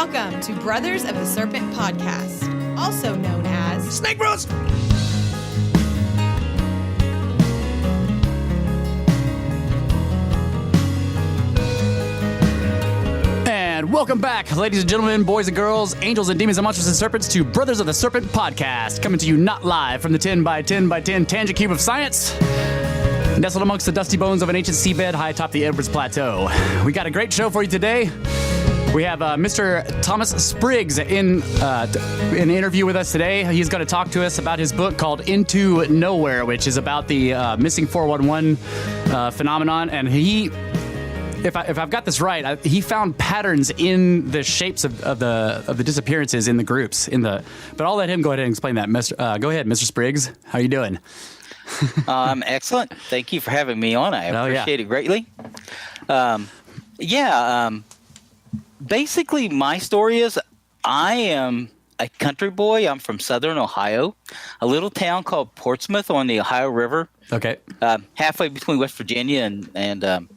Welcome to Brothers of the Serpent podcast, also known as Snake Bros. And welcome back, ladies and gentlemen, boys and girls, angels and demons and monsters and serpents, to Brothers of the Serpent podcast, coming to you not live from the 10 by 10 by 10 tangent cube of science, nestled amongst the dusty bones of an ancient seabed high atop the Edwards Plateau. We got a great show for you today. We have Mr. Thomas Spriggs in an interview with us today. He's going to talk to us about his book called Into Nowhere, which is about the missing 411 phenomenon. And he, if I've got this right, he found patterns in the shapes of the disappearances in the groups. But I'll let him go ahead and explain that. Go ahead, Mr. Spriggs. How you doing? Excellent. Thank you for having me on. I appreciate it greatly. Basically, my story is I am a country boy. I'm from southern Ohio, a little town called Portsmouth on the Ohio River. Okay. Halfway between West Virginia and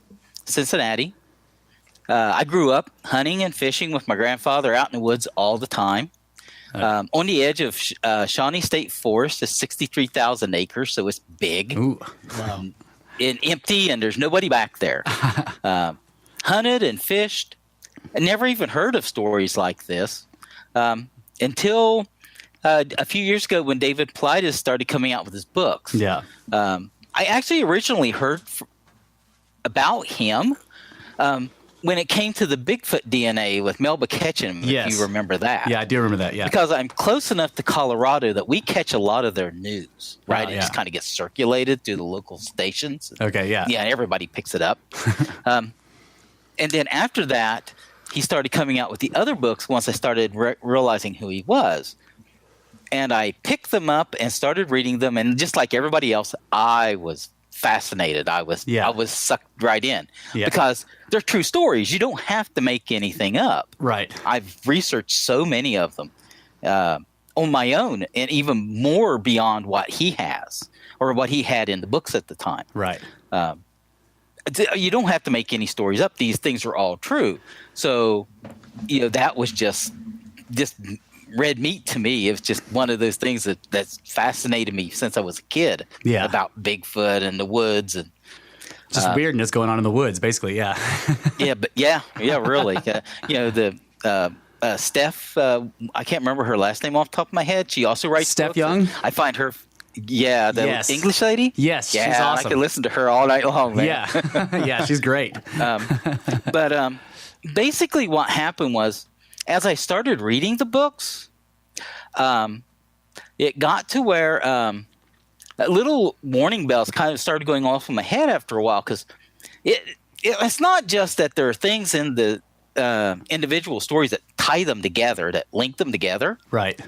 Cincinnati. I grew up hunting and fishing with my grandfather out in the woods all the time. On the edge of Shawnee State Forest is 63,000 acres, so it's big. Ooh, wow. And empty, and there's nobody back there. Hunted and fished. I never even heard of stories like this until a few years ago when Dave Paulides started coming out with his books. Yeah. I actually originally heard about him when it came to the Bigfoot DNA with Melba Ketchum, yes. if you remember that. Yeah, I do remember that, yeah. Because I'm close enough to Colorado that we catch a lot of their news, right? Oh, It yeah. just kind of gets circulated through the local stations. Okay, yeah. Yeah, everybody picks it up. And then after that, he started coming out with the other books once I started realizing who he was. And I picked them up and started reading them. And just like everybody else, I was fascinated. I was sucked right in because they're true stories. You don't have to make anything up. Right. I've researched so many of them on my own, and even more beyond what he has or what he had in the books at the time. Right. You don't have to make any stories up. These things are all true. So, that was just red meat to me. It was just one of those things that's fascinated me since I was a kid. Yeah. About Bigfoot and the woods and just weirdness going on in the woods, basically. Yeah. Really. Steph. I can't remember her last name off the top of my head. She also writes Steph books. Young. I find her. Yeah, the Yes. English lady. Yes, yeah, she's awesome. I could listen to her all night long, man. Yeah. Yeah, she's great. But basically what happened was, as I started reading the books, it got to where little warning bells kind of started going off in my head after a while, because it's not just that there are things in the individual stories that tie them together, that link them together. Right.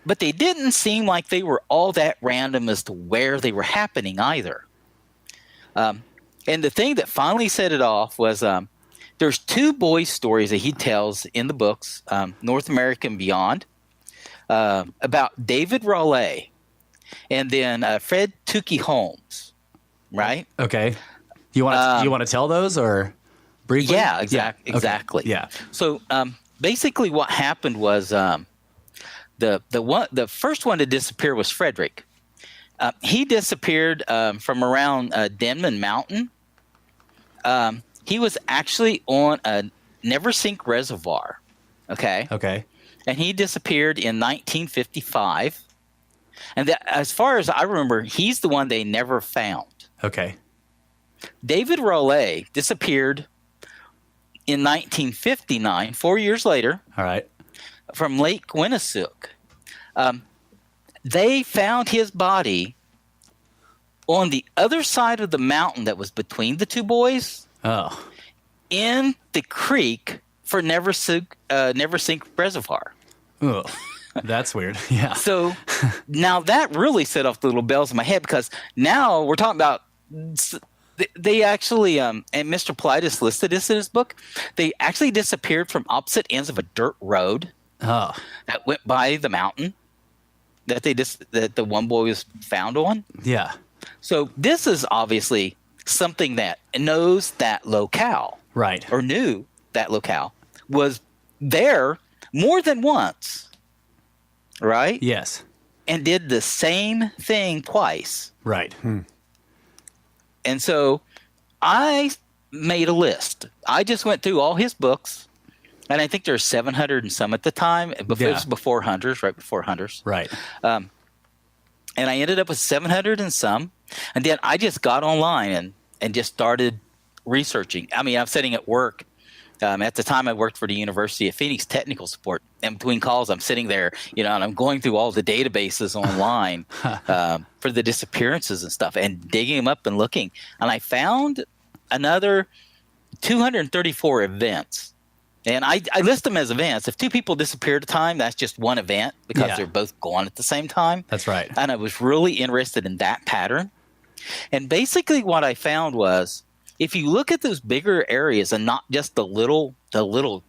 But they didn't seem like they were all that random as to where they were happening either. And the thing that finally set it off was there's two boys' stories that he tells in the books, North America and Beyond, about David Raleigh and then Fred Tukey Holmes, right? Okay. Do you want to tell those or briefly? Yeah, exactly. Okay. Yeah. So basically what happened was the first one to disappear was Frederick. He disappeared from around Denman Mountain. He was actually on a Never Sink reservoir. Okay. Okay. And he disappeared in 1955. And as far as I remember, he's the one they never found. Okay. David Raleigh disappeared in 1959, 4 years later. All right. From Lake Winnisook. They found his body on the other side of the mountain that was between the two boys. Oh. In the creek for Never Sink Reservoir. Oh, that's weird. Yeah. So now that really set off the little bells in my head, because now we're talking about they actually and Mr. Politis listed this in his book. They actually disappeared from opposite ends of a dirt road. Oh. That went by the mountain that the one boy was found on. Yeah. So this is obviously something that knows that locale. Right. Or knew that locale was there more than once, right? Yes. And did the same thing twice. Right. And so I made a list. I just went through all his books, and I think there's 700 and some at the time. It was before Hunters, right before Hunters. Right. And I ended up with 700 and some. And then I just got online and just started researching. I mean, I'm sitting at work. At the time, I worked for the University of Phoenix technical support. And between calls, I'm sitting there, and I'm going through all the databases online for the disappearances and stuff and digging them up and looking. And I found another 234 events. And I list them as events. If two people disappear at a time, that's just one event because they're both gone at the same time. That's right. And I was really interested in that pattern. And basically what I found was, if you look at those bigger areas and not just the little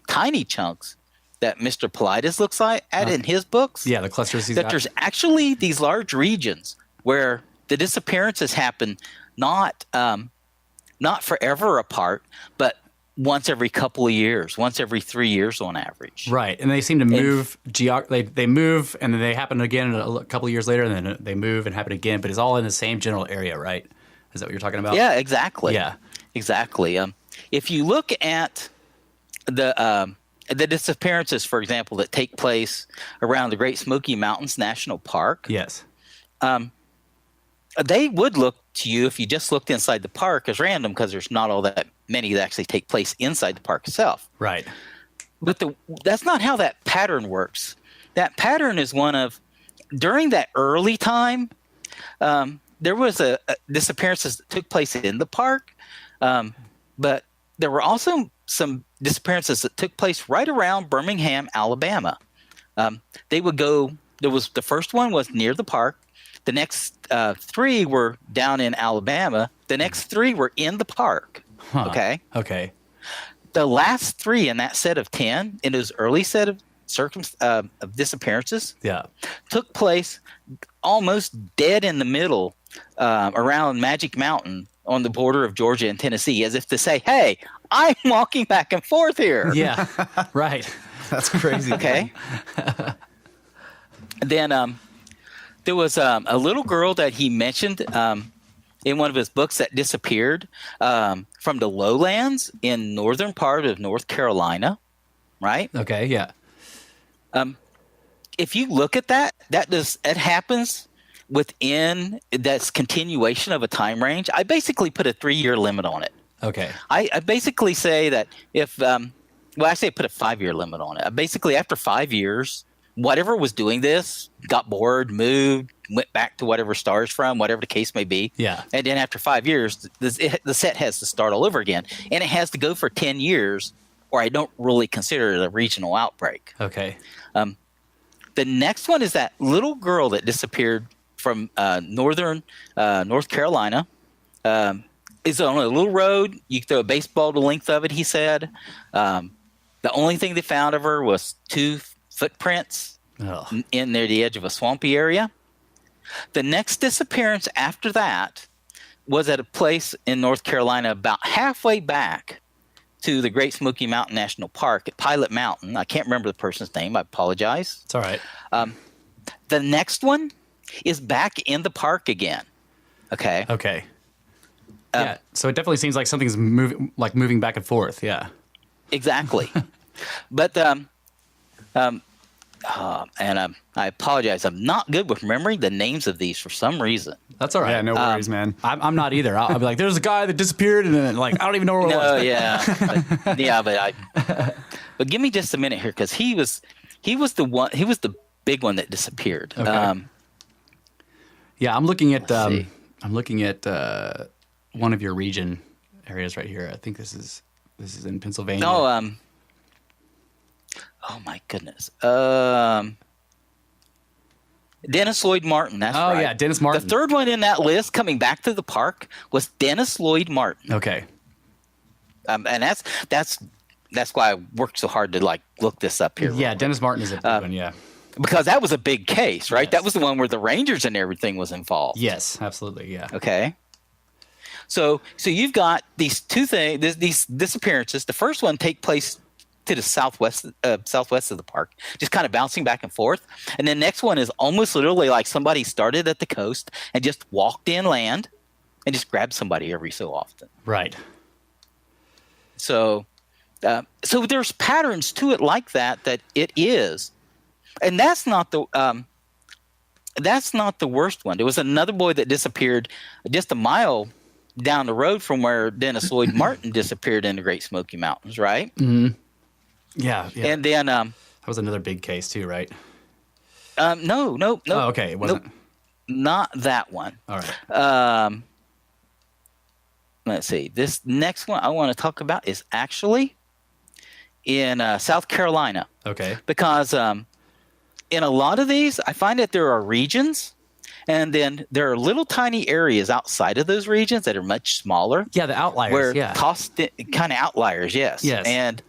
tiny chunks that Mr. Politis looks at in his books, the clusters he's that got. there's actually these large regions where the disappearances happen not forever apart, but once every couple of years, once every 3 years on average. Right, and they seem to move. They move, and then they happen again a couple of years later, and then they move and happen again. But it's all in the same general area, right? Is that what you're talking about? Yeah, exactly. Yeah. Exactly. If you look at the disappearances, for example, that take place around the Great Smoky Mountains National Park, yes, they would look to you, if you just looked inside the park, as random because there's not all that many that actually take place inside the park itself. Right. But that's not how that pattern works. That pattern is one of, during that early time, there was a disappearances that took place in the park. But there were also some disappearances that took place right around Birmingham, Alabama. They would go. The first one was near the park. The next 3 were down in Alabama. The next 3 were in the park. Huh. Okay. The last 3 in that set of 10, in those early set of of disappearances, took place almost dead in the middle around Magic Mountain, on the border of Georgia and Tennessee, as if to say, hey, I'm walking back and forth here. Yeah, right. That's crazy. Okay. Then there was a little girl that he mentioned in one of his books that disappeared from the lowlands in northern part of North Carolina, right? Okay, yeah. If you look at that, it happens within that's continuation of a time range. I basically put a 3-year limit on it. Okay. I basically say that if I put a 5-year limit on it. Basically, after 5 years, whatever was doing this got bored, moved, went back to whatever stars from, whatever the case may be. Yeah. And then after 5 years, the set has to start all over again, and it has to go for 10 years, or I don't really consider it a regional outbreak. Okay. The next one is that little girl that disappeared from northern North Carolina. Is on a little road. You can throw a baseball the length of it, he said. The only thing they found of her was 2 footprints in near the edge of a swampy area. The next disappearance after that was at a place in North Carolina about halfway back to the Great Smoky Mountain National Park at Pilot Mountain. I can't remember the person's name. I apologize. It's all right. The next one is back in the park again. Okay. Okay. Yeah. So it definitely seems like something's moving back and forth. Yeah. Exactly. But I apologize. I'm not good with remembering the names of these for some reason. That's all right. Yeah, no worries, man. I'm not either. I'll be like, there's a guy that disappeared, and then I don't even know where it was. But give me just a minute here, because he was the big one that disappeared. Okay. Yeah, I'm looking at one of your region areas right here. I think this is in Pennsylvania. Oh my goodness. Dennis Lloyd Martin. That's right. Oh yeah, Dennis Martin. The third one in that list, coming back to the park, was Dennis Lloyd Martin. Okay. And that's why I worked so hard to look this up here. Yeah, Dennis Martin is a big one. Yeah. Because that was a big case, right? Yes. That was the one where the Rangers and everything was involved. Yes, absolutely. Yeah. Okay. So you've got these two things, these disappearances. The first one take place to the southwest of the park, just kind of bouncing back and forth. And the next one is almost literally like somebody started at the coast and just walked inland and just grabbed somebody every so often. Right. So there's patterns to it like that it is, and that's not the worst one. There was another boy that disappeared just a mile down the road from where Dennis Lloyd Martin disappeared in the Great Smoky Mountains, right? Mm-hmm. Yeah. And then that was another big case too, right? No. Oh, okay. It wasn't. Nope, not that one. All right. Let's see. This next one I want to talk about is actually in South Carolina. Okay. Because in a lot of these, I find that there are regions, and then there are little tiny areas outside of those regions that are much smaller. Yeah, the outliers. Where yeah. kind of outliers, yes. Yes. And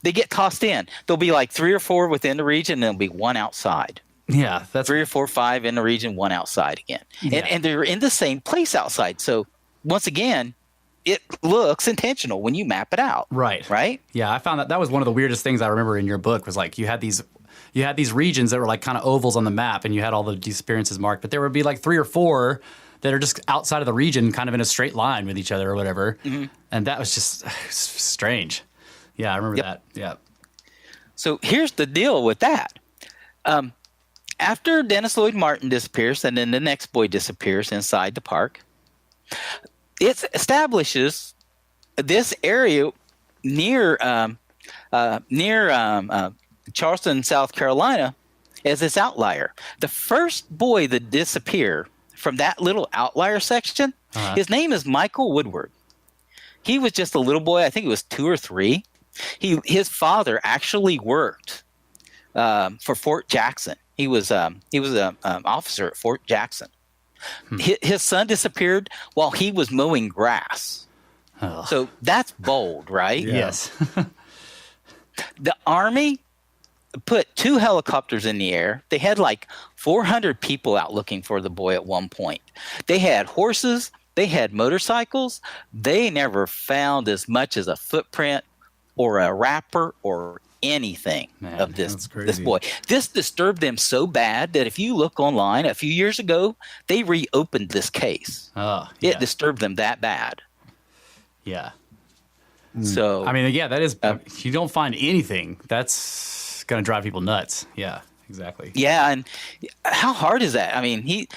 they get tossed in. There'll be like 3 or 4 within the region, and there'll be 1 outside. Yeah, that's 3 or 4, 5 in the region, 1 outside again. Yeah. And they're in the same place outside. So once again, it looks intentional when you map it out. right. Right? Yeah, I found that was one of the weirdest things I remember in your book was like you had these regions that were like kind of ovals on the map, and you had all the disappearances marked, but there would be like 3 or 4 that are just outside of the region, kind of in a straight line with each other or whatever. Mm-hmm. And that was just strange. Yeah, I remember that. Yeah. So here's the deal with that. After Dennis Lloyd Martin disappears, and then the next boy disappears inside the park, it establishes this area near Charleston, South Carolina, as this outlier. The first boy that disappeared from that little outlier section, his name is Michael Woodward. He was just a little boy. I think he was 2 or 3. His father actually worked for Fort Jackson. He was an officer at Fort Jackson. His son disappeared while he was mowing grass. Oh. So that's bold, right? Yeah. Yes. The Army put 2 helicopters in the air. They had like 400 people out looking for the boy at one point. They had horses. They had motorcycles. They never found as much as a footprint or a wrapper or anything of this boy. This disturbed them so bad that if you look online a few years ago, they reopened this case. Oh, yeah. It disturbed them that bad. Yeah. So I mean, yeah, that is. If you don't find anything, that's gonna drive people nuts. Yeah, exactly. Yeah, and how hard is that? I mean,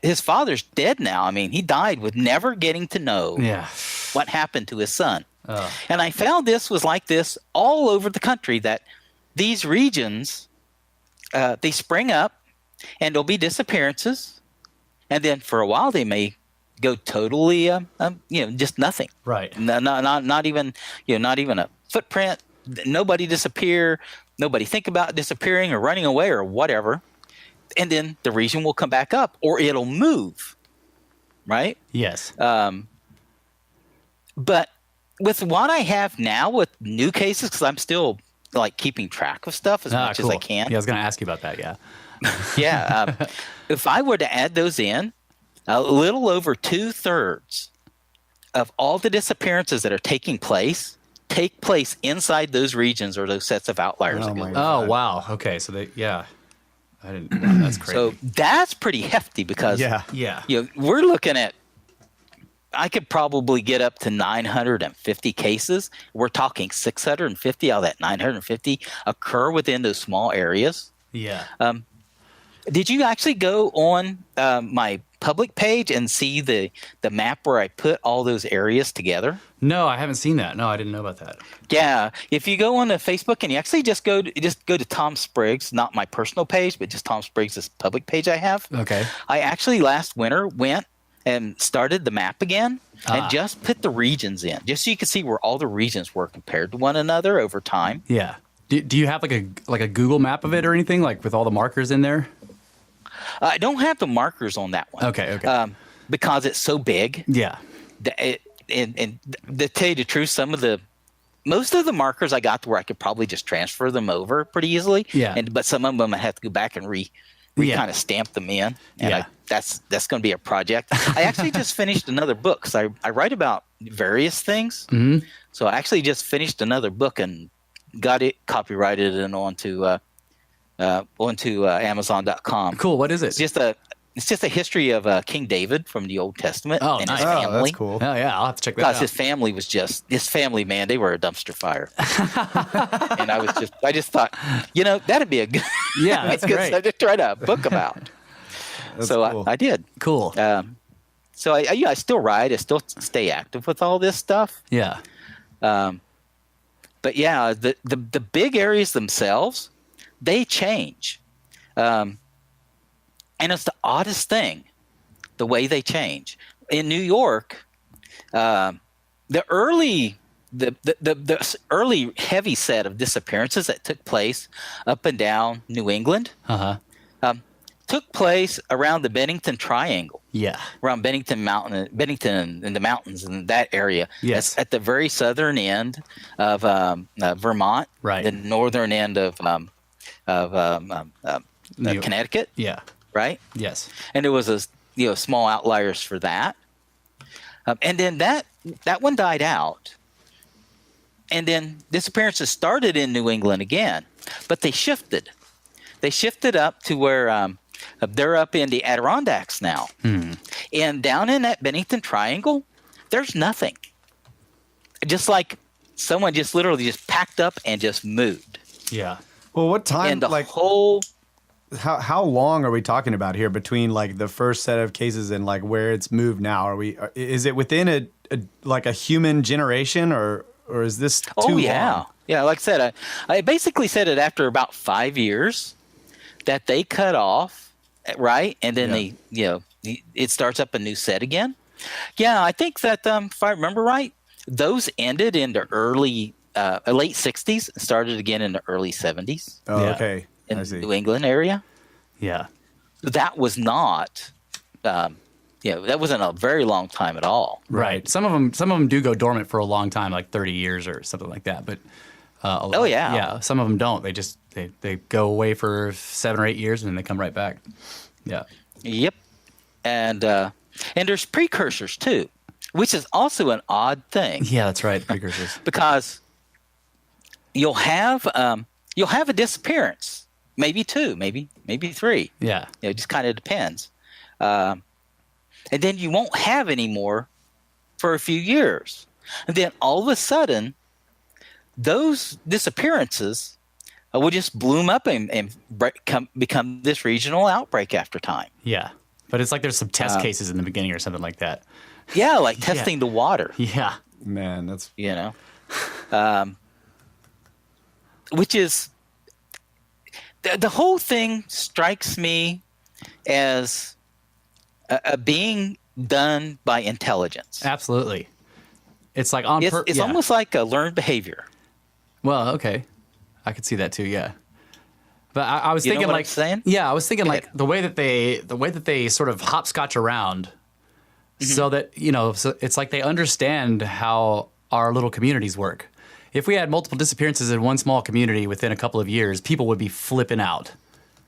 his father's dead now. I mean, he died with never getting to know what happened to his son. And I found this was like this all over the country, that these regions, they spring up and there'll be disappearances. And then for a while they may go totally, just nothing. Right. Not even a footprint. Nobody disappear. Nobody think about disappearing or running away or whatever. And then the region will come back up, or it'll move. Right? Yes. But with what I have now with new cases, because I'm still like keeping track of stuff as much as I can. Yeah, I was going to ask you about that. Yeah. Yeah. If I were to add those in, a little over 2/3 of all the disappearances that are taking place take place inside those regions or those sets of outliers. Oh, wow. Okay. So I didn't. Wow, that's crazy. So that's pretty hefty because we're looking at. I could probably get up to 950 cases. We're talking 650 out of that 950 occur within those small areas. Yeah. Did you actually go on my public page and see the map where I put all those areas together? No, I haven't seen that. No, I didn't know about that. Yeah. If you go on to Facebook and you actually just go to Tom Spriggs, not my personal page, but just Tom Spriggs' public page I have. Okay. I actually last winter went and started the map again and just put the regions in, just so you could see where all the regions were compared to one another over time. Yeah. Do you have like a Google map of it or anything, like with all the markers in there? I don't have the markers on that one. Okay. Because it's so big. Yeah. And to tell you the truth, most of the markers I got to where I could probably just transfer them over pretty easily. Yeah. But some of them I have to go back and we Yeah. kind of stamp them in, and Yeah. that's going to be a project. I actually just finished another book because I write about various things. Mm-hmm. So I actually just finished another book and got it copyrighted and onto Amazon.com. Cool. What is it? It's just a history of King David from the Old Testament Oh, and nice. his family. Oh, that's cool. Oh yeah, I'll have to check that Because out. his family was his family, man, they were a dumpster fire. And I just thought, that'd be a good, Yeah, that's a good great. subject to write a book about. That's So cool. I did. Cool. So I still write. I still stay active with all this stuff. Yeah. But yeah, the big areas themselves, they change. And it's the oddest thing, the way they change. In New York, the early heavy set of disappearances that took place up and down New England took place around the Bennington Triangle, Yeah. around Bennington and the mountains in that area. Yes. That's at the very southern end of Vermont, Right. the northern end of New- Connecticut, Yeah. right? Yes. And there was small outliers for that. And then that one died out. And then disappearances started in New England again, but they shifted. They shifted up to where they're up in the Adirondacks now. And down in that Bennington Triangle, there's nothing. Just like someone just literally just packed up and just moved. Yeah. Well, what time? And the like, whole how long are we talking about here between like the first set of cases and like where it's moved now? Is it within a human generation or is this too long? Yeah. Like I said, I basically said it after about 5 years that they cut off, right, and then it starts up a new set again. Yeah, I think that if I remember right, those ended in the late 60s, and started again in the early 70s. Oh, Yeah. okay. In I the see. New England area. Yeah. That was not, that wasn't a very long time at all. Right. Some of them do go dormant for a long time, like 30 years or something like that. But yeah, some of them don't. They just they go away for 7 or 8 years and then they come right back. Yeah. Yep. And there's precursors too, which is also an odd thing. Yeah, that's right. Precursors. Because you'll have a disappearance, maybe 2, maybe 3. Yeah. It just kind of depends. And then you won't have any more for a few years. And then all of a sudden, those disappearances will just bloom up and become this regional outbreak after time. Yeah. But it's like there's some test cases in the beginning or something like that. Yeah, like testing the water, Yeah. Man, that's which is the whole thing strikes me as a being done by intelligence. Absolutely. It's like on It's almost like a learned behavior. Well, okay. I could see that too, yeah. But I was You know thinking what I'm like saying? Yeah, I was thinking Go like ahead. the way that they sort of hopscotch around so that, so it's like they understand how our little communities work. If we had multiple disappearances in one small community within a couple of years, people would be flipping out,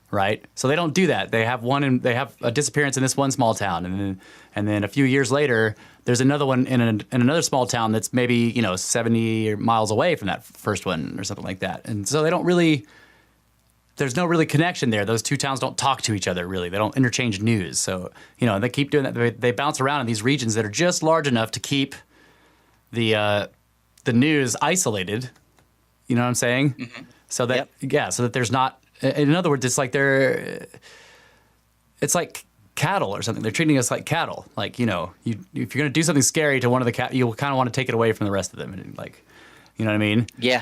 right? So they don't do that. They have they have a disappearance in this one small town, and then a few years later, there's another one in another small town that's maybe 70 miles away from that first one or something like that. And so they don't really. There's no really connection there. Those two towns don't talk to each other really. They don't interchange news. So they keep doing that. They bounce around in these regions that are just large enough to keep the news isolated. You know what I'm saying? Mm-hmm. So that so that there's not. In other words, it's like it's like cattle or something. They're treating us like cattle. Like if you're gonna do something scary to one of the cattle, you kind of want to take it away from the rest of them. And like, you know what I mean? Yeah.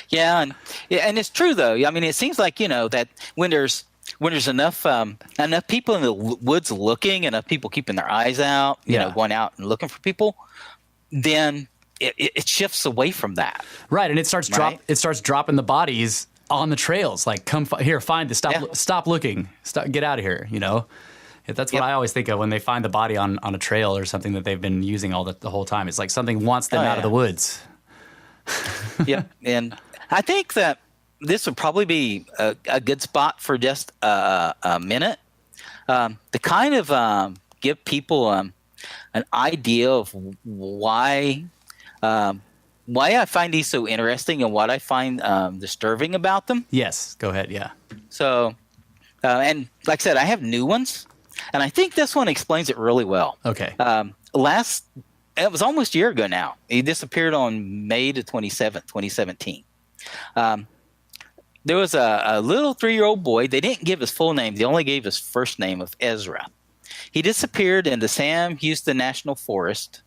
Yeah, and it's true though. I mean, it seems like that when there's enough people in the woods looking, enough people keeping their eyes out, going out and looking for people, then it shifts away from that. Right, and it starts dropping the bodies on the trails. Like, come here, find this. Stop looking. Get out of here. That's what I always think of when they find the body on a trail or something that they've been using the whole time. It's like something wants them out of the woods. Yeah, and I think that this would probably be a good spot for just a minute to kind of give people an idea of why I find these so interesting and what I find disturbing about them. Yes, go ahead. Yeah. So, and like I said, I have new ones, and I think this one explains it really well. Okay. It was almost a year ago now. He disappeared on May the 27th, 2017. There was a little 3-year-old boy. They didn't give his full name. They only gave his first name of Ezra. He disappeared in the Sam Houston National Forest,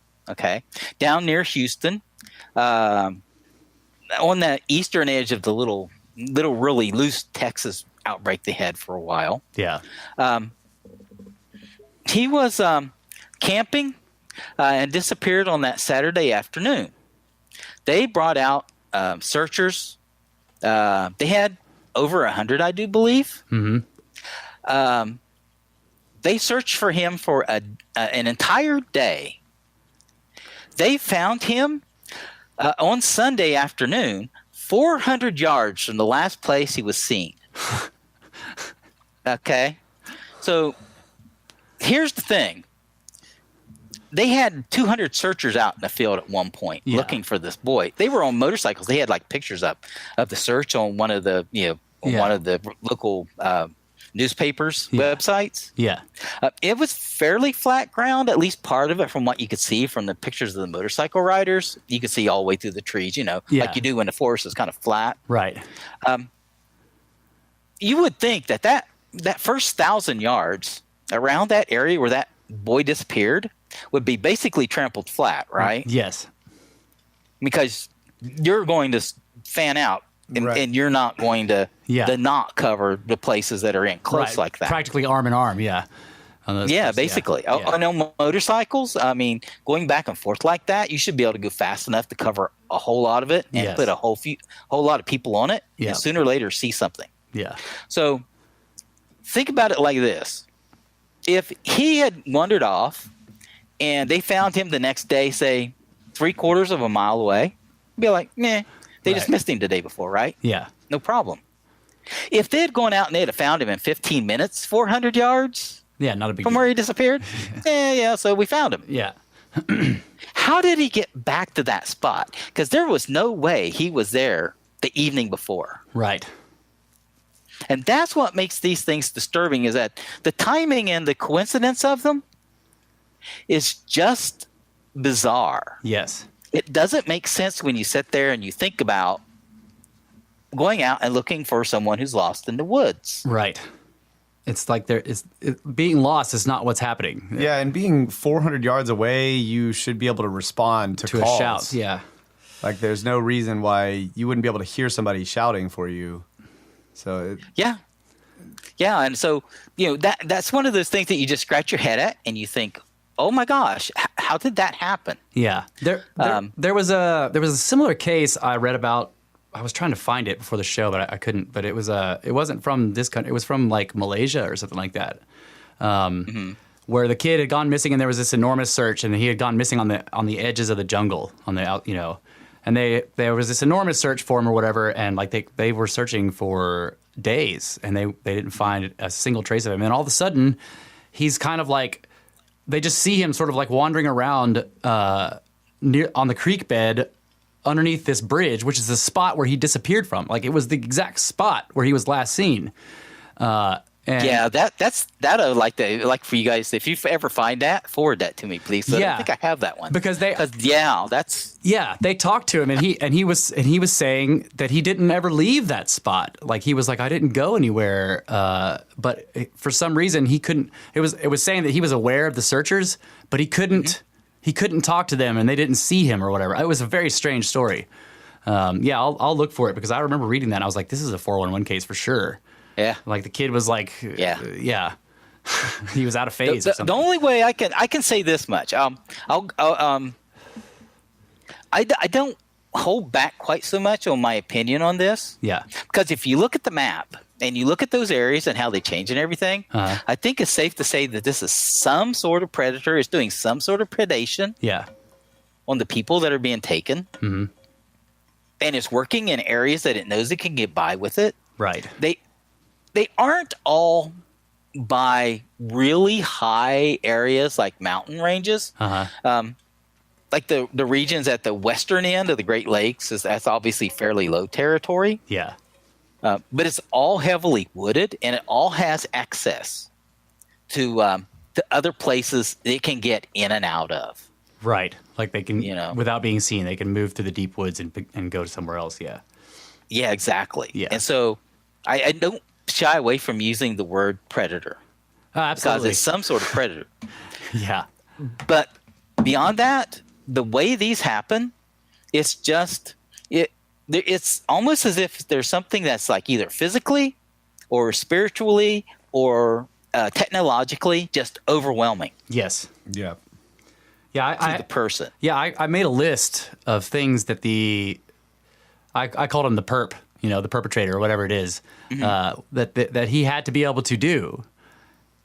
down near Houston, on the eastern edge of the little really loose Texas outbreak they had for a while. Yeah. He was camping and disappeared on that Saturday afternoon. They brought out searchers. They had over 100, I do believe. Mm-hmm. They searched for him for an entire day. They found him on Sunday afternoon, 400 yards from the last place he was seen. Okay. So here's the thing. They had 200 searchers out in the field at one point looking for this boy. They were on motorcycles. They had like pictures up of the search on one of the one of the local newspapers websites. Yeah. It was fairly flat ground, at least part of it, from what you could see from the pictures of the motorcycle riders. You could see all the way through the trees, like you do when the forest is kind of flat. Right. You would think that first 1,000 yards around that area where that boy disappeared would be basically trampled flat, right? Yes. Because you're going to fan out and you're not going to not cover the places that are in close like that. Practically arm in arm, yeah. Basically. On motorcycles, I mean, going back and forth like that, you should be able to go fast enough to cover a whole lot of it and put a whole lot of people on it and sooner or later see something. Yeah. So think about it like this. If he had wandered off and they found him the next day, say 3/4 of a mile away, be like, meh, they just missed him the day before, right? Yeah. No problem. If they had gone out and they had found him in 15 minutes, 400 yards not a big from deal. where he disappeared, so we found him. Yeah. How did he get back to that spot? Because there was no way he was there the evening before. Right. And that's what makes these things disturbing, is that the timing and the coincidence of them is just bizarre. Yes. It doesn't make sense when you sit there and you think about going out and looking for someone who's lost in the woods. Right. It's like being lost is not what's happening. Yeah, and being 400 yards away, you should be able to respond to calls. A shout. Yeah. Like there's no reason why you wouldn't be able to hear somebody shouting for you. So yeah, and so that's one of those things that you just scratch your head at and you think, oh my gosh, how did that happen? Yeah, there was a similar case I read about. I was trying to find it before the show, but I couldn't. But it wasn't from this country. It was from like Malaysia or something like that, where the kid had gone missing, and there was this enormous search, and he had gone missing on the edges of the jungle, and there was this enormous search for him or whatever, and like they were searching for days, and they didn't find a single trace of him, and all of a sudden, he's kind of like, they just see him sort of like wandering around near on the creek bed underneath this bridge, which is the spot where he disappeared from. Like it was the exact spot where he was last seen. That's like for you guys, if you ever find that, forward that to me, please. So I think I have that one because they talked to him, and he was saying that he didn't ever leave that spot. Like he was like, I didn't go anywhere, but for some reason he couldn't. It was saying that he was aware of the searchers, but he couldn't. Mm-hmm. He couldn't talk to them, and they didn't see him or whatever. It was a very strange story. I'll look for it because I remember reading that. And I was like, this is a 411 case for sure. Yeah, like the kid was like, yeah, he was out of phase. The only way I can say this much, I don't hold back quite so much on my opinion on this. Yeah, because if you look at the map and you look at those areas and how they change and everything, I think it's safe to say that this is some sort of predator is doing some sort of predation. Yeah, on the people that are being taken. Mm-hmm. and it's working in areas that it knows it can get by with it. Right. They aren't all by really high areas like mountain ranges. Like the regions at the western end of the Great Lakes, that's obviously fairly low territory. Yeah. But it's all heavily wooded, and it all has access to other places it can get in and out of. Right. Like they can, without being seen, they can move through the deep woods and go to somewhere else. Yeah. Yeah, exactly. Yeah. And so I don't shy away from using the word predator. Absolutely. Because it's some sort of predator. Yeah. But beyond that, the way these happen, it's just it's almost as if there's something that's like either physically or spiritually or technologically just overwhelming. Yes. Yeah. Yeah. To the person. Yeah. I made a list of things that I called him the perp, the perpetrator or whatever it is, that he had to be able to do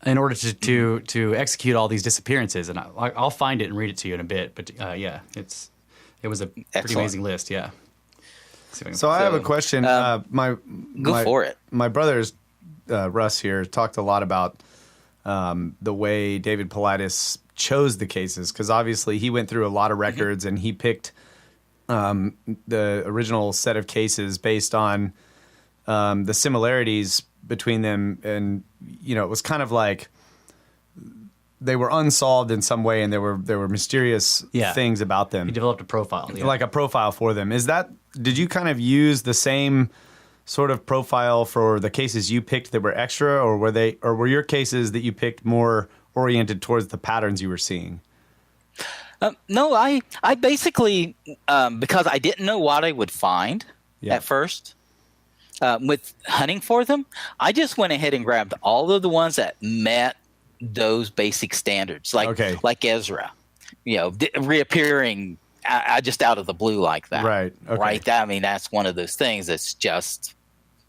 in order to execute all these disappearances. And I'll find it and read it to you in a bit. But yeah, it was a pretty amazing list. Yeah. So I have a question. Go for it. My brother's Russ here talked a lot about the way David Paulides chose the cases, because obviously he went through a lot of records and he picked the original set of cases based on the similarities between them, and it was kind of like they were unsolved in some way, and there were mysterious things about them. He developed a profile, like a profile for them. Did you kind of use the same sort of profile for the cases you picked that were extra, or were your cases that you picked more oriented towards the patterns you were seeing? No, I basically because I didn't know what I would find at first with hunting for them, I just went ahead and grabbed all of the ones that met those basic standards, like Ezra, reappearing just out of the blue like that. Right. Okay. Right. I mean, that's one of those things that's just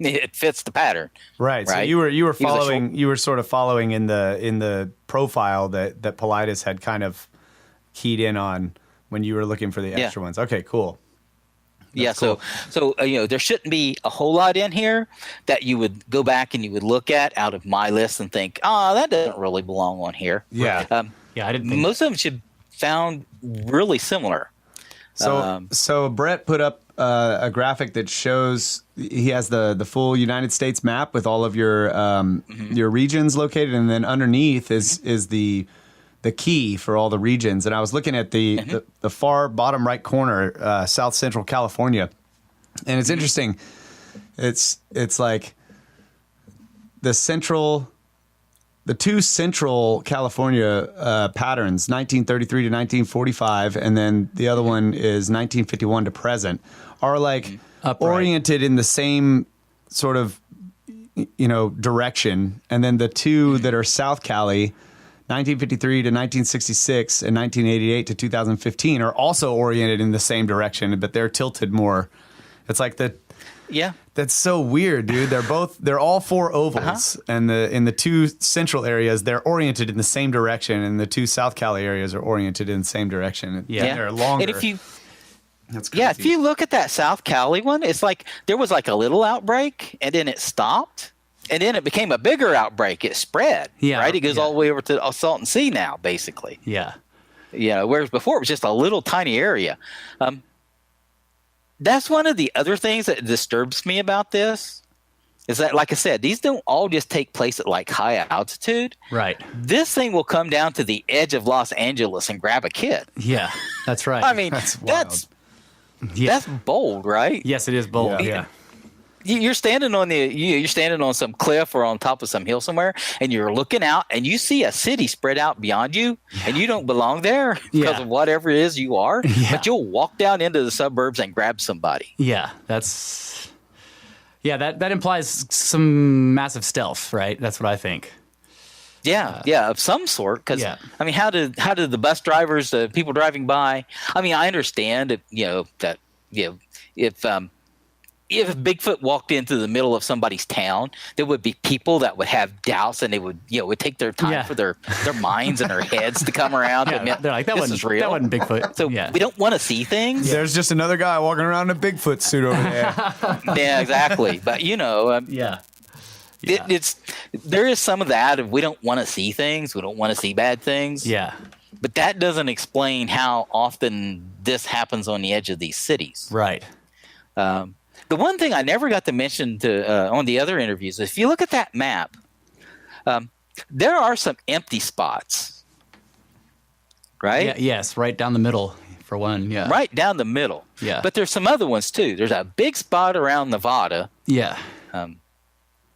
it fits the pattern. Right. So you were following. You were sort of following in the profile that Politis had kind of keyed in on when you were looking for the extra ones. Okay. Cool. That's cool. So there shouldn't be a whole lot in here that you would go back and you would look at out of my list and think, that doesn't really belong on here. Yeah. I didn't think most of them should found really similar. So Brett put up a graphic that shows he has the full United States map with all of your regions located, and then underneath is the key for all the regions. And I was looking at the far bottom right corner, South Central California, and it's interesting. It's like the two central California patterns, 1933 to 1945, and then the other one is 1951 to present, are like oriented in the same sort of direction. And then the two that are South Cali, 1953 to 1966 and 1988 to 2015, are also oriented in the same direction, but they're tilted more. It's like that's so weird, dude. They're all four ovals, and in the two central areas they're oriented in the same direction, and the two South Cali areas are oriented in the same direction. They're longer. And that's crazy. if you look at that South Cali one, it's like there was like a little outbreak, and then it stopped, and then it became a bigger outbreak. It spread. Right. It goes all the way over to Salton Sea now, basically. Yeah. Whereas before it was just a little tiny area. That's one of the other things that disturbs me about this is that, like I said, these don't all just take place at like high altitude. Right. This thing will come down to the edge of Los Angeles and grab a kid. Yeah, that's right. I mean, that's bold, right? Yes, it is bold. Yeah. You're standing on some cliff or on top of some hill somewhere, and you're looking out, and you see a city spread out beyond you, and you don't belong there because of whatever it is you are. But you'll walk down into the suburbs and grab somebody. Yeah, that implies some massive stealth, right? That's what I think. Yeah, of some sort. Because I mean, how did the bus drivers, the people driving by? I mean, I understand if if Bigfoot walked into the middle of somebody's town, there would be people that would have doubts, and they would, would take their time for their minds and their heads to come around. Yeah, they're like, that this wasn't is real. That wasn't Bigfoot. So yeah. we don't want to see things. There's just another guy walking around in a Bigfoot suit over there. Yeah, exactly. But Yeah. there is some of that. Of we don't want to see things. We don't want to see bad things. Yeah. But that doesn't explain how often this happens on the edge of these cities. Right. The one thing I never got to mention on the other interviews is if you look at that map, there are some empty spots, right? Yeah, yes, right down the middle for one. Yeah. Right down the middle. Yeah. But there's some other ones too. There's a big spot around Nevada. Yeah. And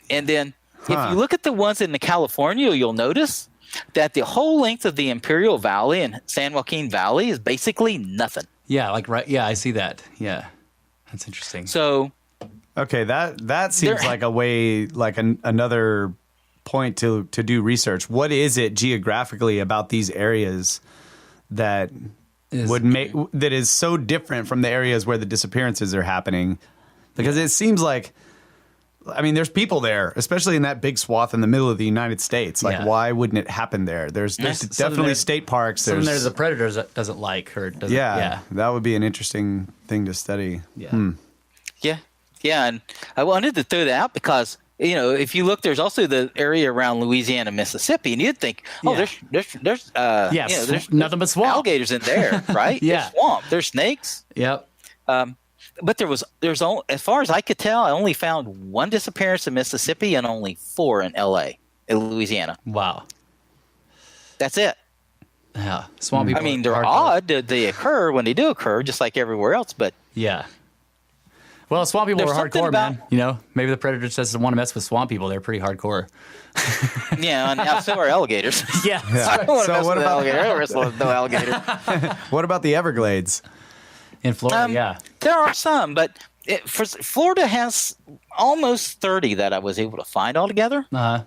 then if you look at the ones in the California, you'll notice that the whole length of the Imperial Valley and San Joaquin Valley is basically nothing. Yeah, right. Yeah, I see that. Yeah. That's interesting. So, Okay, that seems like a way, like another point to do research. What is it geographically about these areas that that is so different from the areas where the disappearances are happening? Because it seems like, I mean, there's people there, especially in that big swath in the middle of the United States. Like, why wouldn't it happen there? There's definitely state parks. There's a predator that doesn't like or doesn't. Yeah, that would be an interesting thing to study. Yeah. Yeah, and I wanted to throw that out because if you look, there's also the area around Louisiana, Mississippi, and you'd think, there's nothing but swamp, alligators in there, right? Yeah, there's swamp, there's snakes. Yep. But there's only, as far as I could tell, I only found one disappearance in Mississippi and only 4 in L.A. in Louisiana. Wow. That's it. Yeah, swamp people. I mean, they're odd. They occur when they do occur, just like everywhere else. But yeah. Well, swamp people are hardcore, man. Maybe the predator just doesn't want to mess with swamp people. They're pretty hardcore. Yeah, and now so are alligators. Yeah. I don't want to mess with an alligator. I don't wrestle with no alligator. What about the Everglades? In Florida, there are some, but Florida has almost 30 that I was able to find altogether. But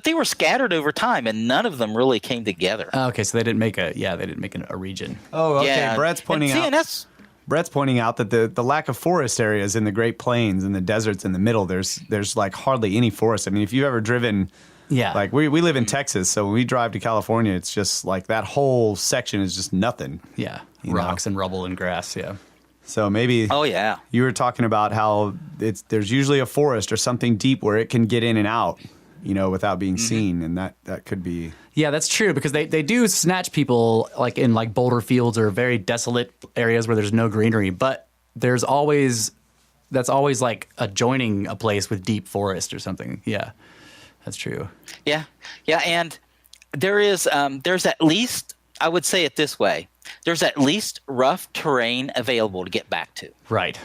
they were scattered over time, and none of them really came together. Okay, so they didn't make a region. Oh, okay. Yeah. Brett's pointing out that the lack of forest areas in the Great Plains and the deserts in the middle, there's like hardly any forest. I mean, if you've ever driven, like we live in Texas, so when we drive to California, it's just like that whole section is just nothing. Yeah, rocks and rubble and grass. Yeah. So maybe. Oh yeah. You were talking about how there's usually a forest or something deep where it can get in and out, without being seen, and that could be. Yeah, that's true because they do snatch people like in like boulder fields or very desolate areas where there's no greenery, but that's always like adjoining a place with deep forest or something. Yeah, that's true. Yeah, and there's at least, I would say it this way, there's at least rough terrain available to get back to. Right.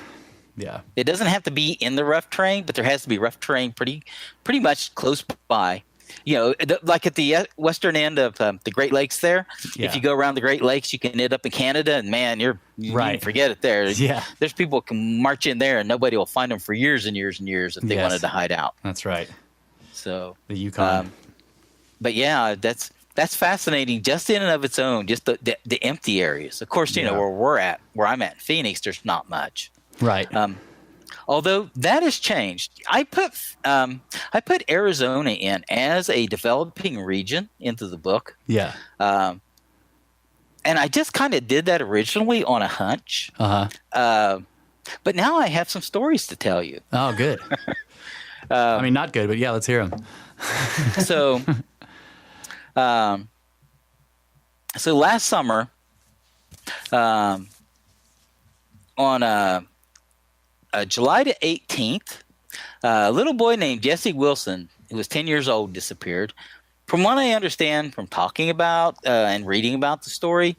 Yeah. It doesn't have to be in the rough terrain, but there has to be rough terrain pretty much close by. Like at the western end of the Great Lakes there, if you go around the Great Lakes, you can end up in Canada, and man, you can forget it there. Yeah. There's people who can march in there, and nobody will find them for years and years and years if they wanted to hide out. That's right. So the Yukon. But yeah, that's fascinating just in and of its own, just the empty areas. Of course, where I'm at in Phoenix, there's not much. Right. Although that has changed. I put Arizona in as a developing region into the book. Yeah. And I just kind of did that originally on a hunch. But now I have some stories to tell you. Oh, good. I mean, not good, but yeah, let's hear them. So last summer, on July the 18th, a little boy named Jesse Wilson, who was 10 years old, disappeared. From what I understand from talking about and reading about the story,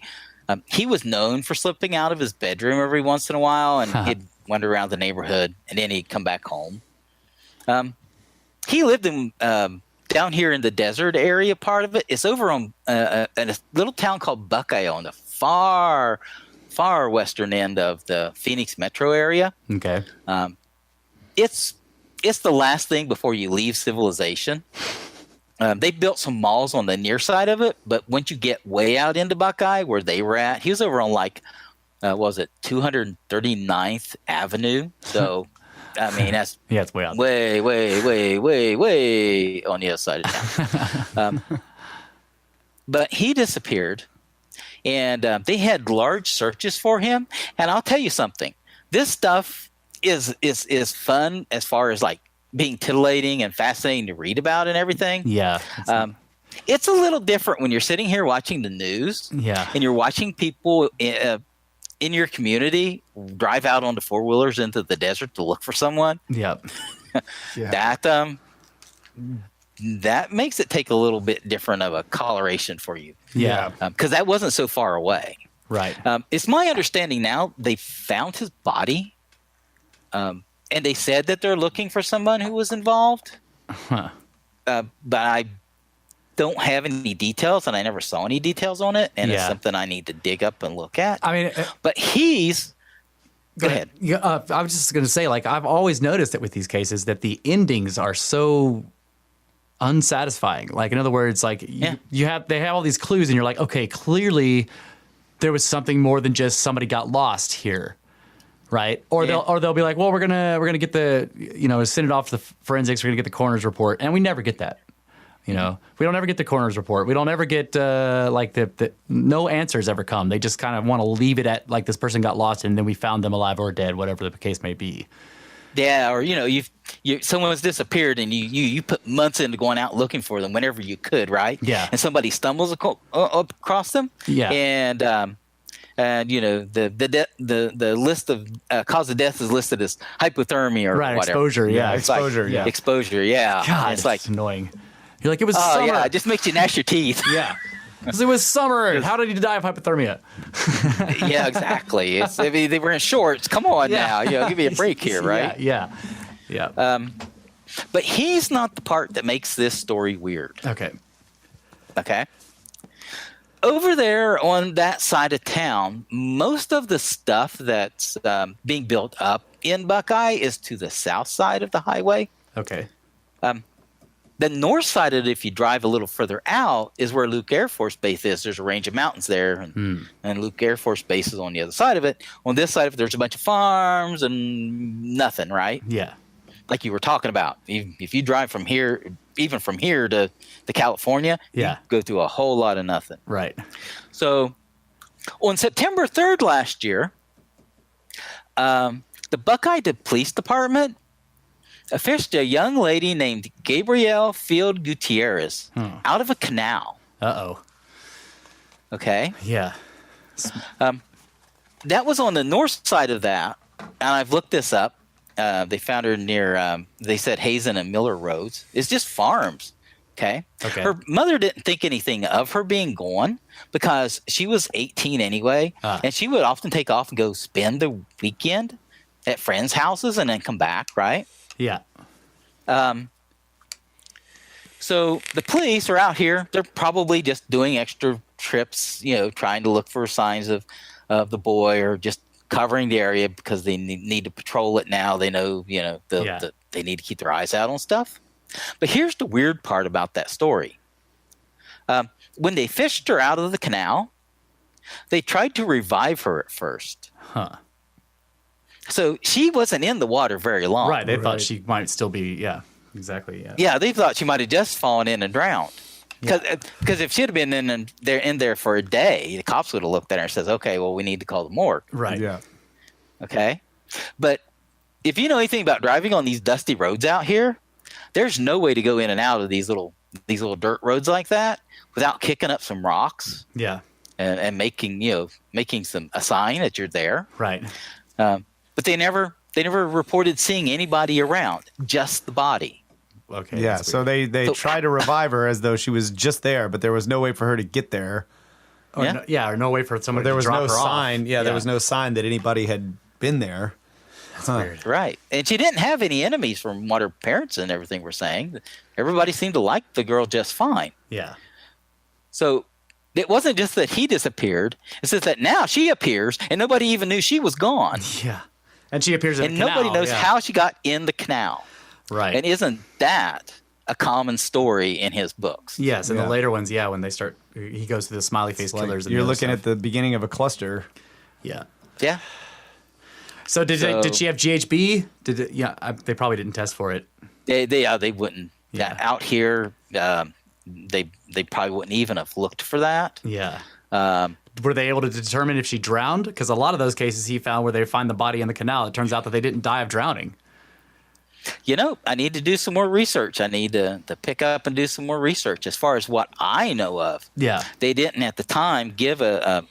he was known for slipping out of his bedroom every once in a while, and he'd wander around the neighborhood, and then he'd come back home. He lived in down here in the desert area part of it. It's over on in a little town called Buckeye on the far western end of the Phoenix metro area. Okay. It's the last thing before you leave civilization. They built some malls on the near side of it, but once you get way out into Buckeye, where they were at, he was over on like what was it, 239th Avenue. So, I mean, that's Yeah, it's way out. way on the other side of town. But he disappeared, and they had large searches for him. And I'll tell you something. This stuff is fun as far as like being titillating and fascinating to read about and everything. Yeah. It's a little different when you're sitting here watching the news. Yeah. And you're watching people in your community drive out onto four-wheelers into the desert to look for someone. Yep. Yeah. That makes it take a little bit different of a coloration for you. Yeah. Because that wasn't so far away. Right. It's my understanding now they found his body, and they said that they're looking for someone who was involved. Huh. But I don't have any details, and I never saw any details on it, and it's something I need to dig up and look at. I mean, but he's... Go ahead. Yeah, I was just going to say, like, I've always noticed that with these cases that the endings are so unsatisfying. Like, in other words, like they have all these clues, and you're like, okay, clearly there was something more than just somebody got lost here, right? Or they'll be like, well, we're gonna get the, send it off to the forensics. We're gonna get the coroner's report, and we never get that. We don't ever get the coroner's report. We don't ever get the no answers ever come. They just kind of want to leave it at like this person got lost and then we found them alive or dead, whatever the case may be. Yeah, or someone's disappeared and you put months into going out looking for them whenever you could, right? Yeah. And somebody stumbles across them. Yeah. And the list of cause of death is listed as hypothermia or right, whatever. Exposure. Yeah, exposure. Like, exposure. Yeah. God, it's like it's annoying. You're like, it was summer. Yeah, it just makes you gnash your teeth. Yeah. It was summer. How did he die of hypothermia? Yeah, exactly. They were in shorts. Come on now. Give me a break here, right? Yeah. But he's not the part that makes this story weird. Okay. Over there on that side of town, most of the stuff that's being built up in Buckeye is to the south side of the highway. Okay. The north side of it, if you drive a little further out, is where Luke Air Force Base is. There's a range of mountains there, and Luke Air Force Base is on the other side of it. On this side of it, there's a bunch of farms and nothing, right? Yeah. Like you were talking about. If you drive from here, even from here to California, you go through a whole lot of nothing. Right. So on September 3rd last year, the Buckeye Police Department fished a young lady named Gabrielle Field Gutierrez out of a canal. Uh-oh. Okay. Yeah. That was on the north side of that, and I've looked this up. They found her near, they said Hazen and Miller Roads. It's just farms. Okay. Her mother didn't think anything of her being gone because she was 18 anyway, and she would often take off and go spend the weekend at friends' houses and then come back, right? Yeah. So the police are out here. They're probably just doing extra trips, trying to look for signs of the boy or just covering the area because they need to patrol it now. They know, they need to keep their eyes out on stuff. But here's the weird part about that story. When they fished her out of the canal, they tried to revive her at first. Huh. So she wasn't in the water very long. Right. They thought she might still be, exactly, yeah. Yeah, they thought she might have just fallen in and drowned. Because if she'd have been in there for a day, the cops would have looked at her and says, okay, well, we need to call the morgue. Right. Yeah. Okay. But if you know anything about driving on these dusty roads out here, there's no way to go in and out of these little dirt roads like that without kicking up some rocks. Yeah. And making a sign that you're there. Right. But they never reported seeing anybody around, just the body. Okay. Yeah. So they tried to revive her as though she was just there, but there was no way for her to get there. Or no way for somebody There to was drop no her sign. off. Yeah, there was no sign that anybody had been there. That's weird. Right. And she didn't have any enemies from what her parents and everything were saying. Everybody seemed to like the girl just fine. Yeah. So it wasn't just that he disappeared. It's just that now she appears and nobody even knew she was gone. Yeah. And she appears in and the canal. nobody knows how she got in the canal. Right. And isn't that a common story in his books? Yes, and the later ones, when they start, he goes to the smiley face killers. And You're looking at the beginning of a cluster. Yeah. Yeah. So did she have GHB? They probably didn't test for it. They wouldn't. Yeah. Out here, they probably wouldn't even have looked for that. Yeah. Were they able to determine if she drowned? Because a lot of those cases he found where they find the body in the canal, it turns out that they didn't die of drowning. I need to do some more research. I need to pick up and do some more research as far as what I know of. Yeah. They didn't at the time give a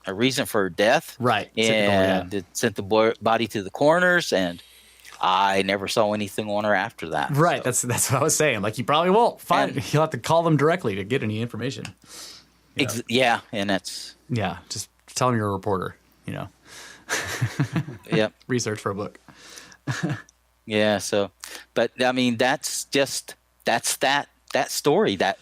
reason for her death. Right. And it sent the body to the coroners, and I never saw anything on her after that. Right. So. That's what I was saying. Like, you probably won't find. You'll have to call them directly to get any information. Yeah, and that's. Yeah, just tell them you're a reporter. Yep. Research for a book. Yeah. So, but I mean, that's that story, that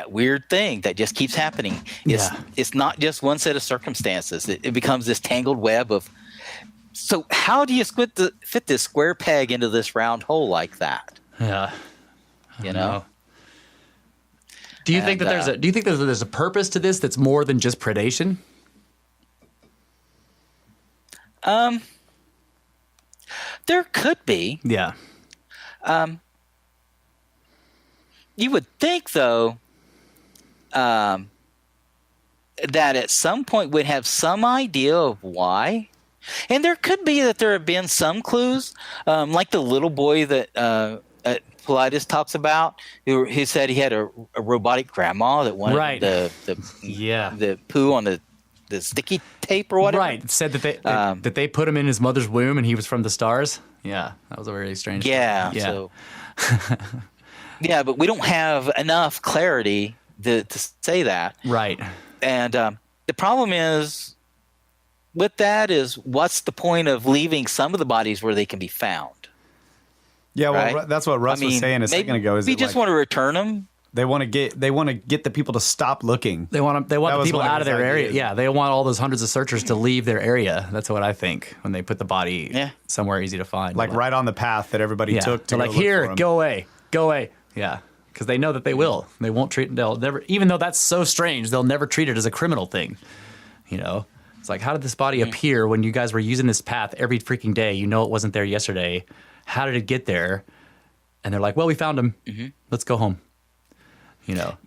weird thing that just keeps happening. It's not just one set of circumstances. It becomes this tangled web of. So how do you fit this square peg into this round hole like that? Yeah. You know. Do you think that there's a purpose to this that's more than just predation? There could be. Yeah. You would think, though, that at some point we'd have some idea of why. And there could be that there have been some clues, like the little boy that Politis talks about, who said he had a robotic grandma that wanted the poo on the sticky tape or whatever. Right. It said that they put him in his mother's womb and he was from the stars. Yeah, that was a very strange story. Yeah. So, yeah, but we don't have enough clarity to say that. Right. And the problem is with that is, what's the point of leaving some of the bodies where they can be found? Yeah, well, right? that's what Russ was saying a second ago. Is we just want to return them. They want to get the people to stop looking. They want the people out of their area. Yeah, they want all those hundreds of searchers to leave their area. That's what I think when they put the body somewhere easy to find. Like right on the path that everybody took to go look for them. Go away. Yeah, because they know that they will. They won't treat. They'll never. Even though that's so strange, they'll never treat it as a criminal thing. It's like, how did this body appear when you guys were using this path every freaking day? You know it wasn't there yesterday. How did it get there? And they're like, well, we found him. Mm-hmm. Let's go home. Yep.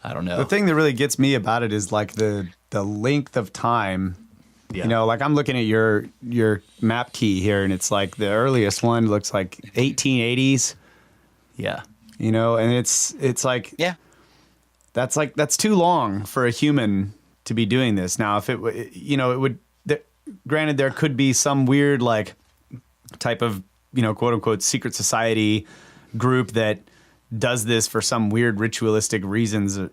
I don't know. The thing that really gets me about it is like the length of time. Yeah. Like I'm looking at your map key here, and it's like the earliest one looks like 1880s. Yeah. And it's like that's too long for a human to be doing this. Now, if it would. Granted, there could be some weird like type of quote unquote secret society group that does this for some weird ritualistic reasons, that.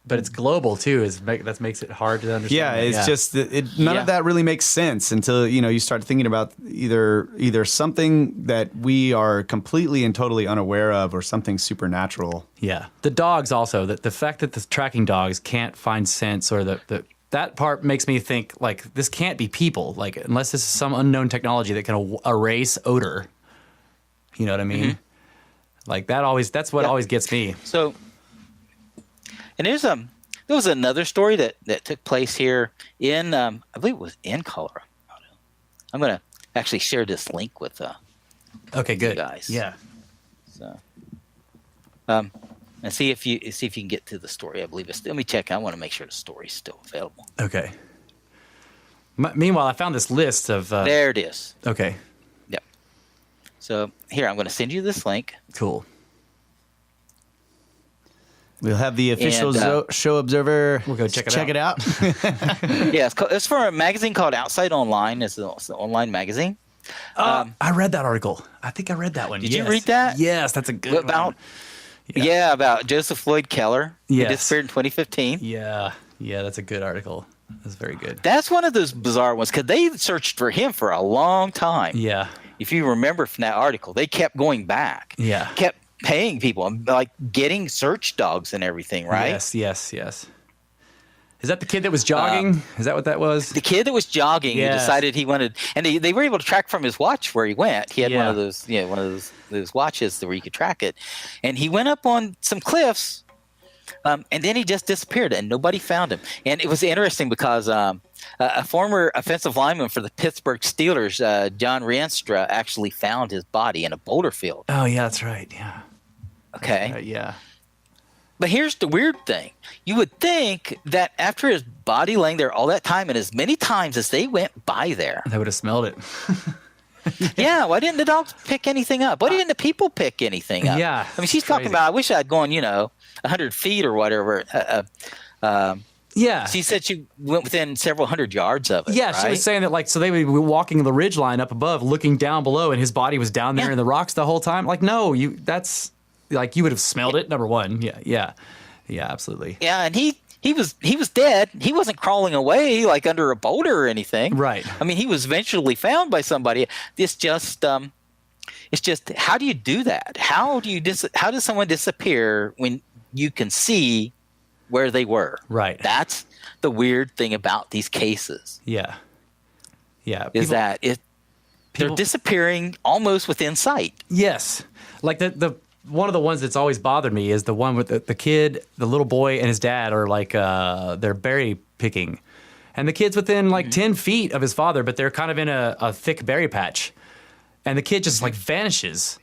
But it's global too. That makes it hard to understand. Yeah, it's just none of that really makes sense until you start thinking about either something that we are completely and totally unaware of, or something supernatural. Yeah, the dogs also. The fact that the tracking dogs can't find scents, or that part makes me think like this can't be people. Like unless this is some unknown technology that can erase odor. You know what I mean? Mm-hmm. Like that's what always gets me. So, and there was another story that took place here in I believe it was in Colorado. I'm gonna actually share this link with okay, good, you guys. Yeah. So, and see if you can get to the story. I believe let me check. I want to make sure the story's still available. Okay. Meanwhile, I found this list of. There it is. Okay. Yep. So here, I'm going to send you this link. Cool. We'll have the official show observer. We'll go check it out. Yeah, it's for a magazine called Outside Online. It's an online magazine. I read that article. I think I read that one. Did you read that? Yes, that's a good one. Yeah, about Joseph Lloyd Keller. Yes. He disappeared in 2015. Yeah, that's a good article. That's very good. That's one of those bizarre ones because they searched for him for a long time. Yeah. If you remember from that article, they kept going back. Yeah. Kept paying people and like getting search dogs and everything, right? Yes. Is that the kid that was jogging? Is that what that was? The kid that was jogging, yes. He decided he wanted, and they were able to track from his watch where he went. He had one of those, those watches where you could track it. And he went up on some cliffs And then he just disappeared, and nobody found him. And it was interesting because a former offensive lineman for the Pittsburgh Steelers, John Rienstra, actually found his body in a boulder field. Oh, yeah, that's right. Yeah. Okay. Yeah. But here's the weird thing. You would think that after his body laying there all that time, and as many times as they went by there, They would have smelled it. yeah, why didn't the dogs pick anything up? Why didn't the people pick anything up? Yeah, I mean, she's it's talking crazy. about, I wish I'd gone, 100 feet or whatever. Yeah. She said she went within several hundred yards of it. Yeah, she was right? saying that, so they would be walking the ridge line up above, looking down below, and his body was down there Yeah. in the rocks the whole time. Like, no, you would have smelled it, number one. Yeah, absolutely. Yeah, and he was dead. He wasn't crawling away like under a boulder or anything. Right. I mean, he was eventually found by somebody. It's just how do you do that? How does someone disappear when you can see where they were? Right. That's the weird thing about these cases. Yeah. Is that they're disappearing almost within sight. Yes. Like the one of the ones that's always bothered me is the one with the kid, the little boy and his dad are they're berry picking. And the kid's within 10 feet of his father, but they're kind of in a thick berry patch. And the kid just vanishes.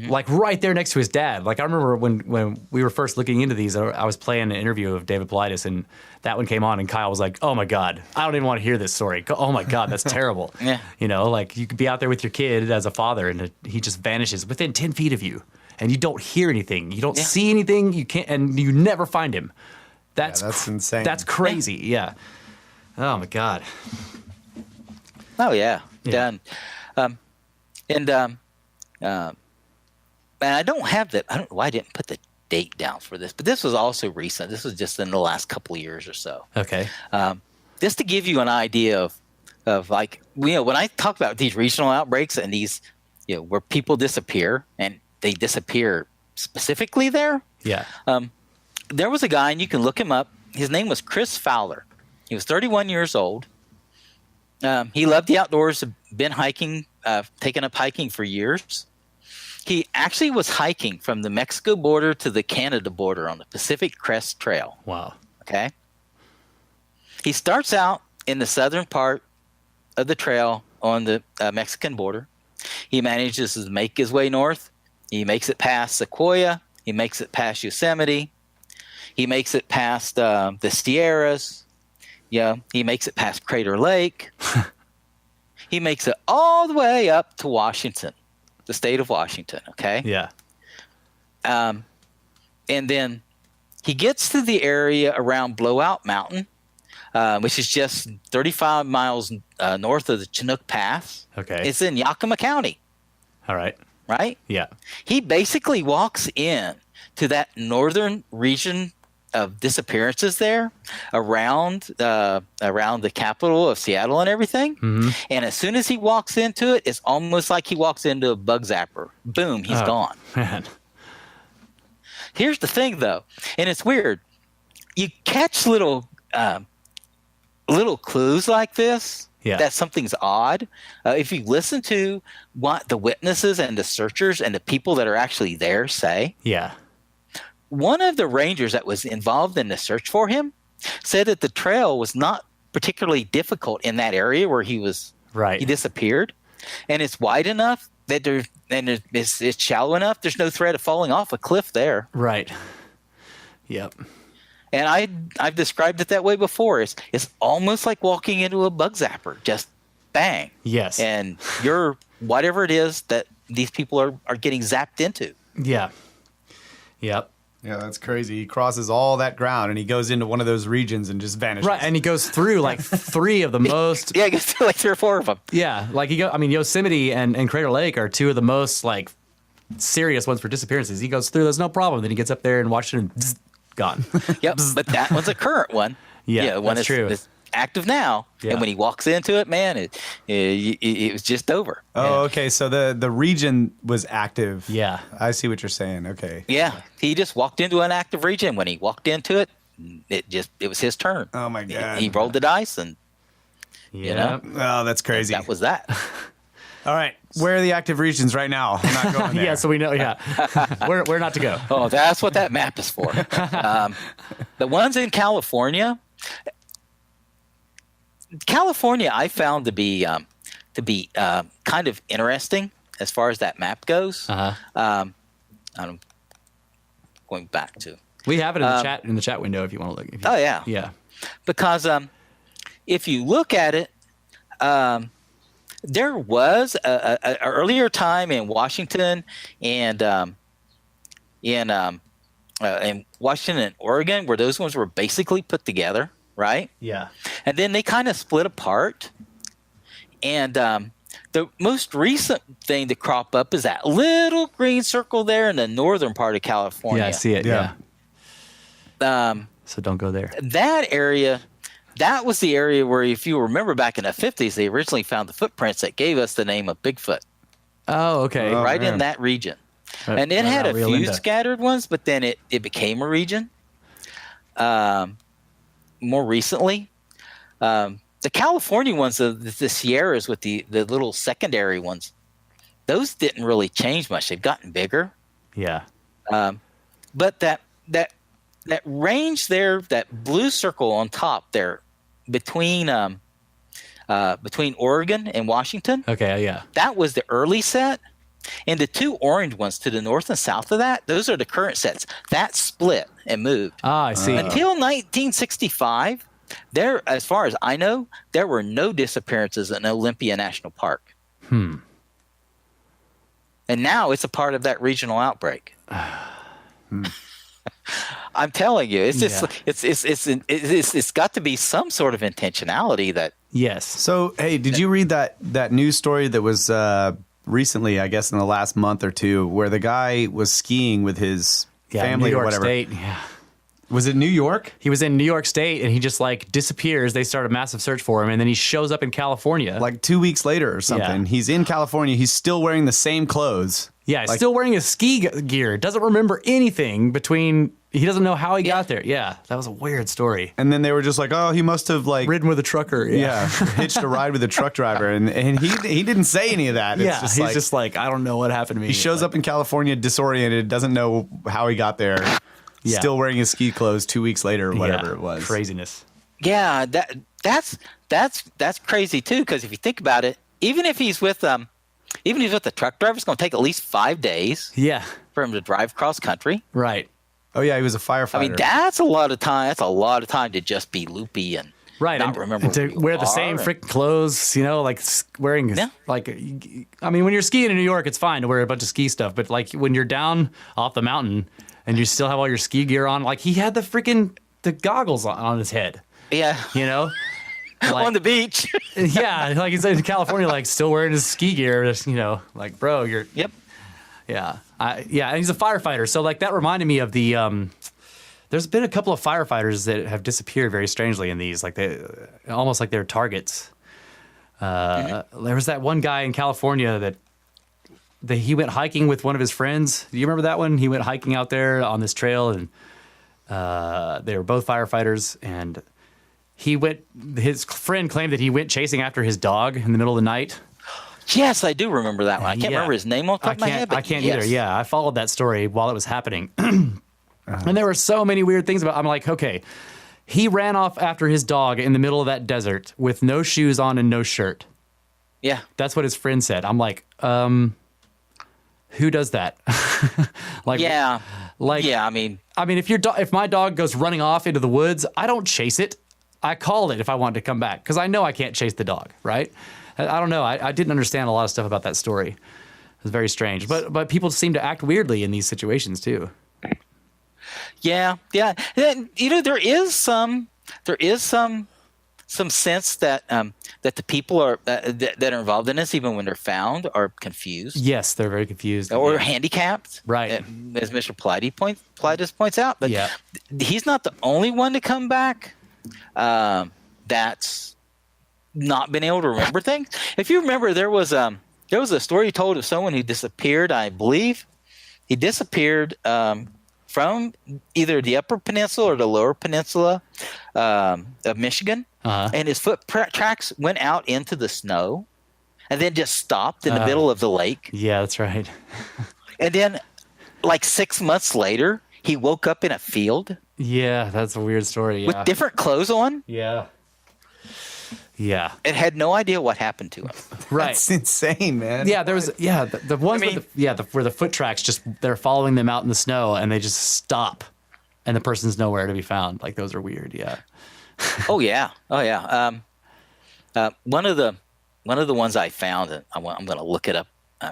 Right there next to his dad. I remember when we were first looking into these, I was playing an interview of David Paulides, and that one came on, and Kyle was like, "Oh my God, I don't even want to hear this story. Oh my God, that's terrible." Yeah. You could be out there with your kid as a father, and he just vanishes within 10 feet of you, and you don't hear anything, you don't see anything, you can't, and you never find him. That's insane. That's crazy. Yeah. Oh my God. Oh yeah. Yeah. And I don't have that. I don't know why I didn't put the date down for this, but this was also recent. This was just in the last couple of years or so. Okay. Just to give you an idea of when I talk about these regional outbreaks and these, where people disappear and they disappear specifically there. Yeah. There was a guy, and you can look him up. His name was Chris Fowler. He was 31 years old. He loved the outdoors, been hiking, taken up hiking for years. He actually was hiking from the Mexico border to the Canada border on the Pacific Crest Trail. Wow. Okay. He starts out in the southern part of the trail on the Mexican border. He manages to make his way north. He makes it past Sequoia. He makes it past Yosemite. He makes it past the Sierras. He makes it past Crater Lake. He makes it all the way up to Washington, the state of Washington. Okay. Yeah. And then he gets to the area around Blowout Mountain, which is just 35 miles north of the Chinook Pass. Okay. It's in Yakima County. All right. Right? Yeah. He basically walks in to that northern region of disappearances there around the capital of Seattle and everything. Mm-hmm. And as soon as he walks into it, it's almost like he walks into a bug zapper. Boom, he's gone. Man. Here's the thing, though, and it's weird. You catch little clues like this. Yeah. That something's odd. If you listen to what the witnesses and the searchers and the people that are actually there say, Yeah. one of the rangers that was involved in the search for him said that the trail was not particularly difficult in that area where he was. Right. He disappeared, and it's wide enough that it's shallow enough. There's no threat of falling off a cliff there. Right. Yep. And I've described it that way before. It's almost like walking into a bug zapper. Just bang. Yes. And you're whatever it is that these people are getting zapped into. Yeah. Yep. Yeah, that's crazy. He crosses all that ground and he goes into one of those regions and just vanishes. Right, and he goes through three of the most. Yeah, I guess like 3 or 4 of them. Yeah, Yosemite and Crater Lake are two of the most serious ones for disappearances. He goes through those no problem. Then he gets up there and Washington, gone. Yep, but that one's a current one. Yeah, one that's true. It's active now, Yeah. and when he walks into it, man, it was just over. Oh, okay. So the region was active. Yeah. I see what you're saying. Okay. Yeah, he just walked into an active region. When he walked into it, it was his turn. Oh my God. He rolled the dice, and Yeah. Oh, that's crazy. that was that. All right. Where are the active regions right now? I'm not going there. Yeah, so we know. Yeah, where not to go. Oh, that's what that map is for. The ones in California, I found to be kind of interesting as far as that map goes. I'm going back to. We have it in the chat window if you want to look. Oh yeah, yeah. Because if you look at it, there was a earlier time in Washington and in Washington and Oregon where those ones were basically put together, right? Yeah. And then they kind of split apart. And the most recent thing to crop up is that little green circle there in the northern part of California. Yeah, I see it. Yeah. So don't go there. That area, that was the area where, if you remember back in the 50s, they originally found the footprints that gave us the name of Bigfoot. Oh, okay. Right in that region. And it had a few scattered ones, but then it became a region. More recently, the California ones, the Sierras with the little secondary ones, those didn't really change much. They've gotten bigger. Yeah. But that range there, that blue circle on top there, between Oregon and Washington. Okay. Yeah. That was the early set. And the two orange ones to the north and south of that, those are the current sets. That split and moved. Ah, I see. Until 1965, there, as far as I know, there were no disappearances in Olympia National Park. And now it's a part of that regional outbreak. I'm telling you, it's just it's got to be some sort of intentionality that. Yes. So, hey, did you read that news story that was recently, I guess in the last month or two, where the guy was skiing with his family New York or whatever? State. Yeah. Was it New York? He was in New York State and he just like disappears. They start a massive search for him and then he shows up in California. Like 2 weeks later or something. Yeah. He's in California. He's still wearing the same clothes. Yeah, he's still wearing his ski gear. Doesn't remember anything between. He doesn't know how he got there. Yeah, that was a weird story. And then they were just like, oh, he must have like ridden with a trucker. Yeah, hitched a ride with a truck driver, and he didn't say any of that. Yeah, he's just like, I don't know what happened to me. He shows up in California disoriented, doesn't know how he got there. Yeah. Still wearing his ski clothes 2 weeks later or whatever it was. Craziness. Yeah, that's crazy too. Because if you think about it, even if he's with the truck driver, it's going to take at least 5 days. Yeah, for him to drive cross country. Right. Oh yeah, he was a firefighter. I mean, that's a lot of time. That's a lot of time to just be loopy and not remember. And to wear the same freaking clothes, like wearing like. I mean, when you're skiing in New York, it's fine to wear a bunch of ski stuff, but like when you're down off the mountain and you still have all your ski gear on, like he had the goggles on his head. Yeah. Like, on the beach. Yeah, like he's in California, like still wearing his ski gear. Just, like, bro, you're. Yep. Yeah, and he's a firefighter. So like that reminded me of the. There's been a couple of firefighters that have disappeared very strangely in these, like they almost like they're targets. There was that one guy in California that he went hiking with one of his friends. Do you remember that one? He went hiking out there on this trail, and they were both firefighters, and. His friend claimed that he went chasing after his dog in the middle of the night. Yes, I do remember that one. I can't remember his name off the top of my head. I can't either. Yeah, I followed that story while it was happening. And there were so many weird things about it. I'm like, okay, he ran off after his dog in the middle of that desert with no shoes on and no shirt. Yeah. That's what his friend said. I'm like, who does that? Yeah. I mean, if my dog goes running off into the woods, I don't chase it. I call it if I want to come back because I know I can't chase the dog, right? I don't know. I didn't understand a lot of stuff about that story. It was very strange. But people seem to act weirdly in these situations too. Yeah. There is some sense that the people are that are involved in this, even when they're found, are confused. Yes, they're very confused or handicapped, right? As Mr. Politis points out. But he's not the only one to come back. That's not been able to remember things. If you remember, there was a story told of someone who disappeared. I believe he disappeared from either the Upper Peninsula or the Lower Peninsula of Michigan, and his foot tracks went out into the snow. and then just stopped in the middle of the lake. Yeah, that's right. And then, like 6 months later, he woke up in a field Yeah, that's a weird story. Yeah. with different clothes on Yeah. Yeah. and had no idea what happened to him. Right. It's insane, man. Yeah, there was the ones where the foot tracks just they're following them out in the snow and they just stop and the person's nowhere to be found. Like those are weird. Yeah. Oh yeah. One of the ones I found, and I'm going to look it up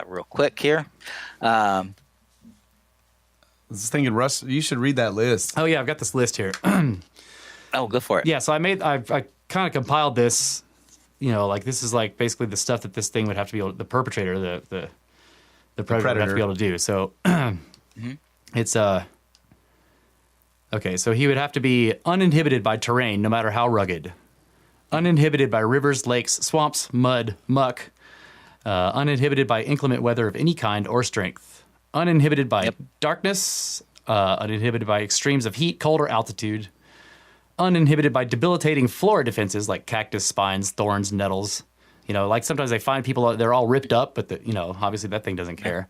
real quick here. I was thinking, Russ, you should read that list. Oh yeah, I've got this list here. Oh, go for it. Yeah, so I kind of compiled this. You know, like this is like basically the stuff that this thing would have to be able, the perpetrator, the predator would have to be able to do. So it's okay. So he would have to be uninhibited by terrain, no matter how rugged. Uninhibited by rivers, lakes, swamps, mud, muck. Uninhibited by inclement weather of any kind or strength. Uninhibited by darkness. Uninhibited by extremes of heat, cold, or altitude. Uninhibited by debilitating flora defenses like cactus, spines, thorns, nettles. You know, like sometimes they find people, they're all ripped up, but, obviously that thing doesn't care.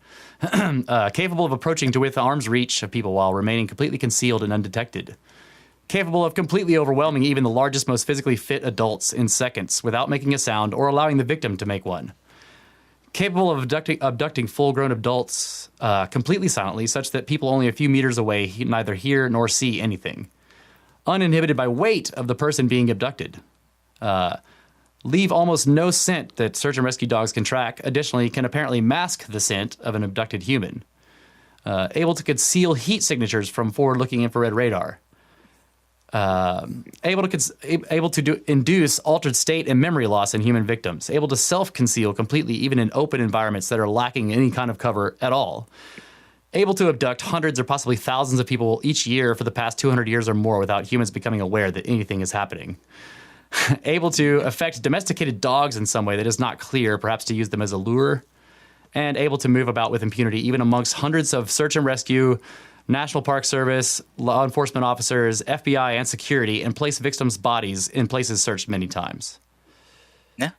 Capable of approaching to within arm's reach of people while remaining completely concealed and undetected. Capable of completely overwhelming even the largest, most physically fit adults in seconds without making a sound or allowing the victim to make one. Capable of abducting full-grown adults completely silently, such that people only a few meters away neither hear nor see anything. Uninhibited by weight of the person being abducted. Leave almost no scent that search and rescue dogs can track. Additionally, can apparently mask the scent of an abducted human. Able to conceal heat signatures from forward-looking infrared radar. Able to induce altered state and memory loss in human victims. Able to self-conceal completely even in open environments that are lacking any kind of cover at all. Able to abduct hundreds or possibly thousands of people each year for the past 200 years or more without humans becoming aware that anything is happening. Able to affect domesticated dogs in some way that is not clear, perhaps to use them as a lure. And able to move about with impunity even amongst hundreds of search and rescue, National Park Service, law enforcement officers, FBI, and security, and place victims' bodies in places searched many times. Yeah.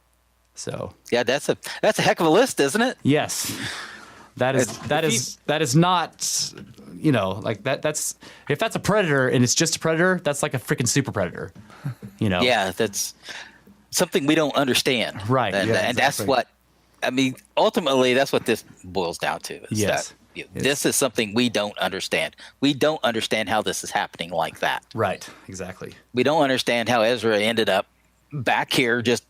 So. Yeah, that's a heck of a list, isn't it? Yes. That is not, like that's if that's a predator and it's just a predator, that's like a freaking super predator, Yeah, that's something we don't understand. Right. And, Yeah, and that's what, ultimately that's what this boils down to. Is yes. that, this is something we don't understand. We don't understand how this is happening like that. Right. Exactly. We don't understand how Ezra ended up back here just,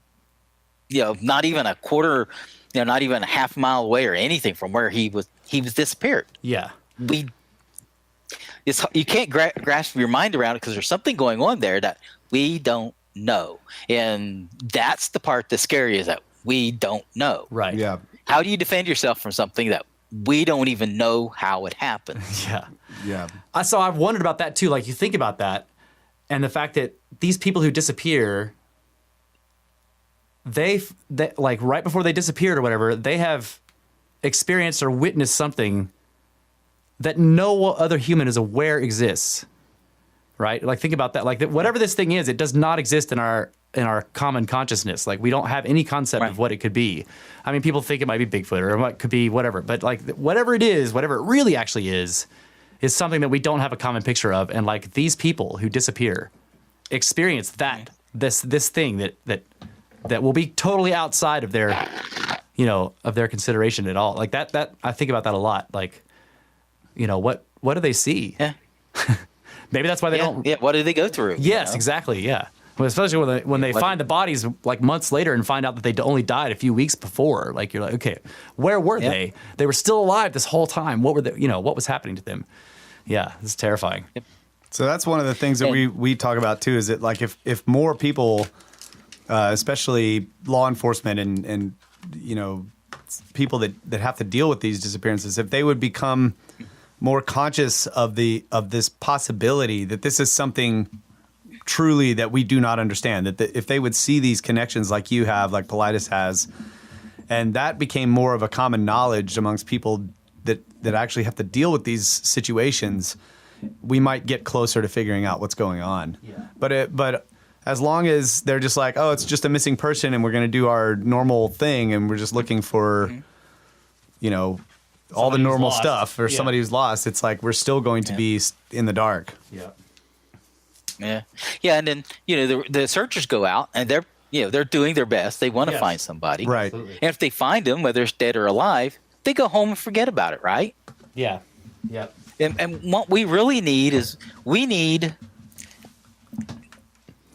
not even a quarter, not even a half mile away or anything from where he was disappeared. Yeah. You can't grasp your mind around it because there's something going on there that we don't know. And that's the part that's scary, is that we don't know. Right. Yeah. How do you defend yourself from something that we don't even know how it happened? Yeah. Yeah. So I've wondered about that too. Like you think about that and the fact that these people who disappear, they like right before they disappeared or whatever, they have experienced or witnessed something that no other human is aware exists. Right? Like think about that. Like whatever this thing is, it does not exist in our common consciousness. Like we don't have any concept of what it could be. I mean, people think it might be Bigfoot or what could be whatever, but like whatever it is, whatever it really actually is something that we don't have a common picture of. And like these people who disappear experience that this thing that will be totally outside of their, of their consideration at all. Like that I think about that a lot. Like, what do they see? Yeah. Maybe that's why they don't. Yeah. What did they go through? Yes, exactly. Yeah. Well, especially when they find the bodies like months later and find out that they only died a few weeks before. Like you're like, okay, where were they? They were still alive this whole time. What were they? What was happening to them? Yeah, it's terrifying. Yep. So that's one of the things that we talk about too. Is that like if more people, especially law enforcement and people that have to deal with these disappearances, if they would become more conscious of this possibility that this is something truly that we do not understand, that if they would see these connections like you have, like Politis has, and that became more of a common knowledge amongst people that actually have to deal with these situations, we might get closer to figuring out what's going on. Yeah. But as long as they're just like, oh, it's just a missing person and we're going to do our normal thing and we're just looking for, you know, all the Somebody who's normal lost. stuff or Yeah. somebody who's lost, it's like we're still going to be in the dark. Yeah. Yeah, and then the searchers go out and they're doing their best. They want to Yes. find somebody, Right. Absolutely. And if they find them, whether it's dead or alive, they go home and forget about it, right? Yeah. Yep. And what we really need is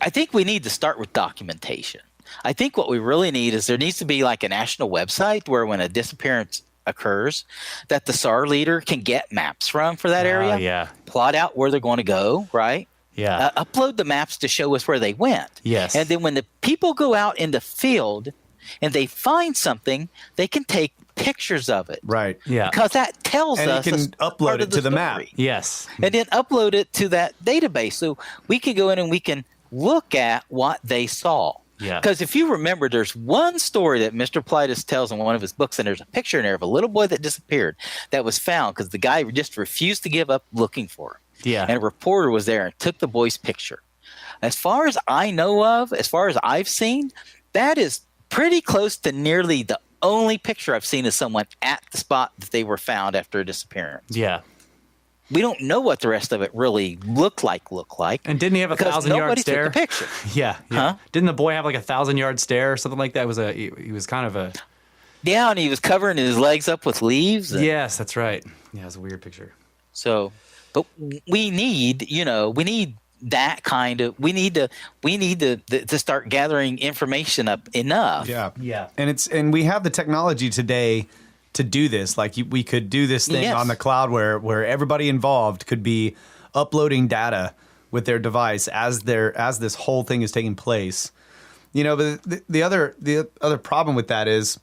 I think we need to start with documentation. I think what we really need is there needs to be like a national website where when a disappearance occurs, that the SAR leader can get maps for that area. Yeah. Plot out where they're going to go, right? Yeah. Upload the maps to show us where they went. Yes. And then when the people go out in the field and they find something, they can take pictures of it. Right. Yeah. Because that tells And you us can a upload part it of to the map. story. Yes. And then upload it to that database. So we can go in and we can look at what they saw. Yeah. Because if you remember, there's one story that Mr. Politis tells in one of his books, and there's a picture in there of a little boy that disappeared that was found because the guy just refused to give up looking for him. Yeah. And a reporter was there and took the boy's picture. As far as I know of, as far as I've seen, that is pretty close to nearly the only picture I've seen of someone at the spot that they were found after a disappearance. Yeah. We don't know what the rest of it really looked like. And didn't he have a because 1,000-yard nobody stare? took a picture. Yeah. Huh? Didn't the boy have like a 1,000-yard stare or something like that? He was kind of a. Yeah, and he was covering his legs up with leaves. And Yes, that's right. Yeah, it was a weird picture. So, but we need that kind of. We need to start gathering information up enough. Yeah. Yeah. And we have the technology today to do this. Like we could do this thing Yes. on the cloud where everybody involved could be uploading data with their device as this whole thing is taking place. You know, but the other problem with that is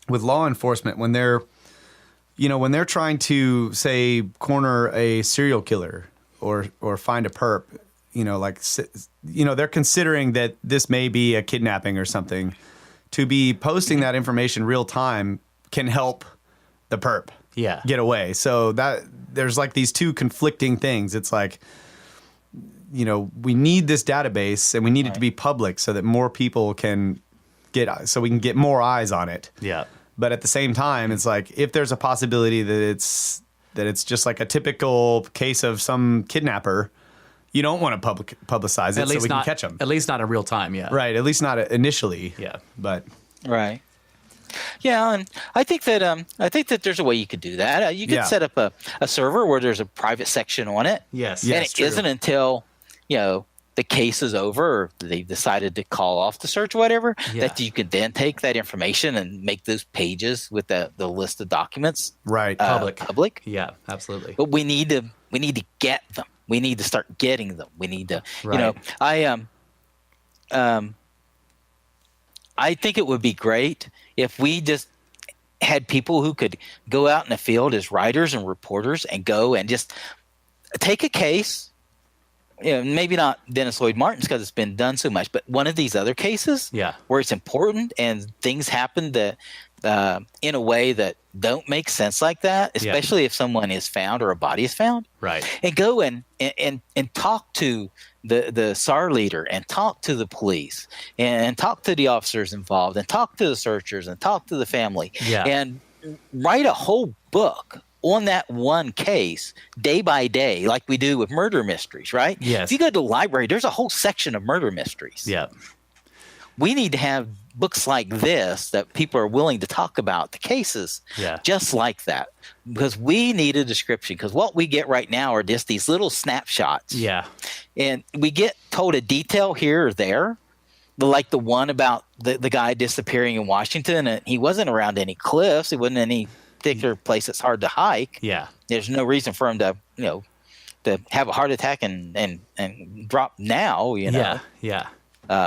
with law enforcement when they're trying to say corner a serial killer or find a perp, they're considering that this may be a kidnapping or something. To be posting that information real time can help the perp get away. So that there's like these two conflicting things. It's like, we need this database and we need it to be public so that more people can so we can get more eyes on it. Yeah. But at the same time, it's like if there's a possibility that it's just like a typical case of some kidnapper, you don't want to publicize it so we can catch them. At least not in real time, yeah. Right, at least not initially. Yeah. But Right. Yeah, and I think that there's a way you could do that. You could set up a server where there's a private section on it. Yes. And Yes, it true. isn't until the case is over or they've decided to call off the search or whatever that you could then take that information and make those pages with the list of documents right, public. Yeah, absolutely. But we need to get them. We need to start getting them. We need to Right. I think it would be great if we just had people who could go out in the field as writers and reporters and go and just take a case. Maybe not Dennis Lloyd Martin's because it's been done so much, but one of these other cases where it's important and things happen that in a way that don't make sense like that, especially if someone is found or a body is found. Right. And go and talk to the SAR leader and talk to the police and talk to the officers involved and talk to the searchers and talk to the family and write a whole book on that one case day by day like we do with murder mysteries, right? Yes. If you go to the library, there's a whole section of murder mysteries. Yeah. We need to have books like this that people are willing to talk about the cases just like that because we need a description because what we get right now are just these little snapshots. Yeah. And we get told a detail here or there, like the one about the guy disappearing in Washington and he wasn't around any cliffs. He wasn't in any particular place that's hard to hike. Yeah. There's no reason for him to, to have a heart attack and drop now, Yeah. Yeah.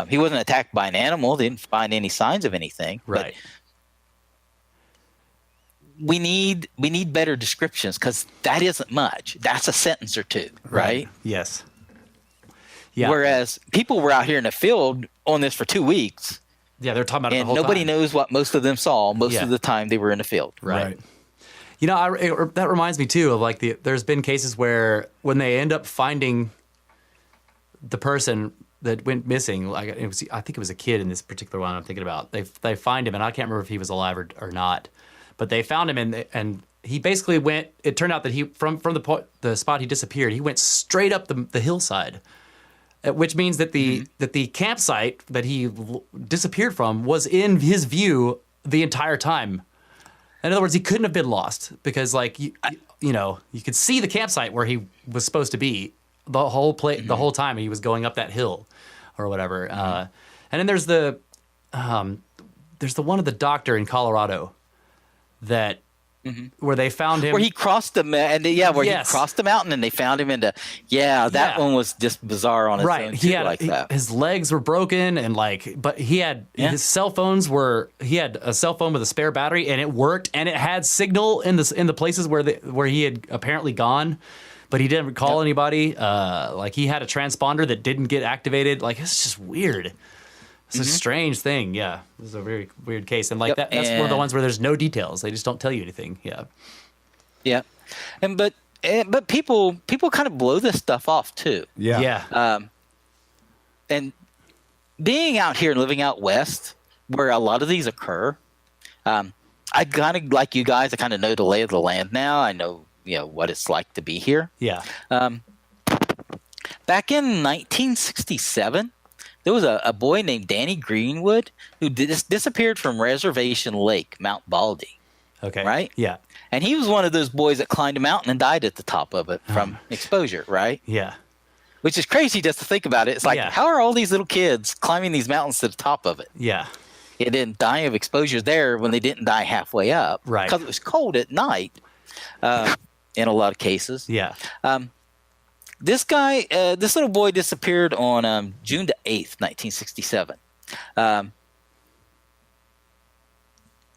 He wasn't attacked by an animal. They didn't find any signs of anything. Right. But we need better descriptions because that isn't much. That's a sentence or two, right? Yes. Yeah. Whereas people were out here in the field on this for 2 weeks. Yeah, they're talking about it the And whole nobody time. knows what most of them saw most of the time they were in the field. Right. That reminds me too of like there's been cases where when they end up finding the person, that went missing. Like I think it was a kid in this particular one I'm thinking about. They find him, and I can't remember if he was alive or not, but they found him, and he basically went. It turned out that he from the spot he disappeared, he went straight up the hillside, which means that the campsite that he disappeared from was in his view the entire time. In other words, he couldn't have been lost because, like, you could see the campsite where he was supposed to be the whole time he was going up that hill, or whatever. And then there's the one of the doctor in Colorado that where they found him, where he crossed the he crossed the mountain and they found him one was just bizarre on its own too, that. His legs were broken and but he had his cell phones he had a cell phone with a spare battery and it worked and it had signal in the places where he had apparently gone, but he didn't call anybody. He had a transponder that didn't get activated. Like, it's just weird. It's a strange thing. Yeah, this is a very weird case, and that's one of the ones where there's no details. They just don't tell you anything. Yeah. Yeah, but people kind of blow this stuff off too. Yeah. Yeah. And being out here and living out west, where a lot of these occur, I kind of, like you guys, I kind of know the lay of the land now. I know what it's like to be here. Yeah. Back in 1967. There was a boy named Danny Greenwood who disappeared from Reservation Lake, Mount Baldy. Okay. Right? Yeah. And he was one of those boys that climbed a mountain and died at the top of it from exposure, right? Yeah. Which is crazy just to think about it. It's like, how are all these little kids climbing these mountains to the top of it? Yeah. It didn't die of exposure there when they didn't die halfway up. Right. Because it was cold at night in a lot of cases. Yeah. This little boy disappeared on June the 8th, 1967.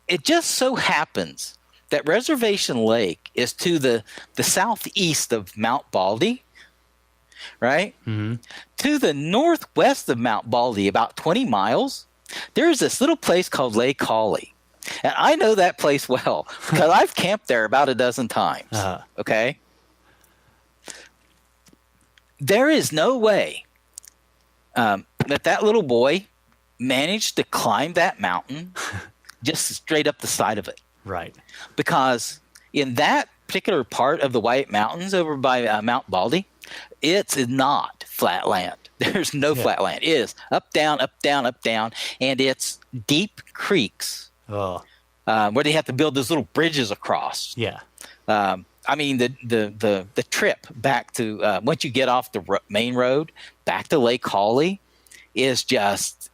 It just so happens that Reservation Lake is to the southeast of Mount Baldy, right? Mm-hmm. To the northwest of Mount Baldy, about 20 miles, there's this little place called Lake Hawley. And I know that place well because I've camped there about a dozen times, okay? There is no way that little boy managed to climb that mountain just straight up the side of it. Right. Because in that particular part of the White Mountains over by Mount Baldy, it's not flat land. There's no flat land. It is up, down, up, down, up, down, and it's deep creeks where they have to build those little bridges across. Yeah. I mean, the trip back to once you get off the main road back to Lake Hawley is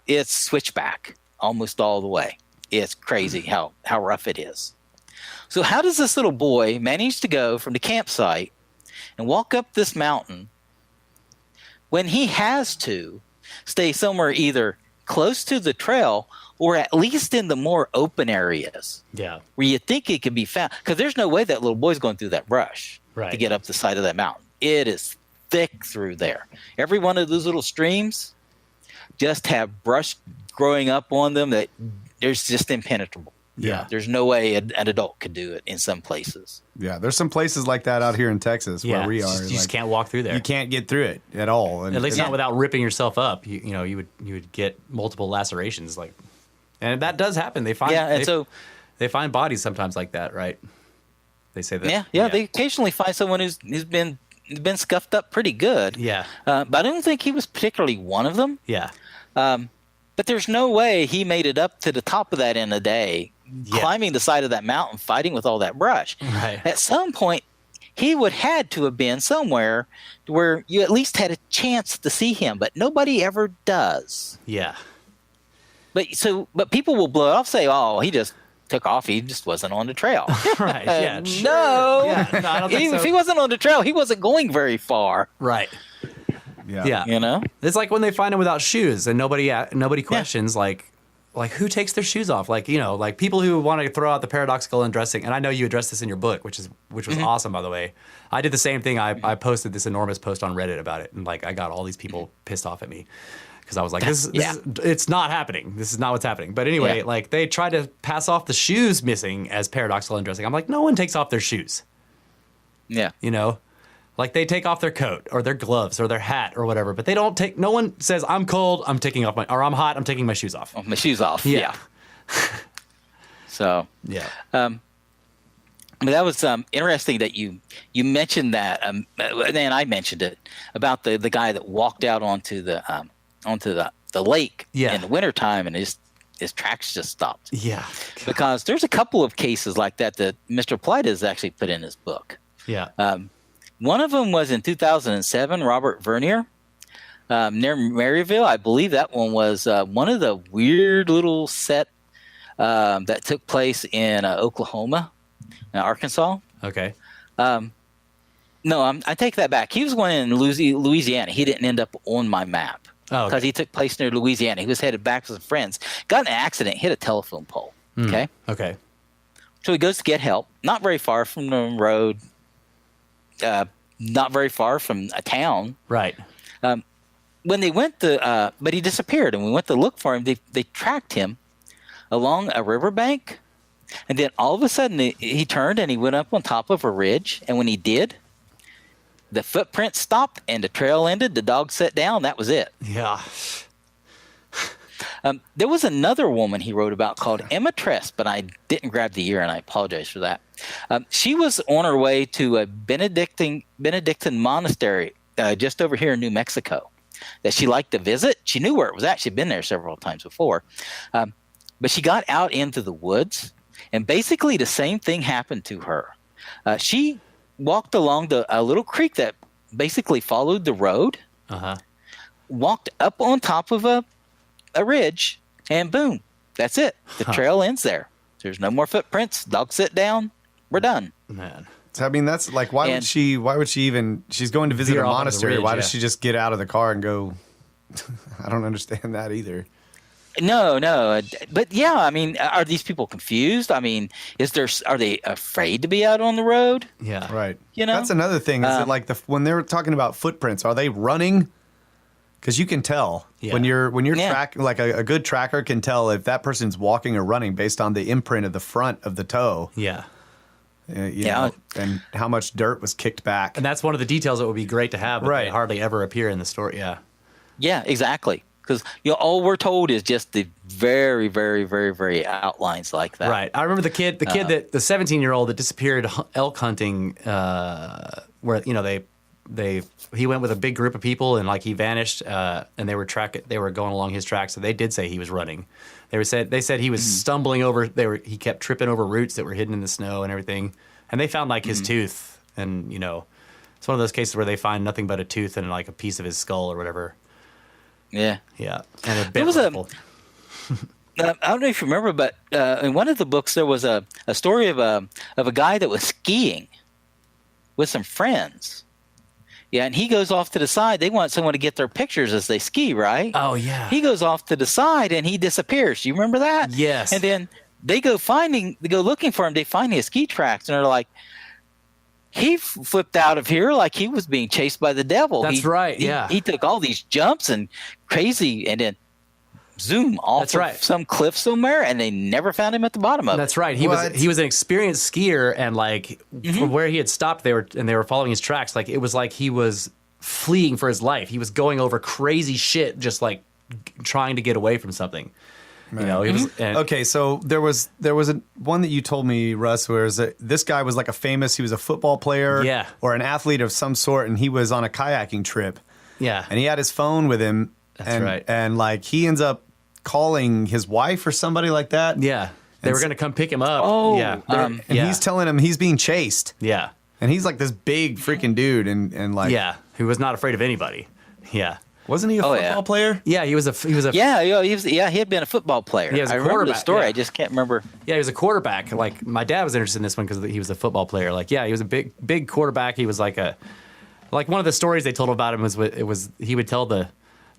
it's switchback almost all the way. It's crazy how rough it is. So how does this little boy manage to go from the campsite and walk up this mountain when he has to stay somewhere either close to the trail or at least in the more open areas where you think it can be found? Because there's no way that little boy's going through that brush to get up the side of that mountain. It is thick through there. Every one of those little streams just have brush growing up on them that there's just impenetrable. Yeah. There's no way an adult could do it in some places. Yeah, there's some places like that out here in Texas where we are. You just can't walk through there. You can't get through it at all. At least not without ripping yourself up. You would get multiple lacerations, and that does happen. They find they find bodies sometimes like that, right? They say that. Yeah. They occasionally find someone who's been scuffed up pretty good. Yeah. But I don't think he was particularly one of them. Yeah. But there's no way he made it up to the top of that in a day, climbing the side of that mountain, fighting with all that brush. Right. At some point, he would had to have been somewhere where you at least had a chance to see him, but nobody ever does. Yeah. But people will blow it off, say, "Oh, he just took off. He just wasn't on the trail." Right. Yeah. No. Yeah. No, I don't think so. If he wasn't on the trail, he wasn't going very far. Right. Yeah. You know? It's like when they find him without shoes and nobody questions like who takes their shoes off? Like people who want to throw out the paradoxical undressing. And I know you addressed this in your book, which was awesome, by the way. I did the same thing. I posted this enormous post on Reddit about it, and I got all these people pissed off at me because I was like, it's not happening. This is not what's happening. But anyway, they try to pass off the shoes missing as paradoxical undressing. I'm like, no one takes off their shoes. Yeah. Like they take off their coat or their gloves or their hat or whatever, but they don't take. No one says, "I'm cold, I'm taking off or I'm hot, I'm taking my shoes off." Oh, my shoes off. Yeah. So Yeah. But that was interesting that you mentioned that, and I mentioned it about the guy that walked out onto the lake Yeah. in the wintertime and his tracks just stopped. Yeah. Because there's a couple of cases like that Mr. Politis actually put in his book. Yeah. One of them was in 2007, Robert Vernier, near Maryville. I believe that one was one of the weird little set that took place in Oklahoma and Arkansas. Okay. No, I take that back. He was one in Louisiana. He didn't end up on my map Oh, because okay. he took place near Louisiana. He was headed back with some friends. Got in an accident, hit a telephone pole. Okay. Okay. So he goes to get help. Not very far from the road. Not very far from a town. Right. When they went but he disappeared, and we went to look for him. They tracked him along a riverbank, and then all of a sudden he turned and he went up on top of a ridge. And when he did, the footprint stopped and the trail ended. The dog sat down. That was it. Yeah. There was another woman he wrote about called Emma Tress, but I didn't grab the year, and I apologize for that. She was on her way to a Benedictine monastery just over here in New Mexico that she liked to visit. She knew where it was at. She'd been there several times before. But she got out into the woods, and basically the same thing happened to her. She walked along a little creek that basically followed the road, walked up on top of a ridge, and boom, that's it. The trail ends there. There's no more footprints. Dog sit down. We're done. Man. So, I mean, that's like, why would she even, she's going to visit Veer a off on the monastery. ridge, Why yeah. does she just get out of the car and go? I don't understand that either. No. But yeah, I mean, are these people confused? I mean, are they afraid to be out on the road? Yeah. Right. You know? That's another thing. Is that like when they were talking about footprints, are they running? Because you can tell when you're tracking, like a good tracker can tell if that person's walking or running based on the imprint of the front of the toe. Yeah. You know, and how much dirt was kicked back. And that's one of the details that would be great to have, but Right. they hardly ever appear in the story. Yeah. Yeah, exactly. Because all we're told is just the very, very, very, very outlines like that. Right. I remember the kid the 17-year-old that disappeared elk hunting, where he went with a big group of people and like he vanished, and they were going along his tracks. So they did say he was running. They said he was stumbling over. He kept tripping over roots that were hidden in the snow and everything. And they found like his tooth, and it's one of those cases where they find nothing but a tooth and like a piece of his skull or whatever. Yeah. Yeah. And a bit There was rifle. I don't know if you remember, but in one of the books there was a story of a guy that was skiing with some friends. Yeah, and he goes off to the side. They want someone to get their pictures as they ski, right? Oh yeah. He goes off to the side and he disappears. Do you remember that? Yes. And then they go looking for him. They find his ski tracks, and they're like, he flipped out of here like he was being chased by the devil. That's right. Yeah. He took all these jumps and crazy, and then zoom off That's right. some cliff somewhere, and they never found him at the bottom of it. That's right. He was an experienced skier, and like from where he had stopped, they were following his tracks. Like it was like he was fleeing for his life. He was going over crazy shit, just like trying to get away from something. He was Okay, so there was one that you told me, Russ, where this guy was like he was a football player, Yeah. or an athlete of some sort, and he was on a kayaking trip, yeah, and he had his phone with him. That's right. And like he ends up calling his wife or somebody like that. yeah. They were going to come pick him up. Oh, yeah, And he's telling him he's being chased. yeah, And he's like this big freaking dude, and like, yeah. Who was not afraid of anybody. Yeah, wasn't he a football player? yeah. He was a Yeah, he had been a football player. He was a I remember the quarterback, story. yeah. I just can't remember. Yeah, he was a quarterback. Like my dad was interested in this one because he was a football player. Like, yeah, he was a big quarterback. He was like one of the stories they told about him was he would tell the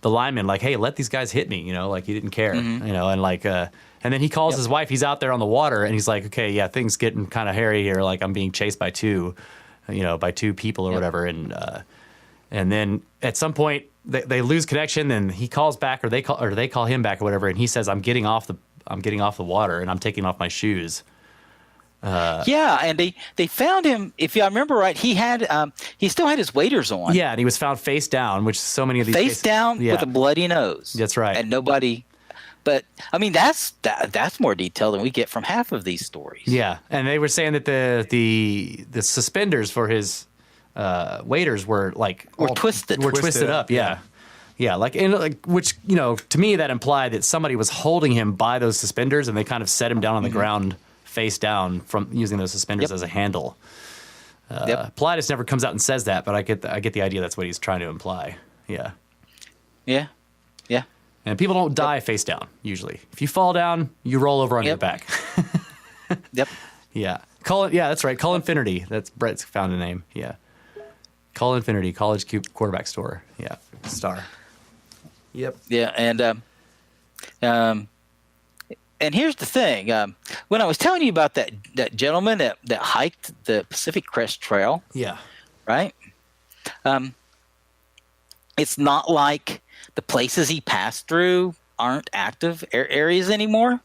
lineman like, hey, let these guys hit me, like he didn't care, and like and then he calls his wife. He's out there on the water and he's like, okay, yeah, things getting kind of hairy here. Like I'm being chased by two people or whatever, and then at some point they lose connection. Then he calls back, or they call him back or whatever, and he says, I'm getting off the water and I'm taking off my shoes. Yeah, and they found him. If I remember right, he still had his waders on. Yeah, and he was found face down, which so many of these face down with a bloody nose. That's right. And nobody. But I mean, that's more detail than we get from half of these stories. Yeah, and they were saying that the suspenders for his waders were twisted. Were twisted up. Yeah. Yeah, which, to me that implied that somebody was holding him by those suspenders, and they kind of set him down on the ground face down from using those suspenders as a handle. Politis never comes out and says that, but I get the idea that's what he's trying to imply. Yeah. Yeah. Yeah. And people don't die face down usually. If you fall down, you roll over on your back. Yep. Yeah. Yeah, that's right. Call Infinity. That's Brett's found a name. Yeah. Call Infinity, college quarterback store. Yeah. Star. Yep. Yeah, and here's the thing. When I was telling you about that gentleman that hiked the Pacific Crest Trail, yeah, right? It's not like the places he passed through aren't active areas anymore.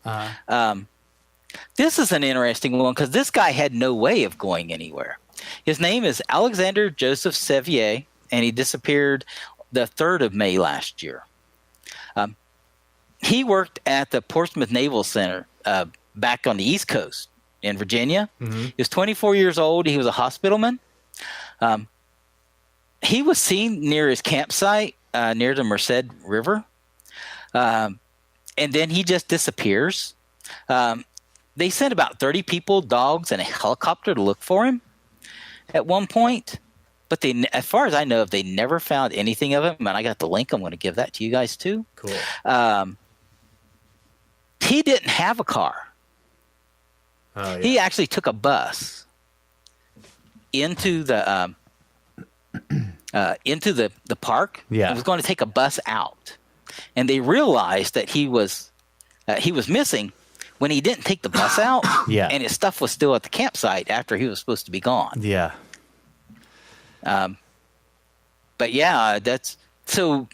This is an interesting one because this guy had no way of going anywhere. His name is Alexander Joseph Sevier, and he disappeared the 3rd of May last year. He worked at the Portsmouth Naval Center back on the East Coast in Virginia. Mm-hmm. He was 24 years old. He was a hospitalman. He was seen near his campsite near the Merced River. And then he just disappears. They sent about 30 people, dogs, and a helicopter to look for him at one point. But as far as I know, they never found anything of him. And I got the link. I'm going to give that to you guys too. Cool. He didn't have a car. Oh, yeah. He actually took a bus into the park. Yeah. And was going to take a bus out, and they realized that he was missing when he didn't take the bus out. Yeah. And his stuff was still at the campsite after he was supposed to be gone. Yeah. But yeah, that's so.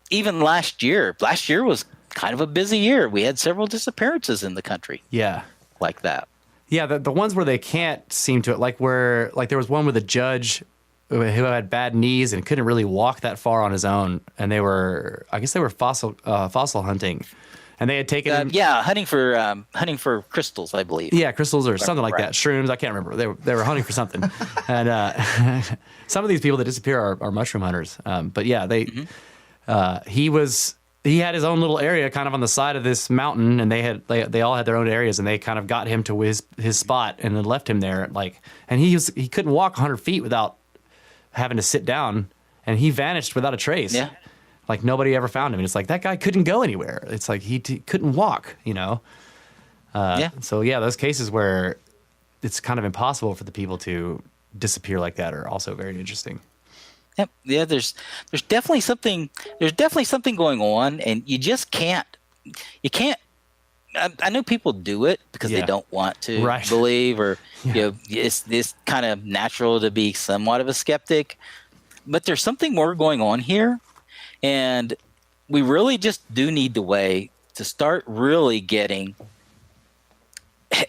Even last year was kind of a busy year. We had several disappearances in the country. Yeah. Like that. Yeah, the ones where they can't seem to, like there was one with a judge who had bad knees and couldn't really walk that far on his own, and they were fossil hunting, and they had taken him, hunting for crystals, I believe. Yeah, crystals or something like that. Shrooms, I can't remember. They were hunting for something, and some of these people that disappear are mushroom hunters. But yeah, he had his own little area kind of on the side of this mountain, and they all had their own areas, and they kind of got him to his spot and then left him there. And he couldn't walk 100 feet without having to sit down, and he vanished without a trace. Yeah. Like nobody ever found him. And it's like that guy couldn't go anywhere. It's like he couldn't walk, So yeah, those cases where it's kind of impossible for the people to disappear like that are also very interesting. Yep. Yeah, there's definitely something going on, and you just can't. I know people do it because they don't want to believe, or it's kind of natural to be somewhat of a skeptic. But there's something more going on here, and we really just do need the way to start really getting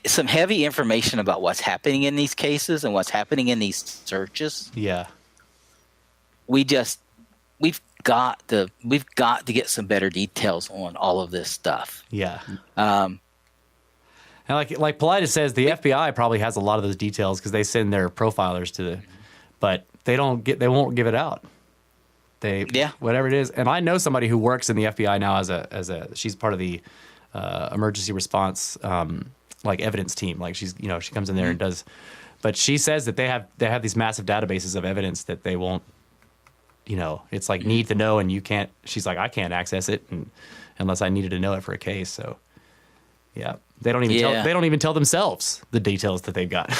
some heavy information about what's happening in these cases and what's happening in these searches. Yeah. We've got to get some better details on all of this stuff. Yeah. And like Politis says, the FBI probably has a lot of those details because they send their profilers to but they won't give it out. Whatever it is. And I know somebody who works in the FBI now she's part of the emergency response evidence team. Like she comes in there and does, but she says that they have these massive databases of evidence that they won't. It's like need to know, and you can't. She's like, I can't access it unless I needed to know it for a case. So, yeah, they don't even tell themselves the details that they've got,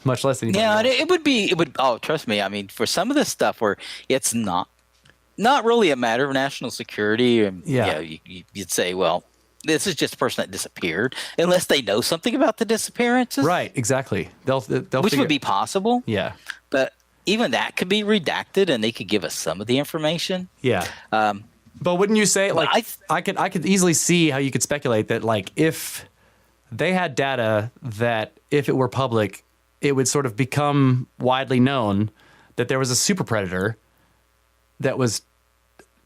much less anybody else. It would. Oh, trust me. I mean, for some of this stuff where it's not really a matter of national security, and you'd say, well, this is just a person that disappeared, unless they know something about the disappearances. Right. Exactly. They'll which would be possible. Yeah. But even that could be redacted, and they could give us some of the information. Yeah. But wouldn't you say I could easily see how you could speculate that if they had data that if it were public, it would sort of become widely known that there was a super predator that was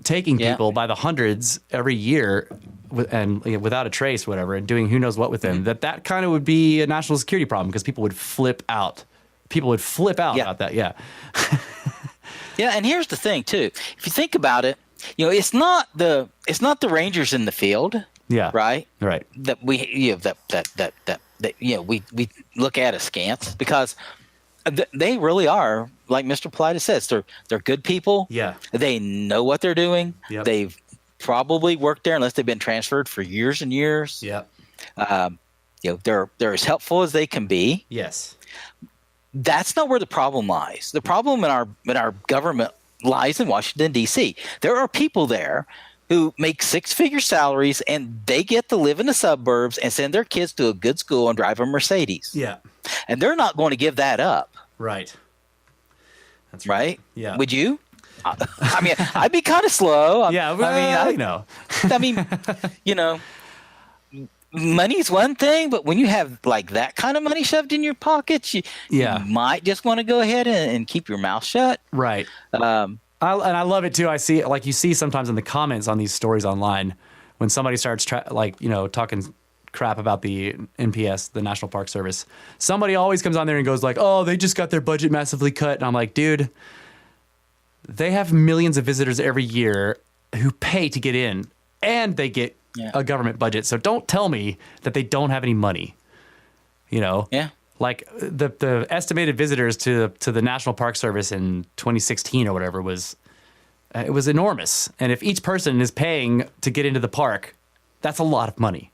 taking people by the hundreds every year and without a trace, whatever, and doing who knows what with them, that kind of would be a national security problem because people would flip out. People would flip out about that. Yeah. Yeah. And here's the thing too. If you think about it, it's not the Rangers in the field. Yeah. Right. Right. That we, we look at askance because they really are, like Mr. Politis says, they're good people. Yeah. They know what they're doing. Yep. They've probably worked there unless they've been transferred for years and years. Yeah. They're as helpful as they can be. Yes. That's not where the problem lies. The problem in our government lies in Washington, D.C. There are people there who make six-figure salaries, and they get to live in the suburbs and send their kids to a good school and drive a Mercedes. Yeah. And they're not going to give that up. Right. That's right. Yeah. Would you? I mean, I'd be kind of slow. Money's one thing, but when you have like that kind of money shoved in your pockets, you might just want to go ahead and keep your mouth shut. Right. And I love it too. I see, like you see sometimes in the comments on these stories online, when somebody starts talking crap about the NPS, the National Park Service, somebody always comes on there and goes like, "Oh, they just got their budget massively cut." And I'm like, dude, they have millions of visitors every year who pay to get in, and they get a government budget. So don't tell me that they don't have any money. Yeah. Like the estimated visitors to the National Park Service in 2016 or whatever was enormous. And if each person is paying to get into the park, that's a lot of money.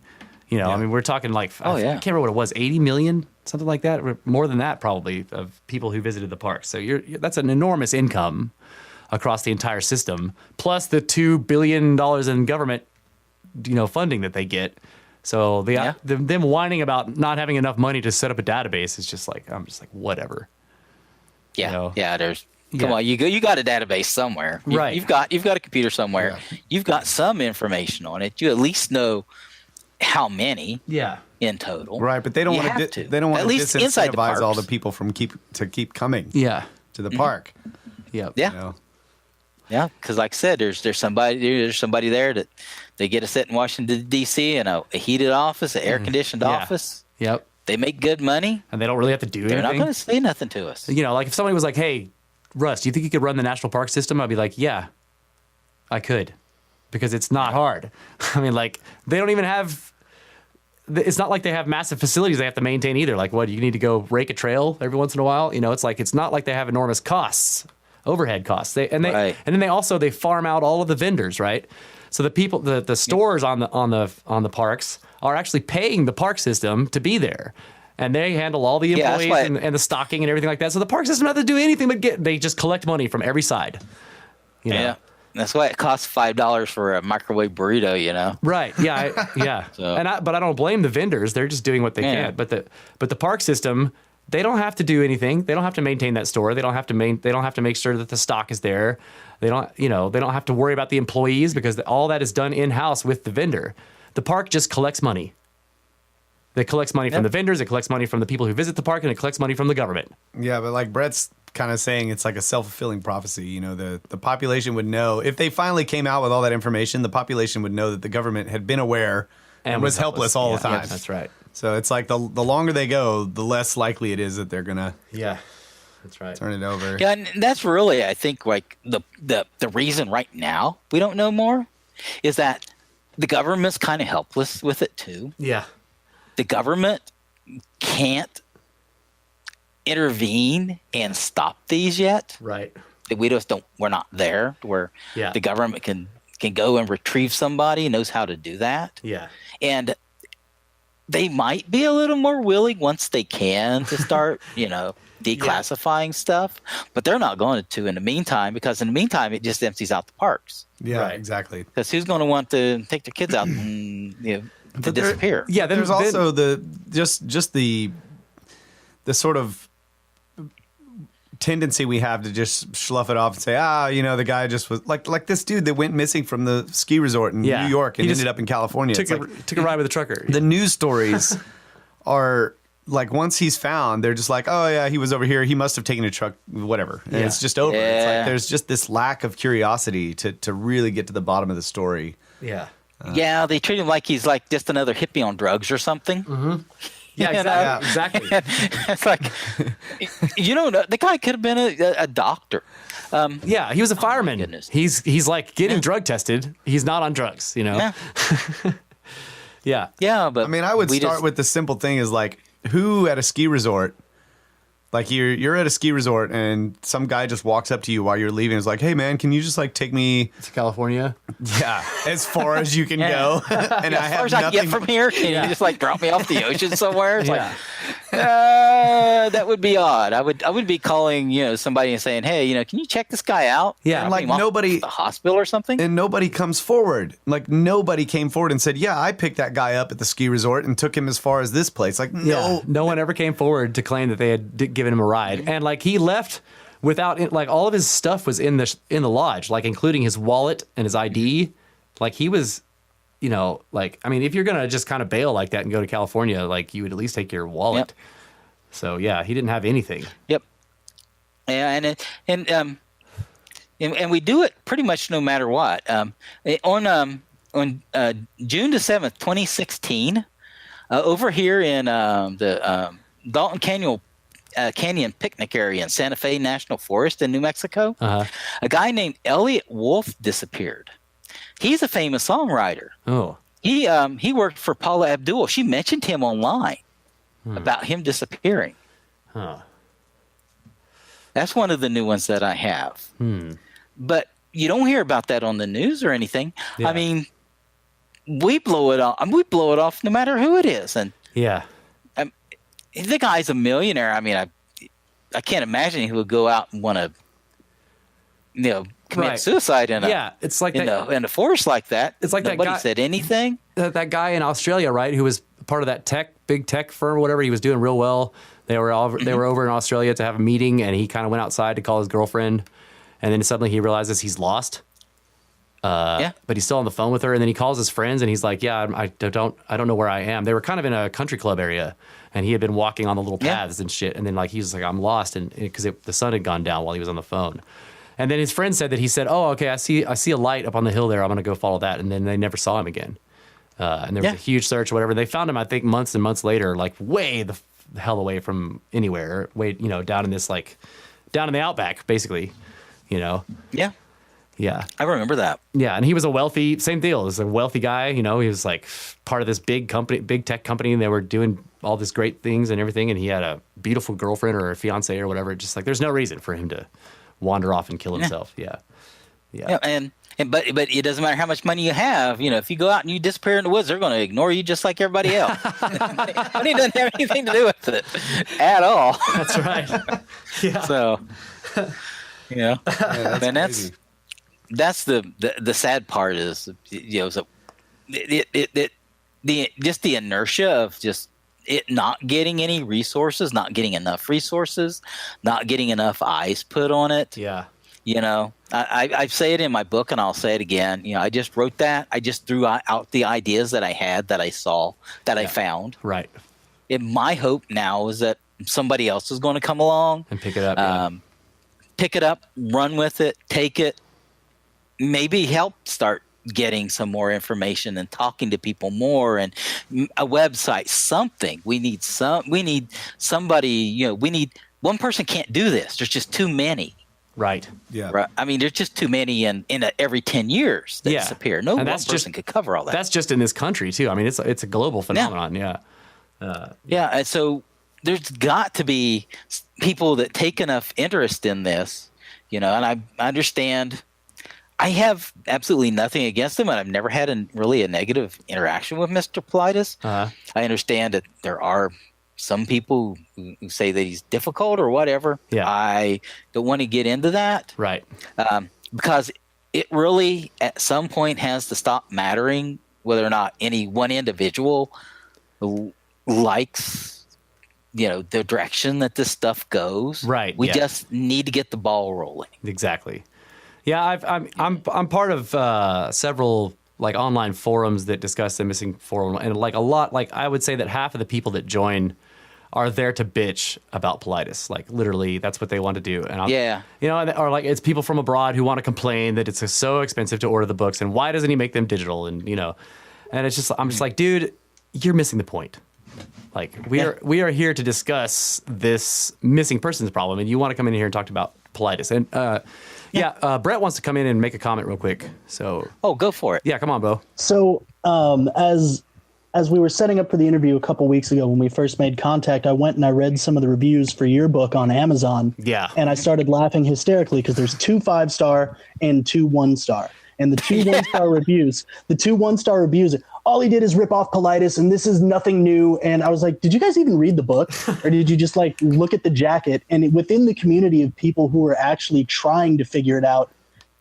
I mean, we're talking like I can't remember what it was, 80 million, something like that, or more than that probably, of people who visited the park. So that's an enormous income across the entire system, plus the $2 billion in government funding that they get. So them whining about not having enough money to set up a database is just like, I'm just like, whatever. Yeah. Come on, you got a database somewhere. Right. You've got a computer somewhere. Yeah. You've got some information on it. You at least know how many in total. Right, but they don't want to disincentivize all the people from keep coming to the park. Yep. Yeah. Yeah, because like I said, there's somebody there that they get to sit in Washington, D.C. in a heated office, an air-conditioned office. Yep. They make good money. And they don't really have to do anything. They're not going to say nothing to us. Like if somebody was like, "Hey, Russ, do you think you could run the national park system?" I'd be like, "Yeah, I could." Because it's not hard. I mean, like, they don't even have... It's not like they have massive facilities they have to maintain either. Like, what, you need to go rake a trail every once in a while? It's like, it's not like they have enormous costs. Overhead costs. And then they farm out all of the vendors, right? So the people, the stores on the parks are actually paying the park system to be there, and they handle all the employees and the stocking and everything like that. So the park system doesn't have to do anything but they just collect money from every side. Yeah, that's why it costs $5 for a microwave burrito. Right? Yeah, So. But I don't blame the vendors. They're just doing what they can. But the park system, they don't have to do anything. They don't have to maintain that store. They don't have to make sure that the stock is there. They don't have to worry about the employees because all that is done in-house with the vendor. The park just collects money. It collects money from the vendors, it collects money from the people who visit the park, and it collects money from the government. Yeah, but like Brett's kind of saying, it's like a self-fulfilling prophecy. The population would know, if they finally came out with all that information, the population would know that the government had been aware and was helpless all the time. Yeah, that's right. So it's like the longer they go, the less likely it is that they're gonna that's right, turn it over. Yeah, and that's really, I think, like the reason right now we don't know more is that the government's kind of helpless with it too. Yeah, the government can't intervene and stop these yet. Right. We just don't. We're not there where the government can go and retrieve somebody, knows how to do that. Yeah, and they might be a little more willing once they can to start, declassifying stuff, but they're not going to in the meantime, because in the meantime, it just empties out the parks. Yeah, right. Exactly. Because who's going to want to take their kids out and, to disappear? Yeah, there's also the sort of tendency we have to just slough it off and say, the guy just was like this dude that went missing from the ski resort in New York and ended up in California. Took a ride with a trucker. The news stories are like, once he's found, they're just like, oh yeah, he was over here. He must have taken a truck, whatever. And it's just over. It's like there's just this lack of curiosity to really get to the bottom of the story. Yeah. Yeah, they treat him like he's like just another hippie on drugs or something. Mm-hmm. Yeah, exactly. It's like, the guy could have been a doctor. Yeah, he was a fireman. goodness. He's like getting drug tested. He's not on drugs, Yeah. Yeah. Yeah, but I mean, I would start with the simple thing is like, who at a ski resort, like you're at a ski resort and some guy just walks up to you while you're leaving and is like, hey man, can you just like take me to California? Yeah, as far as you can go. And I as have far as I can nothing get from here, can you just like drop me off the ocean somewhere? It's Yeah. that would be odd. I would be calling somebody and saying, hey, can you check this guy out? Yeah. And like Drop him off nobody to the hospital or something. and nobody comes forward. Like nobody came forward and said, yeah, I picked that guy up at the ski resort and took him as far as this place. Like No one ever came forward to claim that they had given him a ride. And like he left without like all of his stuff was in the lodge, like including his wallet and his ID. Like he was, like, I mean, if you're going to just kind of bail like that and go to California, like you would at least take your wallet. Yep. So yeah, he didn't have anything. Yep. Yeah, and we do it pretty much no matter what. On June the 7th, 2016, over here in the Dalton Canyon picnic area in Santa Fe National Forest in New Mexico, a guy named Elliot Wolf disappeared. He's a famous songwriter. Oh. He worked for Paula Abdul. She mentioned him online about him disappearing. Huh. That's one of the new ones that I have. But you don't hear about that on the news or anything. Yeah. I mean, we blow it off. We blow it off no matter who it is. And Yeah. the guy's a millionaire. I mean, I can't imagine he would go out and want to, commit Right. suicide in It's like in a forest like that. It's like that nobody guy- said anything. that guy in Australia, right, who was part of that big tech firm or whatever. He was doing real well. They were over in Australia to have a meeting, and he kind of went outside to call his girlfriend, and then suddenly he realizes he's lost. But he's still on the phone with her, and then he calls his friends, and he's like, "Yeah, I don't know where I am." They were kind of in a country club area, and he had been walking on the little paths and shit, and then like he was like, "I'm lost," and because the sun had gone down while he was on the phone. And then his friend said that he said, "Oh, okay, I see a light up on the hill there. I'm gonna go follow that." And then they never saw him again. And there was a huge search or whatever. They found him, I think, months and months later, like way the hell away from anywhere, way down in this down in the outback, basically. Yeah, Yeah. I remember that. Yeah, and he was same deal. He was a wealthy guy, he was like part of this big tech company, and they were doing all these great things and everything, and he had a beautiful girlfriend or a fiance or whatever. Just like there's no reason for him to wander off and kill himself. Yeah. But it doesn't matter how much money you have. If you go out and you disappear in the woods, they're going to ignore you just like everybody else. Money doesn't have anything to do with it at all. That's right. Yeah. So, and crazy. that's the sad part is so just the inertia of just it not getting any resources, not getting enough resources, not getting enough eyes put on it. Yeah. I say it in my book, and I'll say it again. I just wrote that. I just threw out the ideas that I had, that I saw, that I found. Right. And my hope now is that somebody else is going to come along And pick it up. Yeah. pick it up, run with it, take it, maybe help start getting some more information and talking to people more, and a website, something. We need somebody. One person can't do this. There's just too many. Right. Yeah. Right. I mean, there's just too many every 10 years that disappear. No And one person could cover all that. That's just in this country too. I mean, it's a global phenomenon. Yeah. Yeah. And so there's got to be people that take enough interest in this, and I understand. I have absolutely nothing against him, and I've never had really a negative interaction with Mr. Politis. I understand that there are some people who say that he's difficult or whatever. Yeah. I don't want to get into that. Right. Because it really, at some point, has to stop mattering whether or not any one individual likes, the direction that this stuff goes. Right. We just need to get the ball rolling. Exactly. Yeah, I'm part of several like online forums that discuss the missing 411, and like a lot, like I would say that half of the people that join are there to bitch about Politis. Like literally, that's what they want to do. And or like it's people from abroad who want to complain that it's so expensive to order the books, and why doesn't he make them digital? And and it's just I'm just like, dude, you're missing the point. Like we are here to discuss this missing persons problem, and you want to come in here and talk about Politis. And Brett wants to come in and make a comment real quick. So go for it. Yeah, come on, Bo. So as we were setting up for the interview a couple weeks ago when we first made contact, I went and I read some of the reviews for your book on Amazon. Yeah. And I started laughing hysterically because there's 2 5-star and 2 1-star. And the 2 1-star reviews, all he did is rip off Politis, and this is nothing new. And I was like, did you guys even read the book? Or did you just like look at the jacket? And within the community of people who are actually trying to figure it out,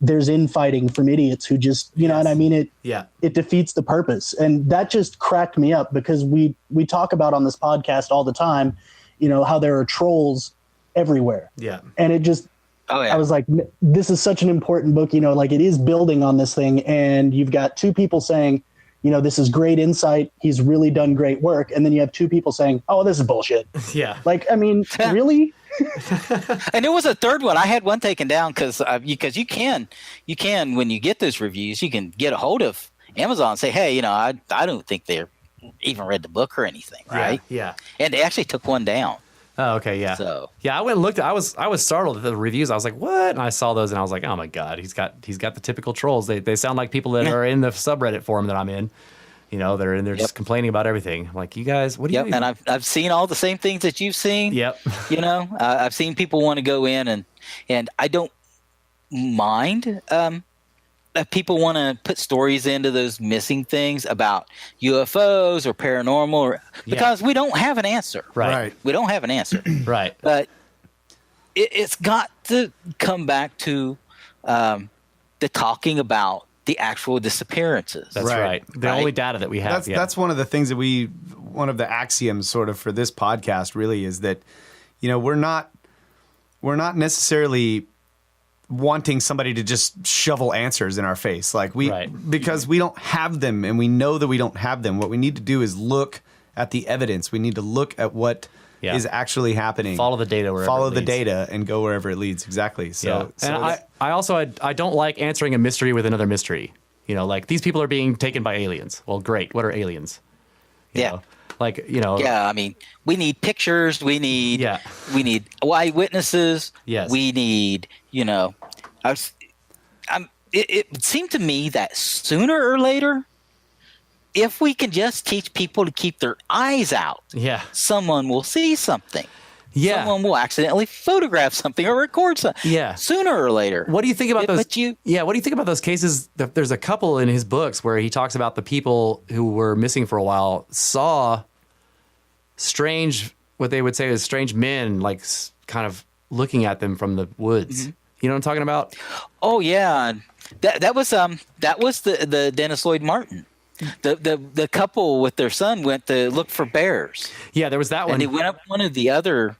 there's infighting from idiots who just, you know what I mean? It defeats the purpose. And that just cracked me up because we talk about on this podcast all the time, how there are trolls everywhere. Yeah. And it just, I was like, this is such an important book, like it is building on this thing. And you've got 2 people saying, this is great insight. He's really done great work. And then you have 2 people saying, oh, this is bullshit. Yeah. Like, I mean, really? And there was a third one. I had one taken down because you can when you get those reviews, you can get a hold of Amazon and say, hey, I don't think they're even read the book or anything, right? Yeah. And they actually took one down. Oh, okay, yeah. So I went and looked. I was startled at the reviews. I was like, what? And I saw those, and I was like, oh my god, he's got the typical trolls. They sound like people that are in the subreddit forum that I'm in. They're in there just complaining about everything. Like, you guys, what do you? Yep, and I've seen all the same things that you've seen. Yep. I've seen people want to go in and I don't mind if people want to put stories into those missing things about UFOs or paranormal, because we don't have an answer. Right. We don't have an answer. Right. But it's got to come back to the talking about the actual disappearances. That's right. The only data that we have. That's one of the things that one of the axioms sort of for this podcast really is that, we're not necessarily wanting somebody to just shovel answers in our face. Like because we don't have them, and we know that we don't have them. What we need to do is look at the evidence. We need to look at what is actually happening. Follow the data wherever it leads. Data and go wherever it leads. Exactly. So I also I don't like answering a mystery with another mystery. Like these people are being taken by aliens. Well, great. What are aliens? You know? Like, Yeah, I mean, we need pictures. We need eyewitnesses. Yes. We need, it seemed to me that sooner or later, if we can just teach people to keep their eyes out, someone will see something. Yeah. Someone will accidentally photograph something or record something. Yeah. Sooner or later. What do you think about those? What do you think about those cases? There's a couple in his books where he talks about the people who were missing for a while saw strange, what they would say is strange men, like kind of looking at them from the woods. Mm-hmm. You know what I'm talking about? Oh yeah, that was the Dennis Lloyd Martin. The couple with their son went to look for bears. Yeah, there was that one. And they went up one of the other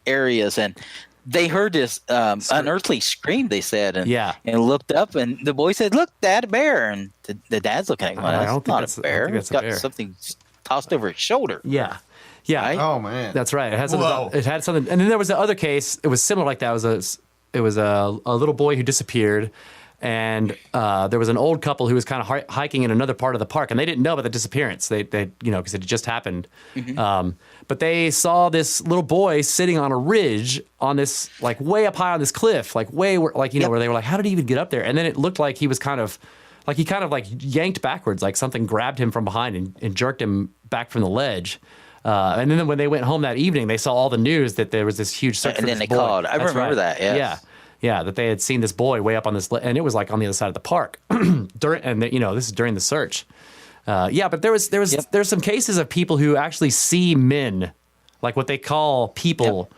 areas, and they heard this unearthly scream, they said, and looked up, and the boy said, "Look, Dad, a bear." And the dad's looking at him, well, that's not a bear. It's got something tossed over its shoulder. Yeah. Yeah. Right? Oh, man. That's right. It had something. And then there was the other case. It was similar like that. It was a little boy who disappeared. And there was an old couple who was kind of hiking in another part of the park, and they didn't know about the disappearance. They because it had just happened. Mm-hmm. But they saw this little boy sitting on a ridge on this, like way up high on this cliff, like way where, like where they were like, how did he even get up there? And then it looked like he was kind of yanked backwards, like something grabbed him from behind and jerked him back from the ledge. And then when they went home that evening, they saw all the news that there was this huge search for this boy. And then they called. I remember that. Yes. Yeah, that they had seen this boy way up on this, and it was like on the other side of the park. This is during the search. But there's some cases of people who actually see men, like what they call people,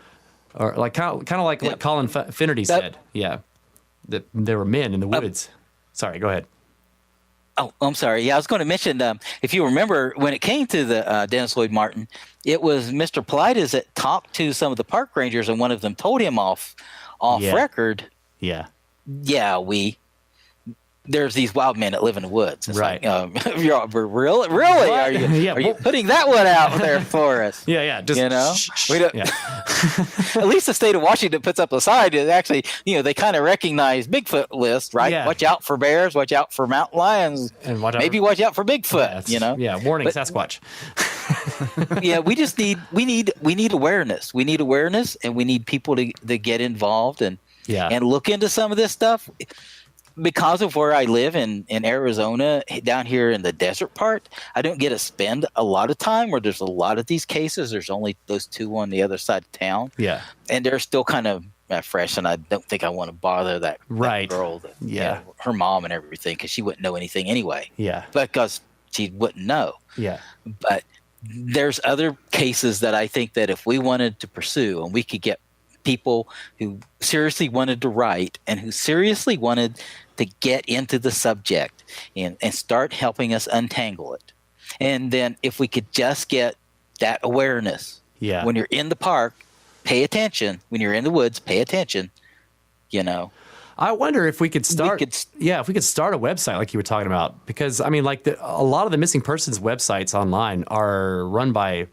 or like kind of like what Colin Finnerty said. Yeah, that there were men in the woods. Sorry, go ahead. Oh, I'm sorry. Yeah, I was going to mention, if you remember, when it came to the Dennis Lloyd Martin, it was Mr. Politis that talked to some of the park rangers, and one of them told him off record. Yeah. Yeah, we there's these wild men that live in the woods. It's Right. like, really? Are you putting that one out there for us? Yeah. Just, you know, we don't, yeah. at least the state of Washington puts up a sign that actually, they kind of recognize Bigfoot list, right? Yeah. Watch out for bears, watch out for mountain lions, And watch out maybe for- watch out for Bigfoot, Yeah, warning, But- Sasquatch. Yeah, we need awareness. We need awareness, and we need people to get involved and look into some of this stuff. Because of where I live in Arizona, down here in the desert part, I don't get to spend a lot of time where there's a lot of these cases. There's only those two on the other side of town. Yeah. And they're still kind of fresh, and I don't think I want to bother that girl, her mom and everything, because she wouldn't know anything anyway. Yeah. Because she wouldn't know. Yeah. But there's other cases that I think that if we wanted to pursue and we could get people who seriously wanted to write and who seriously wanted to get into the subject and start helping us untangle it. And then if we could just get that awareness, when you're in the park, pay attention. When you're in the woods, pay attention, I wonder if we could start. If we could start a website like you were talking about, because I mean, like a lot of the missing persons websites online are run by,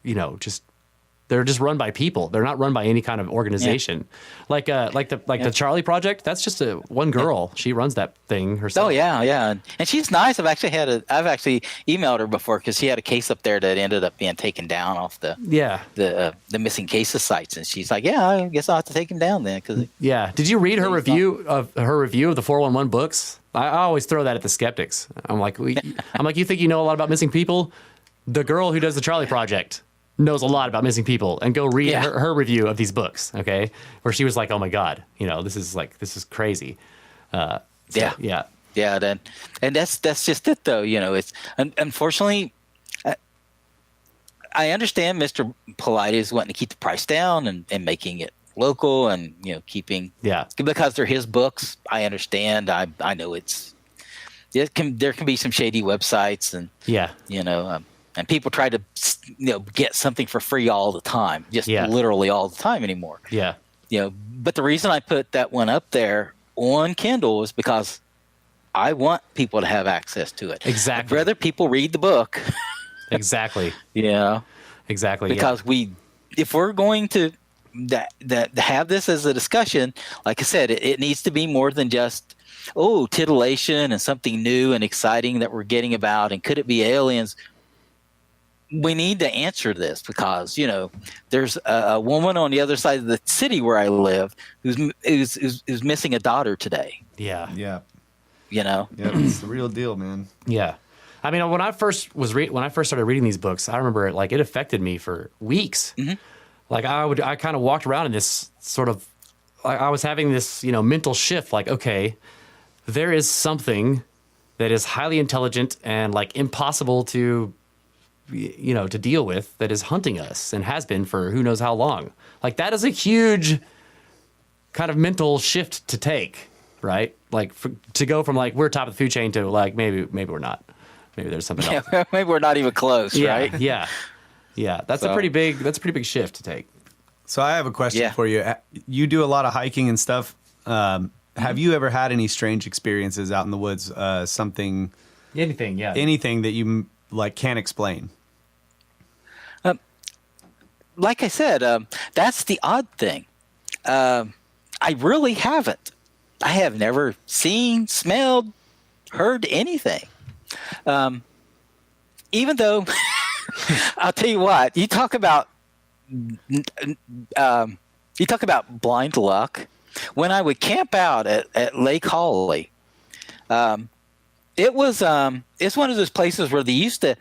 they're just run by people. They're not run by any kind of organization. Like the Charlie Project. That's just one girl. She runs that thing herself. Oh yeah, and she's nice. I've actually emailed her before because she had a case up there that ended up being taken down off the missing cases sites, and she's like, yeah, I guess I'll have to take him down then. Did you read her review of the 411 books? I always throw that at the skeptics. I'm like, you think you know a lot about missing people? The girl who does the Charlie Project knows a lot about missing people, and go read her review of these books, okay? Where she was like, oh my God, this is crazy. And that's just it though. It's unfortunately, I understand Mr. Politis wanting to keep the price down and making it local and, keeping, because they're his books. I understand. I know there can be some shady websites and, and people try to, get something for free all the time, literally all the time anymore. Yeah. But the reason I put that one up there on Kindle is because I want people to have access to it. Exactly. I'd rather people read the book. Exactly. Exactly. Because if we're going to have this as a discussion, like I said, it needs to be more than just, titillation and something new and exciting that we're getting about. And could it be aliens? We need to answer this because, there's a woman on the other side of the city where I live who's missing a daughter today. Yeah. Yeah. It's the real deal, man. Yeah. I mean, when I first started reading these books, I remember it affected me for weeks. Mm-hmm. Like I kind of walked around in this sort of, I was having this, mental shift. Like, okay, there is something that is highly intelligent and like impossible to deal with that is hunting us and has been for who knows how long. Like that is a huge kind of mental shift to take, right? Like to go from like we're top of the food chain to like maybe we're not. Maybe there's something else. Maybe we're not even close, right? Yeah. That's a pretty big shift to take. So I have a question for you. You do a lot of hiking and stuff. Have you ever had any strange experiences out in the woods? Anything that you like can't explain? Like I said, that's the odd thing. I really haven't. I have never seen, smelled, heard anything. Even though, I'll tell you what, you talk about blind luck. When I would camp out at Lake Holly, it's one of those places where they used to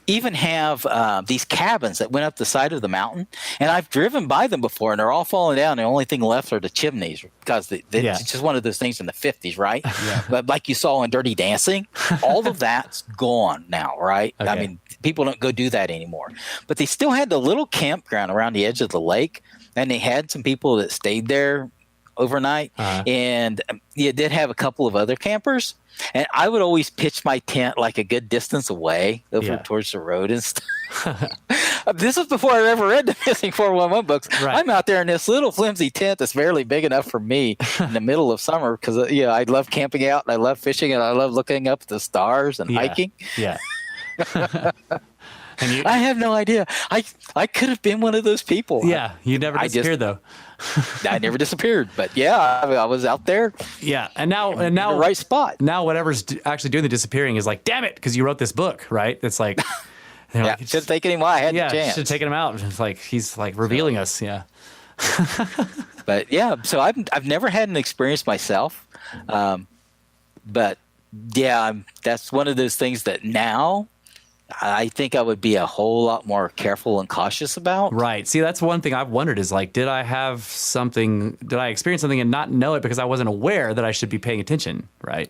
even have these cabins that went up the side of the mountain. And I've driven by them before, and they're all falling down. The only thing left are the chimneys because it's just one of those things in the 50s, right? Yeah. But like you saw in Dirty Dancing, all of that's gone now, right? Okay. I mean, people don't go do that anymore. But they still had the little campground around the edge of the lake, and they had some people that stayed there overnight, and you did have a couple of other campers. And I would always pitch my tent like a good distance away over towards the road and stuff. This was before I ever read the Missing 411 books. Right. I'm out there in this little flimsy tent that's barely big enough for me in the middle of summer because I love camping out and I love fishing and I love looking up at the stars and hiking. Yeah. And I have no idea. I could have been one of those people. Yeah, you never disappeared though. I never disappeared, but yeah, I was out there. Yeah, and now in the right spot. Now, whatever's actually doing the disappearing is like, damn it, because you wrote this book, right? It's like, like, should have taken him while I had the chance. Should have taken him out. It's like he's like revealing us. Yeah. But yeah, so I've never had an experience myself, but yeah, that's one of those things that now I think I would be a whole lot more careful and cautious about. Right. See, that's one thing I've wondered is like, did I experience something and not know it because I wasn't aware that I should be paying attention, right?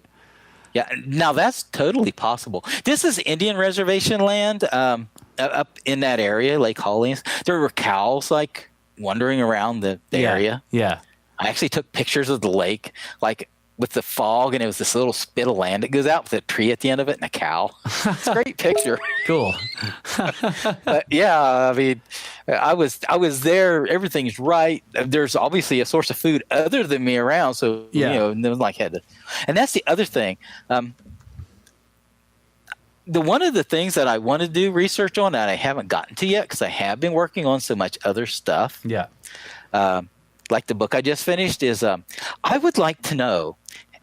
Yeah. Now that's totally possible. This is Indian reservation land up in that area, Lake Hollins. There were cows like wandering around the area. Yeah. I actually took pictures of the lake, like with the fog, and it was this little spit of land that goes out with a tree at the end of it and a cow. It's a great picture. Cool. But yeah, I mean, I was there. Everything's right. There's obviously a source of food other than me around, so no one like had to. And that's the other thing. One of the things that I want to do research on that I haven't gotten to yet because I have been working on so much other stuff. Yeah. Like the book I just finished is I would like to know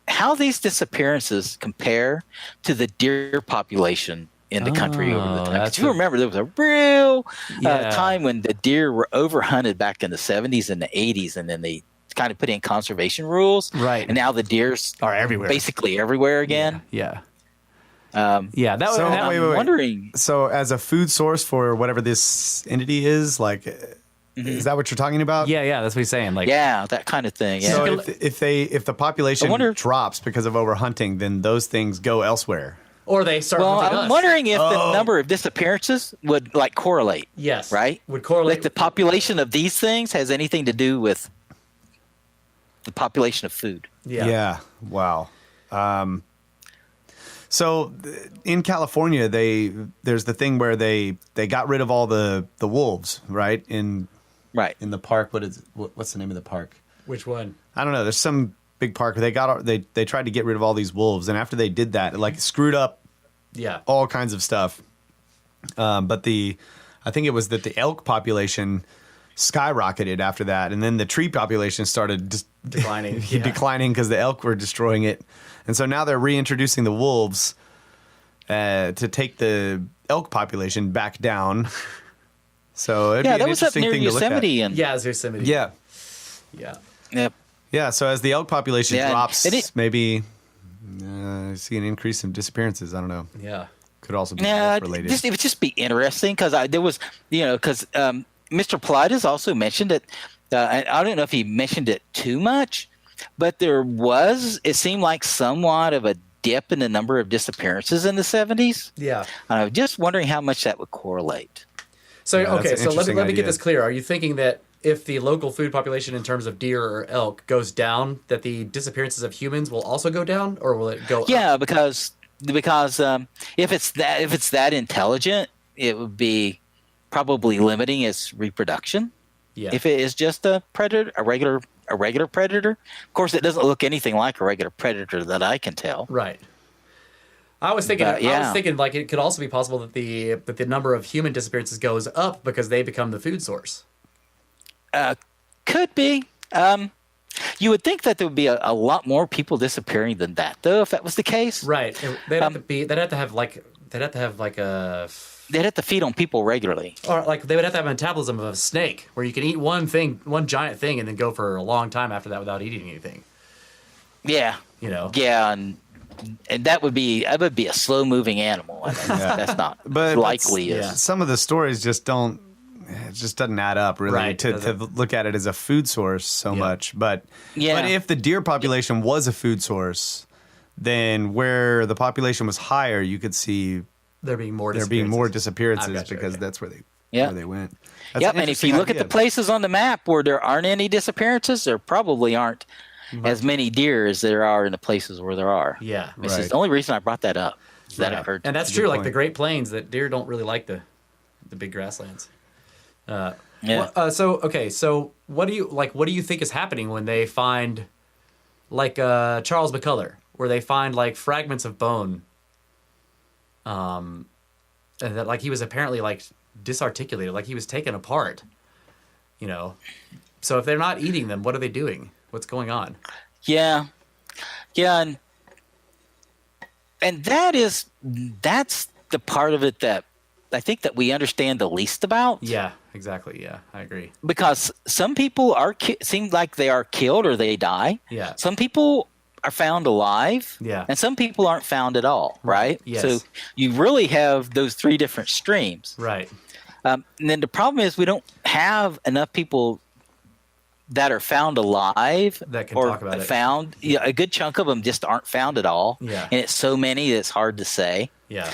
how these disappearances compare to the deer population in the country over the time. Because you remember there was a real time when the deer were overhunted back in the 70s and the 80s, and then they kind of put in conservation rules. Right. And now the deers are everywhere. Basically everywhere again. Yeah. I'm wondering. So as a food source for whatever this entity is, like... Is that what you're talking about? Yeah, that's what he's saying. Like, yeah, that kind of thing. Yeah. So if the population drops because of overhunting, then those things go elsewhere. Or they start hunting us. I'm wondering if the number of disappearances would like correlate. Yes. Right? Would correlate. Like the population of these things has anything to do with the population of food. Yeah. Yeah. Wow. So in California, there's the thing where they got rid of all the wolves, right? In the park. What's the name of the park? Which one? I don't know. There's some big park where they tried to get rid of all these wolves, and after they did that, it like screwed up all kinds of stuff. But I think it was that the elk population skyrocketed after that, and then the tree population started just declining because the elk were destroying it. And so now they're reintroducing the wolves to take the elk population back down. So it'd be an interesting thing to look at. Yosemite. Yeah, it's Yosemite. Yeah. Yeah. Yep. Yeah, so as the elk population drops, maybe see an increase in disappearances. I don't know. Yeah. Could also be related. It would just be interesting because Mr. Politis also mentioned it. I don't know if he mentioned it too much, but it seemed like somewhat of a dip in the number of disappearances in the 70s. Yeah. I'm just wondering how much that would correlate. So, let me get this clear. Are you thinking that if the local food population in terms of deer or elk goes down, that the disappearances of humans will also go down, or will it go up? Yeah, because if it's that intelligent, it would be probably limiting its reproduction. Yeah. If it is just a predator, a regular predator, of course, it doesn't look anything like a regular predator that I can tell. Right. I was thinking like it could also be possible that the number of human disappearances goes up because they become the food source. Could be. You would think that there would be a lot more people disappearing than that, though, if that was the case. Right. They'd have to feed on people regularly. Or like they would have to have a metabolism of a snake where you can eat one giant thing and then go for a long time after that without eating anything. Yeah. Yeah, and that would be a slow moving animal. That's not likely. Some of the stories just don't. It just doesn't add up really to look at it as a food source so much. But if the deer population was a food source, then where the population was higher, you could see there being more disappearances because that's where Yeah. where they went. That's Yep, an and if you interesting look at the idea. places on the map where there aren't any disappearances, there probably aren't as many deer as there are in the places where there are. Yeah. This Right. is the only reason I brought that up. Is that Right. occurred. And that's Good true. Like point. the Great Plains, that deer don't really like the big grasslands. Yeah. So what do you think is happening when they find, like Charles McCullough, where they find like fragments of bone, and that like he was apparently like disarticulated, like he was taken apart, you know. So if they're not eating them, what are they doing? What's going on? Yeah, and that's the part of it that I think that we understand the least about. Yeah, exactly. Yeah, I agree. Because some people seem like they are killed or they die. Yeah. Some people are found alive. Yeah. And some people aren't found at all. Right. Yes. So you really have those three different streams. Right. And then the problem is we don't have enough people that are found alive That can or talk about it. found. Yeah, a good chunk of them just aren't found at all. Yeah. And it's so many that it's hard to say. Yeah.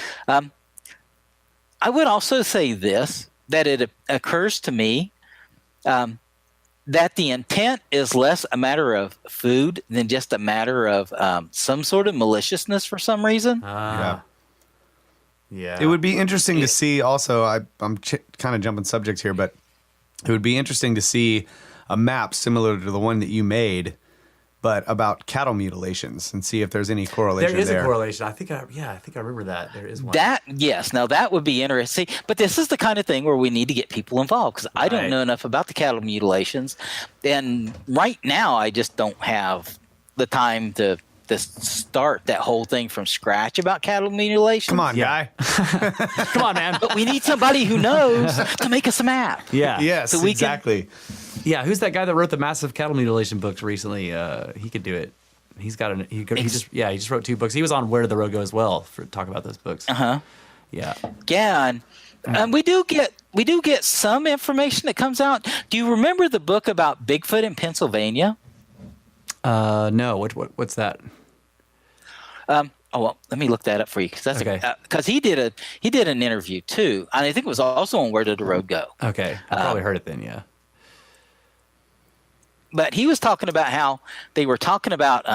I would also say this, that it occurs to me that the intent is less a matter of food than just a matter of some sort of maliciousness for some reason. Yeah. It would be interesting to see also, I'm kind of jumping subject here, but it would be interesting to see a map similar to the one that you made, but about cattle mutilations and see if there's any correlation There is there. a correlation. I think I remember that. There is one. Yes, now that would be interesting. But this is the kind of thing where we need to get people involved because I don't Right. know enough about the cattle mutilations. And right now, I just don't have the time to start that whole thing from scratch about cattle mutilation. Come on, guy. Come on, man. But we need somebody who knows to make us a map. Yeah. Yes, So we can- exactly. Yeah, who's that guy that wrote the massive cattle mutilation books recently? He could do it. He's got he just wrote 2 books. He was on Where Did the Road Go as well for talk about those books. Uh-huh. Yeah. Yeah, and we do get some information that comes out. Do you remember the book about Bigfoot in Pennsylvania? No. What's that? Oh well, let me look that up for you because that's Okay. because he did an interview too, and I think it was also on Where Did the Road Go. Okay, I probably heard it then. Yeah. But he was talking about how they were talking about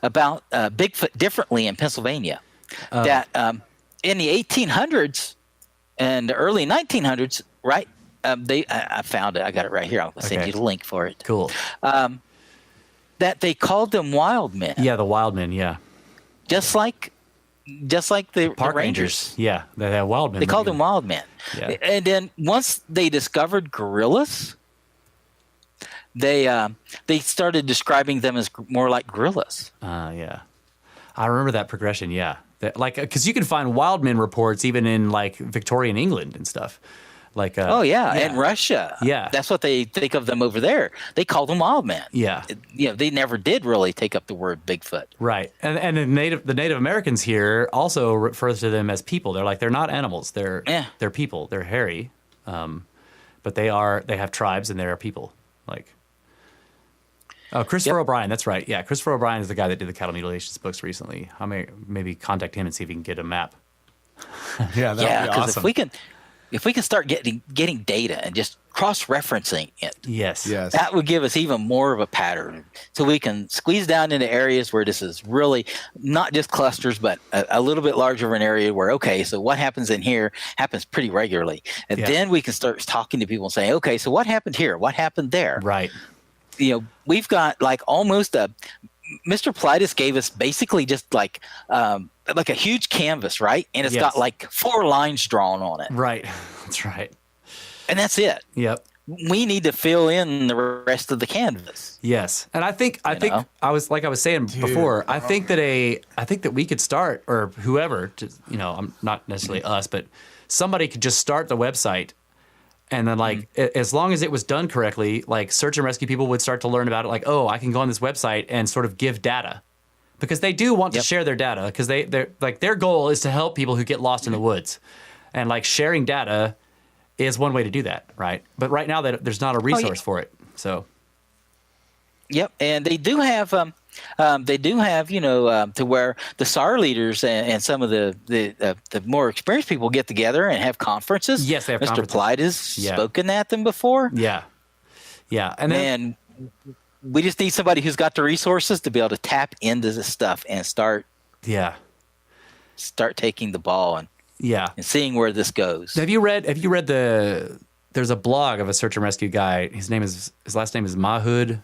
Bigfoot differently in Pennsylvania. That in the 1800s and the early 1900s, right? I found it. I got it right here. I'll send Okay. you the link for it. Cool. That they called them wild men, Yeah, the wild men. Yeah. just like the Park Rangers. Yeah, they have wild men. They called them wild men. Yeah. And then once they discovered gorillas, they started describing them as more like gorillas. Yeah. I remember that progression. Yeah. Because you can find wild men reports even in like Victorian England and stuff. Like. And Russia. Yeah. That's what they think of them over there. They called them wild men. Yeah. They never did really take up the word Bigfoot. Right, and the Native Americans here also refer to them as people. They're like they're not animals. They're people. They're hairy, but they have tribes and they are people. Like, Christopher O'Brien. That's right. Yeah, Christopher O'Brien is the guy that did the cattle mutilations books recently. I may maybe contact him and see if he can get a map. Yeah, that would be Because awesome. if we can start getting data and just cross-referencing it, Yes. Yes. that would give us even more of a pattern, so we can squeeze down into areas where this is really not just clusters, but a little bit larger of an area where, okay, so what happens in here happens pretty regularly, and then we can start talking to people and saying, okay, so what happened here? What happened there? Right. We've got like almost Mr. Politis gave us basically just like a huge canvas, right? And it's got like 4 lines drawn on it. Right. That's right. And that's it. Yep. We need to fill in the rest of the canvas. Yes, and I think know? I was saying before. I think that we could start, or whoever, I'm not necessarily us, but somebody could just start the website, and then as long as it was done correctly, like search and rescue people would start to learn about it. Like, oh, I can go on this website and sort of give data, because they do want to share their data, because they're like their goal is to help people who get lost in the woods, and like sharing data is one way to do that, right? But right now there's not a resource for it, so. Yep, and they do have They do have, to where the SAR leaders and some of the more experienced people get together and have conferences. Yes, they have Mr. conferences. Politis Yeah. spoken at them before. Yeah. Yeah. And then, And we just need somebody who's got the resources to be able to tap into this stuff and start taking the ball and seeing where this goes. Have you read there's a blog of a search and rescue guy. His last name is Mahud.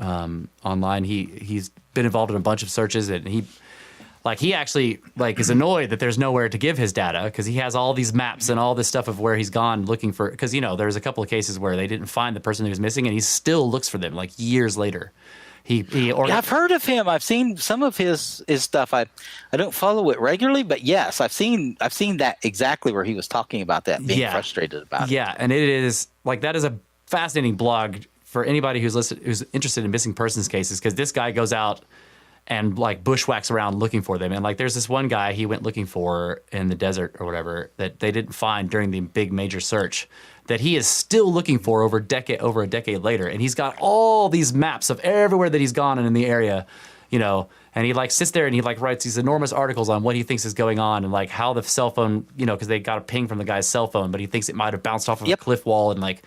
Online, he's been involved in a bunch of searches, and he actually is annoyed that there's nowhere to give his data, because he has all these maps and all this stuff of where he's gone looking for, because there's a couple of cases where they didn't find the person who was missing, and he still looks for them years later. I've heard of him. I've seen some of his stuff. I don't follow it regularly, but yes, I've seen that exactly where he was talking about that, being frustrated about it. Yeah, and it is that is a fascinating blog for anybody who's interested in missing persons cases, because this guy goes out and bushwhacks around looking for them. And there's this one guy he went looking for in the desert or whatever that they didn't find during the big major search, that he is still looking for over a decade later. And he's got all these maps of everywhere that he's gone and in the area, and he sits there and he writes these enormous articles on what he thinks is going on, and how the cell phone, because they got a ping from the guy's cell phone, but he thinks it might have bounced off of a cliff wall and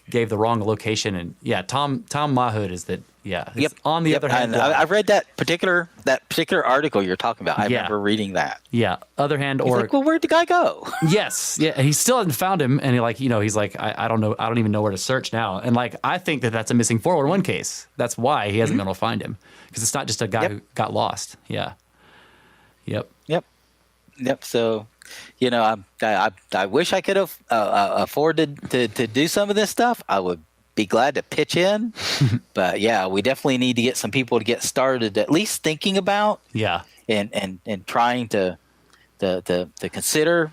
gave the wrong location. And Tom Mahud is that. Yeah. On the other hand, I've read that particular article you're talking about. I remember reading that. Yeah. Other hand, or well, where'd the guy go? Yes. Yeah. He still hasn't found him, and he's I don't know. I don't even know where to search now. And I think that's a missing 411 case. That's why he hasn't been able to find him, because it's not just a guy who got lost. Yeah. Yep. So, I wish I could have afforded to do some of this stuff. I would be glad to pitch in, but we definitely need to get some people to get started, at least thinking about, and trying to consider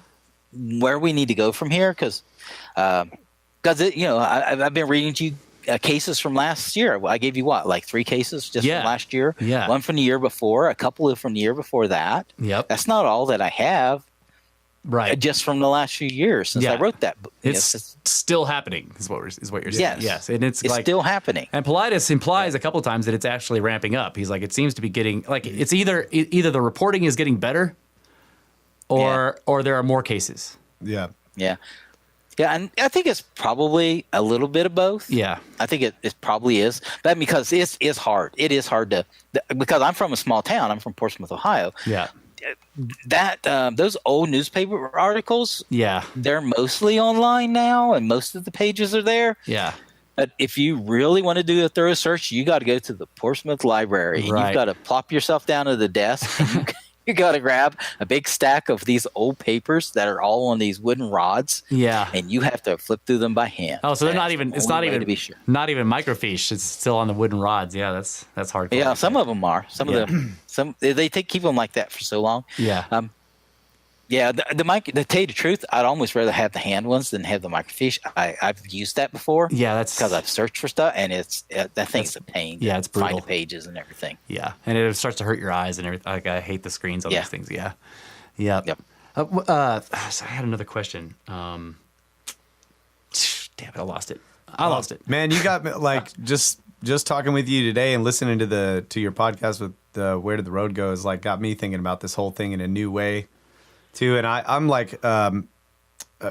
where we need to go from here, because I've been reading to you cases from last year. I gave you 3 cases just from last year, one from the year before, a couple from the year before that. That's not all that I have. Right, just from the last few years since I wrote that book. It's still happening, is what you're saying. Yes, and it's still happening. And Politis implies a couple of times that it's actually ramping up. He's it seems to be getting it's either the reporting is getting better, or there are more cases. Yeah, and I think it's probably a little bit of both. Yeah, I think it probably is, but because it's hard. It is hard because I'm from a small town. I'm from Portsmouth, Ohio. Yeah. That those old newspaper articles, they're mostly online now, and most of the pages are there. Yeah. But if you really want to do a thorough search, you got to go to the Portsmouth Library, and you've got to plop yourself down at the desk, and you got to grab a big stack of these old papers that are all on these wooden rods. Yeah. And you have to flip through them by hand. Oh, so they're not even. It's not even to be sure. Not even microfiche. It's still on the wooden rods. Yeah, that's hardcore. Yeah, some of them are. Some of them. They keep them like that for so long. Yeah. To tell you the truth, I'd almost rather have the hand ones than have the microfiche. I've used that before. Yeah, that's because I've searched for stuff, and that thing's a pain. Yeah, it's brutal. Find the pages and everything. Yeah, and it starts to hurt your eyes and everything. I hate the screens on these things. Yeah. Yep. So I had another question. Damn it, I lost it. Man, you got me just talking with you today and listening to your podcast with Where Did the Road Go is got me thinking about this whole thing in a new way too. And I'm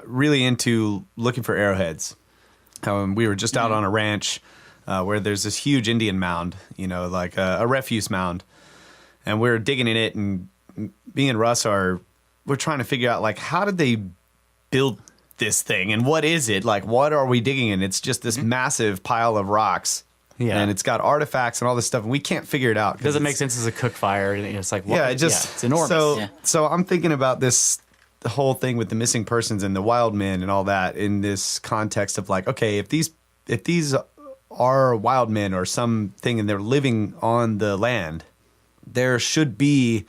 really into looking for arrowheads. We were just out on a ranch where there's this huge Indian mound, a refuse mound, and we're digging in it, and me and Russ we're trying to figure out how did they build this thing, and what is it? What are we digging in? It's just this massive pile of rocks. Yeah. And it's got artifacts and all this stuff, and we can't figure it out. It doesn't make sense as a cook fire. It's it's enormous. So I'm thinking about the whole thing with the missing persons and the wild men and all that in this context of okay, if these are wild men or something and they're living on the land, there should be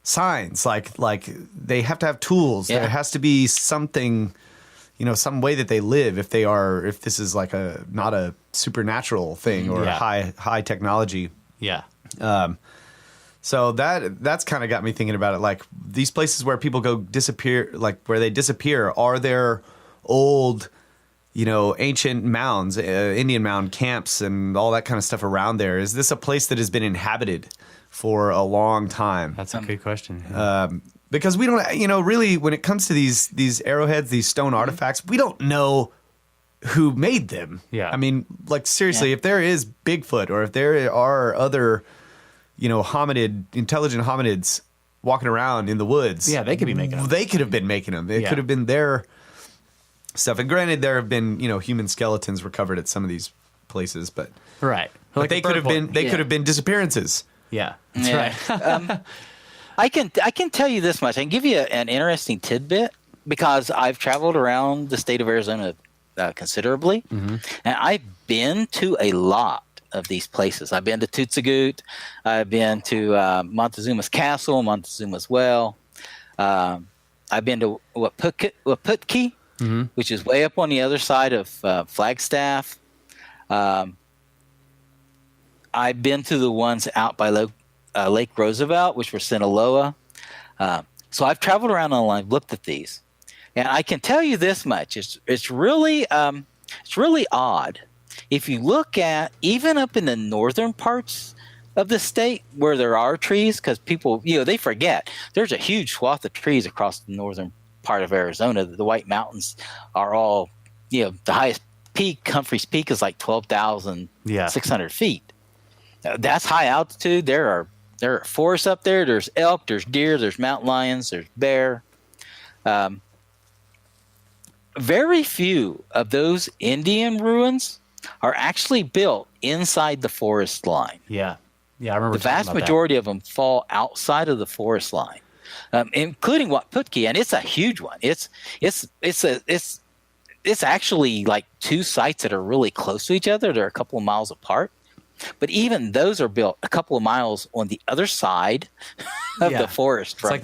signs like they have to have tools. Yeah. There has to be something, some way that they live if this is not a supernatural thing or high technology. Yeah. So that's kind of got me thinking about it. These places where people go disappear, where they disappear, are there old ancient mounds, Indian mound camps, and all that kind of stuff around there? Is this a place that has been inhabited for a long time? That's a good question. Because we don't, really, when it comes to these arrowheads, these stone artifacts, we don't know who made them. Yeah. I mean, like, seriously, if there is Bigfoot or if there are other, intelligent hominids walking around in the woods. Yeah, they could be making them. They could have been making them. It could have been their stuff. And granted, there have been, human skeletons recovered at some of these places, but Right. but Like they could have been could have been disappearances. Yeah, that's right. I can tell you this much. I can give you an interesting tidbit because I've traveled around the state of Arizona considerably, and I've been to a lot of these places. I've been to Tutsagut, I've been to Montezuma's Castle, Montezuma's Well. I've been to Waputki, which is way up on the other side of Flagstaff. I've been to the ones out by Lake Roosevelt, which were Sinaloa. So I've traveled around and I've looked at these, and I can tell you this much: it's really odd. If you look at even up in the northern parts of the state where there are trees, because people they forget there's a huge swath of trees across the northern part of Arizona. The White Mountains are all the highest peak, Humphreys Peak, is like 12,600 feet. That's high altitude. There are forests up there. There's elk, there's deer, there's mountain lions, there's bear. Very few of those Indian ruins are actually built inside the forest line. Yeah, I remember. The vast majority of them fall outside of the forest line, including Waputki, and it's a huge one. It's actually like two sites that are really close to each other. They're a couple of miles apart. But even those are built a couple of miles on the other side of the forest from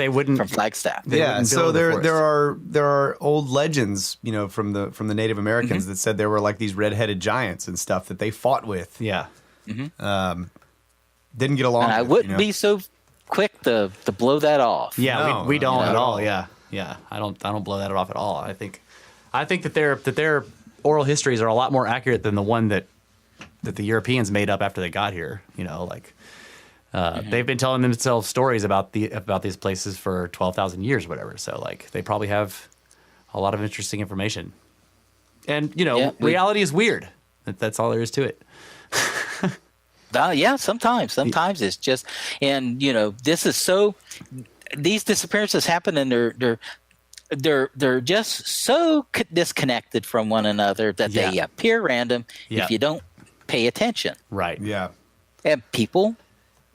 Flagstaff. So there are old legends, from the Native Americans that said there were like these red-headed giants and stuff that they fought with. Yeah. Didn't get along. And I wouldn't be so quick to blow that off. Yeah, we don't at all. Yeah. I don't blow that off at all. I think that their oral histories are a lot more accurate than the one that the Europeans made up after they got here. They've been telling themselves stories about these places for 12,000 years or whatever. So like they probably have a lot of interesting information. And reality is weird. That's all there is to it. Sometimes it's just, and this is so. These disappearances happen, and they're just so disconnected from one another that they appear random if you don't pay attention. Right. Yeah. And people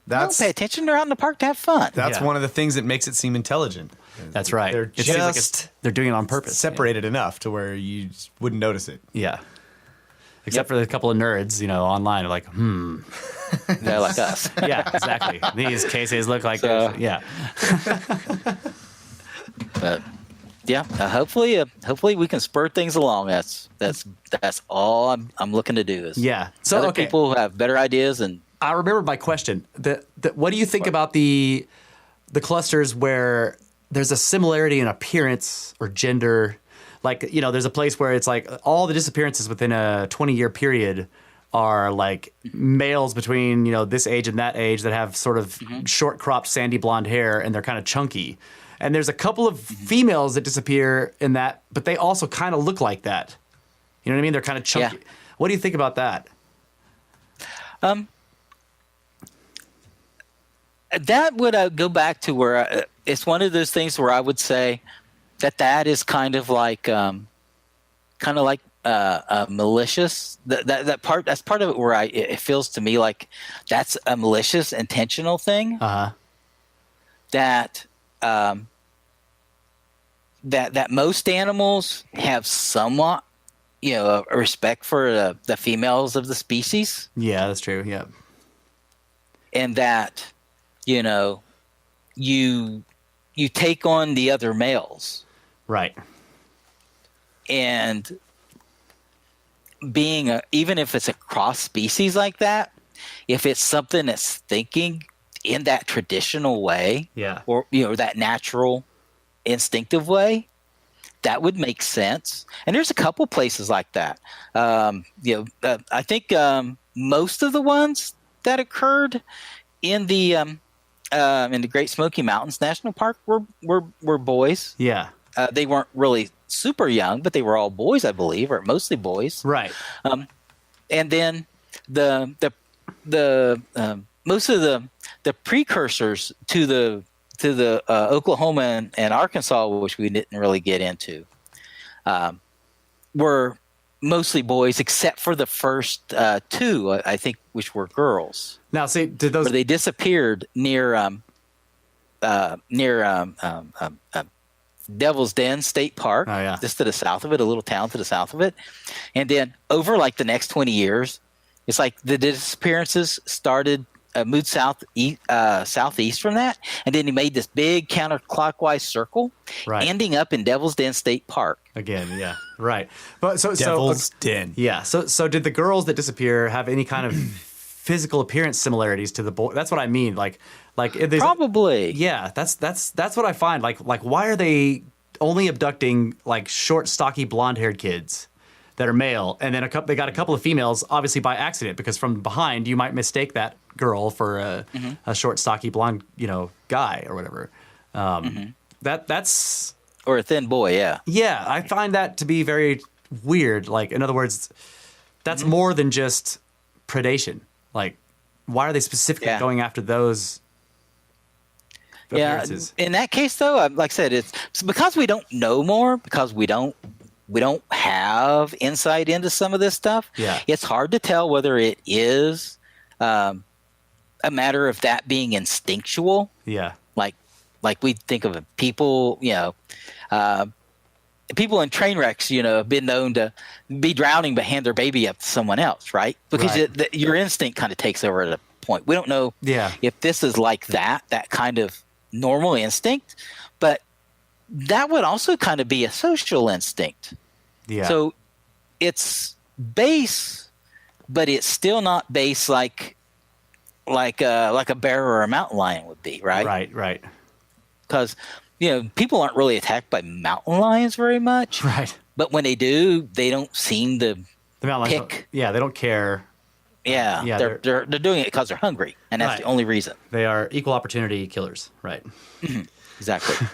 don't pay attention. They're out in the park to have fun. That's one of the things that makes it seem intelligent. That's right. They're it seems like they're doing it on purpose. Separated enough to where you just wouldn't notice it. Yeah. Except for the couple of nerds, online, are like, They're like us. Yeah, exactly. These cases look like this. Yeah. But hopefully we can spur things along. That's all I'm looking to do. So other people have better ideas. And I remember my question. What do you think about the clusters where there's a similarity in appearance or gender? Like, there's a place where it's like all the disappearances within a 20-year period are like males between, this age and that age that have sort of short cropped sandy blonde hair, and they're kind of chunky. And there's a couple of females that disappear in that, but they also kind of look like that. You know what I mean? They're kind of chunky. Yeah. What do you think about that? That would go back to where it's one of those things where I would say that is kind of like malicious. That's part of it where it feels to me like that's a malicious, intentional thing. That most animals have somewhat, a respect for the females of the species. Yeah, that's true. Yeah, and that you take on the other males, right? And being even if it's a cross species like that, if it's something that's thinking in that traditional way, yeah, or that natural, instinctive way, that would make sense. And there's a couple places like that. I think most of the ones that occurred in the Great Smoky Mountains National Park were boys. Yeah. They weren't really super young, but they were all boys, I believe, or mostly boys. Right. And then the most of the precursors to the Oklahoma and Arkansas, which we didn't really get into, were mostly boys, except for the first two, I think, which were girls. Now, see, did those? Where they disappeared near Devil's Den State Park, just to the south of it, a little town to the south of it, and then over like the next 20 years, it's like the disappearances started. Moved southeast from that, and then he made this big counterclockwise circle, ending up in Devil's Den State Park. Again, yeah, right. But Devil's Den. Yeah. So did the girls that disappear have any kind of physical appearance similarities to the boy? That's what I mean. Like Probably. Yeah. That's what I find. Like why are they only abducting like short, stocky, blonde-haired kids that are male, and then they got a couple of females, obviously by accident, because from behind you might mistake that girl for a short, stocky, blonde, guy or whatever. That's or a thin boy, yeah. Yeah, I find that to be very weird. Like, in other words, that's more than just predation. Like, why are they specifically going after those appearances? In that case, though, like I said, it's because we don't know more, because we don't have insight into some of this stuff. Yeah. It's hard to tell whether it is a matter of that being instinctual. Yeah. Like we think of people, people in train wrecks, have been known to be drowning but hand their baby up to someone else, right? Because your instinct kind of takes over at a point. We don't know if this is like that kind of normal instinct, but that would also kind of be a social instinct. Yeah. So it's base, but it's still not base like a bear or a mountain lion would be, right? Right. Because people aren't really attacked by mountain lions very much, right? But when they do, they don't seem to the mountain lions. pick. Yeah, they don't care. Yeah, they're doing it because they're hungry, and that's the only reason. They are equal opportunity killers, right? Exactly.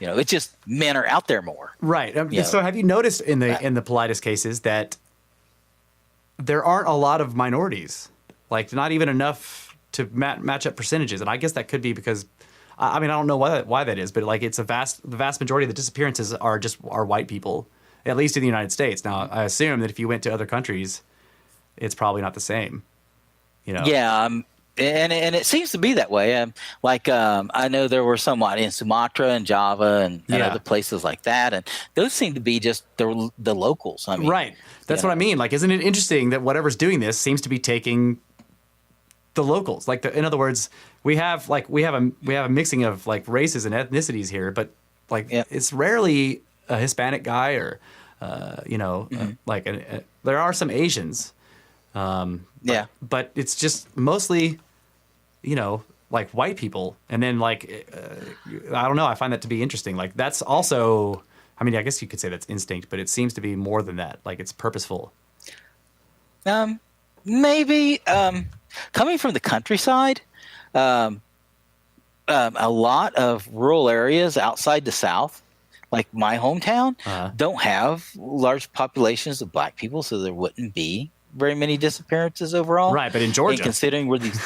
It's just men are out there more. Right. So have you noticed in the Politis cases that there aren't a lot of minorities, like not even enough to match up percentages? And I guess that could be because, I don't know why that is, but like it's the vast majority of the disappearances are white people, at least in the United States. Now, I assume that if you went to other countries, it's probably not the same. Yeah. And it seems to be that way. I know there were somewhat in Sumatra and Java and other places like that, and those seem to be just the locals. Right. That's what I mean. Like, isn't it interesting that whatever's doing this seems to be taking the locals? Like, in other words, we have a mixing of like races and ethnicities here, but like it's rarely a Hispanic guy or there are some Asians. But it's just mostly, like white people. And then like, I don't know. I find that to be interesting. Like that's also, I guess you could say that's instinct, but it seems to be more than that. Like it's purposeful. Maybe, coming from the countryside, a lot of rural areas outside the South, like my hometown, don't have large populations of black people. So there wouldn't be very many disappearances overall. Right, but in Georgia, and considering where these,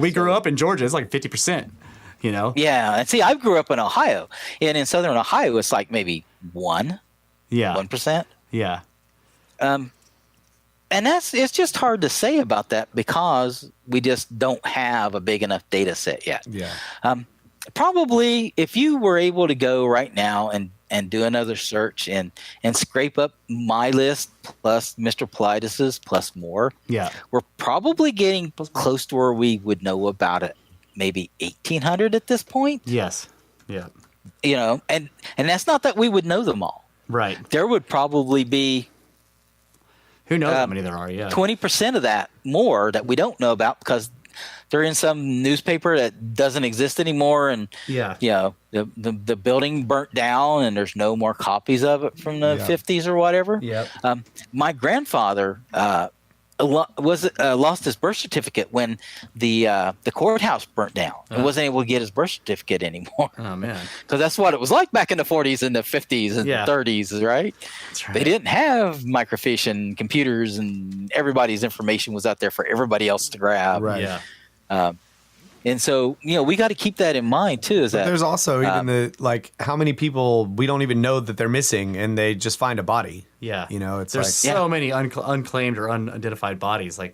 we grew up in Georgia, it's like 50%. Yeah, and see, I grew up in Ohio, and in southern Ohio, it's like maybe 1%. Yeah. And it's just hard to say about that because we just don't have a big enough data set yet. Yeah. Probably, if you were able to go right now and do another search and scrape up my list plus Mr. Politis's plus more, we're probably getting close to where we would know about it, maybe 1,800 at this point. Yes. Yeah. And that's not that we would know them all. Right. There would probably be, who knows how many there are? Yeah. 20% of that more that we don't know about because they're in some newspaper that doesn't exist anymore, and the building burnt down, and there's no more copies of it from the 50s or whatever. Yep. My grandfather lost his birth certificate when the courthouse burnt down. He wasn't able to get his birth certificate anymore. Oh man, because that's what it was like back in the 40s and the 50s and the 30s, right? That's right. They didn't have microfiche and computers, and everybody's information was out there for everybody else to grab. Right. Yeah. And so, we got to keep that in mind too. But there's also even how many people we don't even know that they're missing, and they just find a body. Yeah. It's there's so many unclaimed or unidentified bodies. They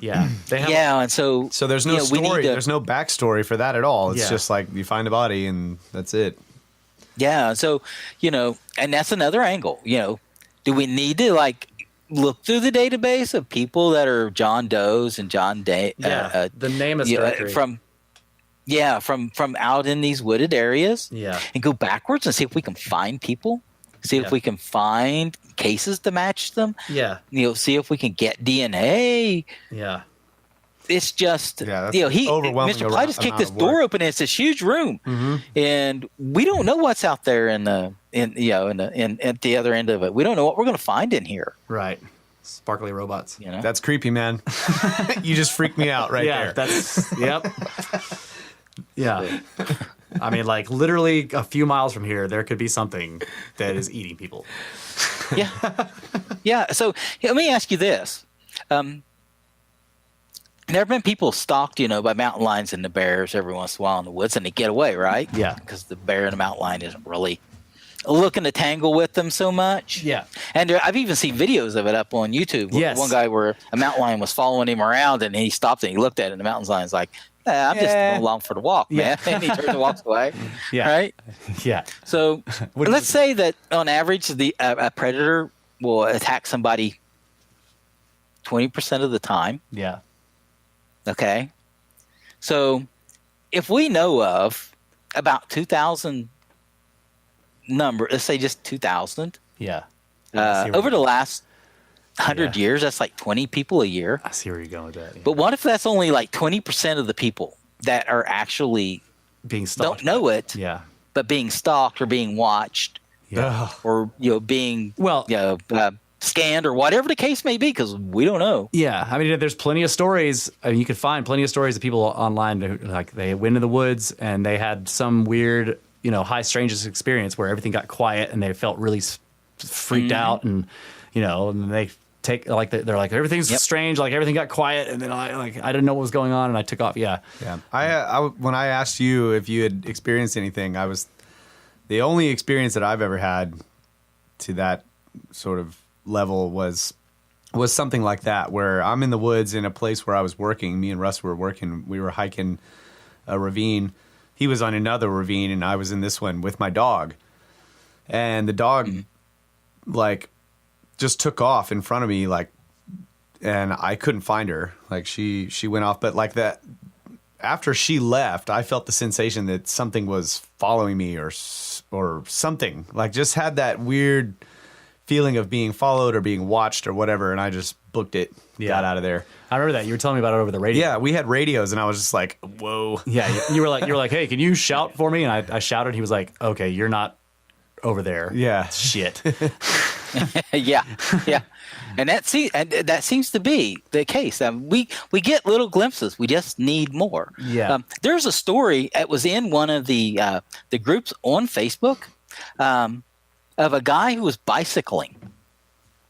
have. And so there's no story. There's no backstory for that at all. It's just like you find a body and that's it. Yeah. So and that's another angle. Do we need to look through the database of people that are John Does and John Day? The name is directory. from out in these wooded areas. Yeah. And go backwards and see if we can find people. See if we can find cases to match them. Yeah. See if we can get DNA. Yeah. It's just, that's Mr. Politis kicked this door open, and it's this huge room, and we don't know what's out there at the other end of it. We don't know what we're going to find in here. Right. Sparkly robots. That's creepy, man. You just freaked me out there. Yep. Yeah. I mean, literally a few miles from here, there could be something that is eating people. Yeah. Yeah. So let me ask you this. There have been people stalked, by mountain lions and the bears every once in a while in the woods, and they get away, right? Yeah. Because the bear and the mountain lion isn't really looking to tangle with them so much. Yeah. And I've even seen videos of it up on YouTube. Yes. One guy where a mountain lion was following him around, and he stopped and he looked at it, and the mountain lion's like, I'm just going along for the walk, man. And he turns and walks away. Yeah. Right? Yeah. So let's say that on average, a predator will attack somebody 20% of the time. Yeah. Okay. So if we know of about 2,000 let's say just 2,000. Yeah. Over the last 100 years, that's like 20 people a year. I see where you're going with that. Yeah. But what if that's only 20% of the people that are actually being stalked? Don't know it. Yeah. But being stalked or being watched. Yeah. Or being scanned or whatever the case may be, because we don't know. Yeah, I mean, there's plenty of stories. I mean, you could find plenty of stories of people online who, they went in the woods and they had some weird, high strangeness experience where everything got quiet and they felt really freaked out, and and they take they're like everything's strange, everything got quiet, and then I didn't know what was going on and I took off. Yeah. I when I asked you if you had experienced anything, the only experience that I've ever had to that sort of level was something like that, where I'm in the woods in a place where I was working. Me and Russ were working. We were hiking a ravine. He was on another ravine, and I was in this one with my dog. And the dog, just took off in front of me, and I couldn't find her. She went off, but that. After she left, I felt the sensation that something was following me, or something. Just had that weird feeling of being followed or being watched or whatever, and I just booked it, got out of there. I remember that. You were telling me about it over the radio. Yeah, we had radios, and I was just like, whoa. Yeah, you were like, hey, can you shout for me? And I shouted. He was like, okay, you're not over there. Yeah. Shit. Yeah. And that seems to be the case. We get little glimpses. We just need more. Yeah. There's a story that was in one of the groups on Facebook of a guy who was bicycling,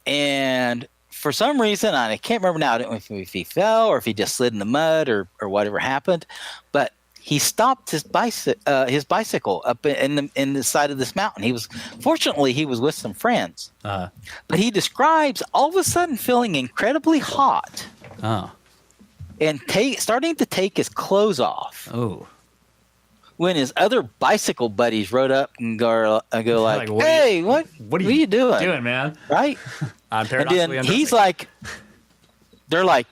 and for some reason, I can't remember now, I don't know if he fell or if he just slid in the mud or whatever happened, but he stopped his bicycle up in the side of this mountain. Fortunately he was with some friends, but he describes all of a sudden feeling incredibly hot, and starting to take his clothes off. Oh. When his other bicycle buddies rode up and go like, hey, what are you doing? Doing, man? Right? I'm paradoxically undressing. And then he's like, they're like,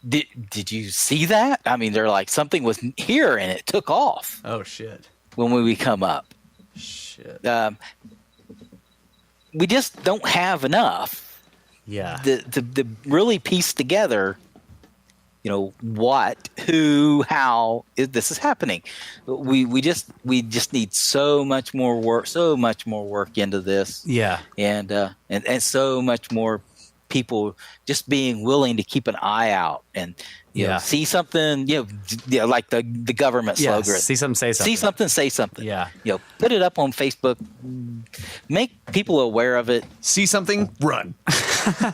did you see that? I mean, they're like, something was here and it took off. Oh, shit. When we come up. Shit. We just don't have enough. Yeah. To really piece together what, who, how this is happening. We just need so much more work into this. Yeah. And so much more people just being willing to keep an eye out and see something, like the government slogan. See something, say something. See something, say something. Yeah. Put it up on Facebook. Make people aware of it. See something, run.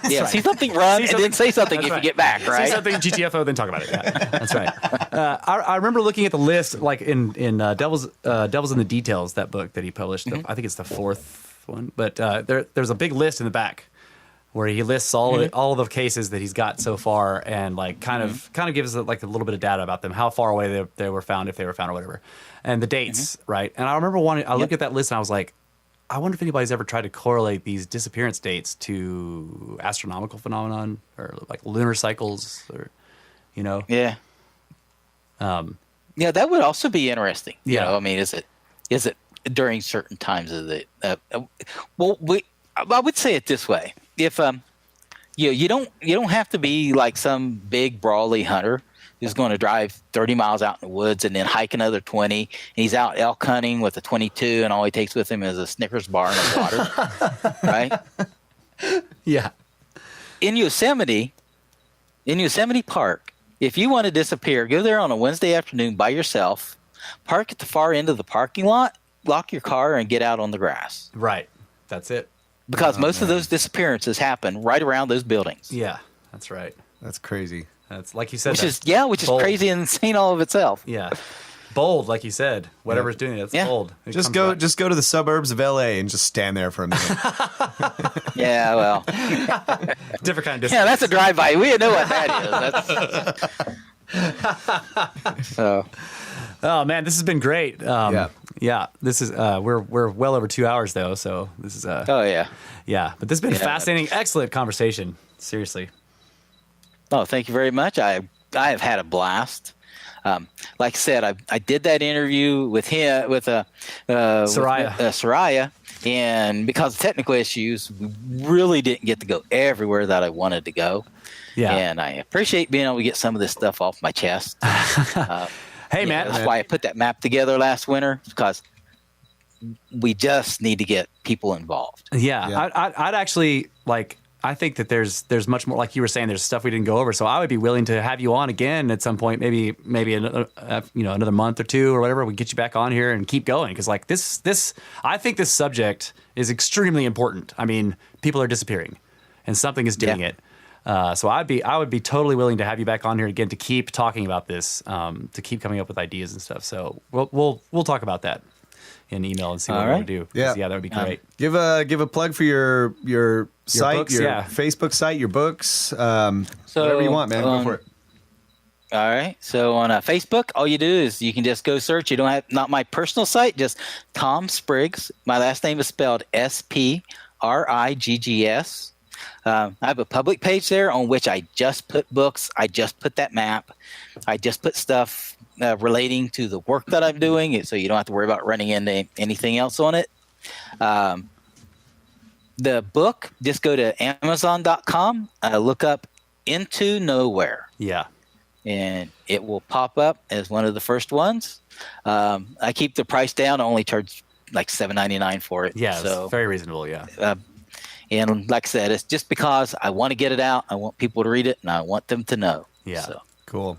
See something, run, and then say something if you get back, right? See something, GTFO, then talk about it. Yeah, that's right. I remember looking at the list, like in Devils in the Details, that book that he published. I think it's the 4th one, but there's a big list in the back where he lists all of the cases that he's got so far, and like kind of gives like a little bit of data about them, how far away they were found, if they were found or whatever, and the dates, right? And I remember I looked at that list and I was like, I wonder if anybody's ever tried to correlate these disappearance dates to astronomical phenomenon or like lunar cycles, or Yeah. That would also be interesting. I mean, is it during certain times of the? I would say it this way: if you don't have to be like some big brawly hunter who's going to drive 30 miles out in the woods and then hike another 20, and he's out elk hunting with a 22, and all he takes with him is a Snickers bar and a water, right? Yeah. In Yosemite Park, if you want to disappear, go there on a Wednesday afternoon by yourself, park at the far end of the parking lot, lock your car, and get out on the grass. Right. That's it. Because most of those disappearances happen right around those buildings. Yeah, that's right. That's crazy. That's like you said. Which is crazy and insane all of itself. Yeah. Bold, like you said. Whatever's doing it, it's bold. Just go to the suburbs of LA and just stand there for a minute. Yeah, well. Different kind of distance. Yeah, that's a drive-by. We know what that is. So. Oh man, this has been great. Yeah. This is we're well over 2 hours though, so this is Oh yeah. Yeah, but this has been a fascinating, excellent conversation. Seriously. Oh, thank you very much. I have had a blast. Like I said, I did that interview with him with Soraya, and because of technical issues, we really didn't get to go everywhere that I wanted to go. Yeah, and I appreciate being able to get some of this stuff off my chest. Hey, man, that's why I put that map together last winter, because we just need to get people involved. Yeah. I'd actually like. I think that there's much more, like you were saying, there's stuff we didn't go over. So I would be willing to have you on again at some point, maybe another month or two or whatever. We get you back on here and keep going, because like this, I think this subject is extremely important. I mean, people are disappearing, and something is doing it. So I would be totally willing to have you back on here again to keep talking about this, to keep coming up with ideas and stuff. So we'll talk about that in email and see what we're gonna do. Yeah, that would be great. Give a plug for your site, books, your Facebook site, your books, so, whatever you want, man. Go for it. All right. So on Facebook, all you do is you can just go search. You don't have, not my personal site, just Tom Spriggs. My last name is spelled Spriggs. I have a public page there on which I just put books. I just put that map. I just put stuff relating to the work that I'm doing, so you don't have to worry about running into anything else on it. The book, just go to Amazon.com, look up Into Nowhere. Yeah. And it will pop up as one of the first ones. I keep the price down. I only charge like $7.99 for it. Yeah, so it's very reasonable, yeah. And like I said, it's just because I want to get it out. I want people to read it, and I want them to know. Yeah. So. Cool.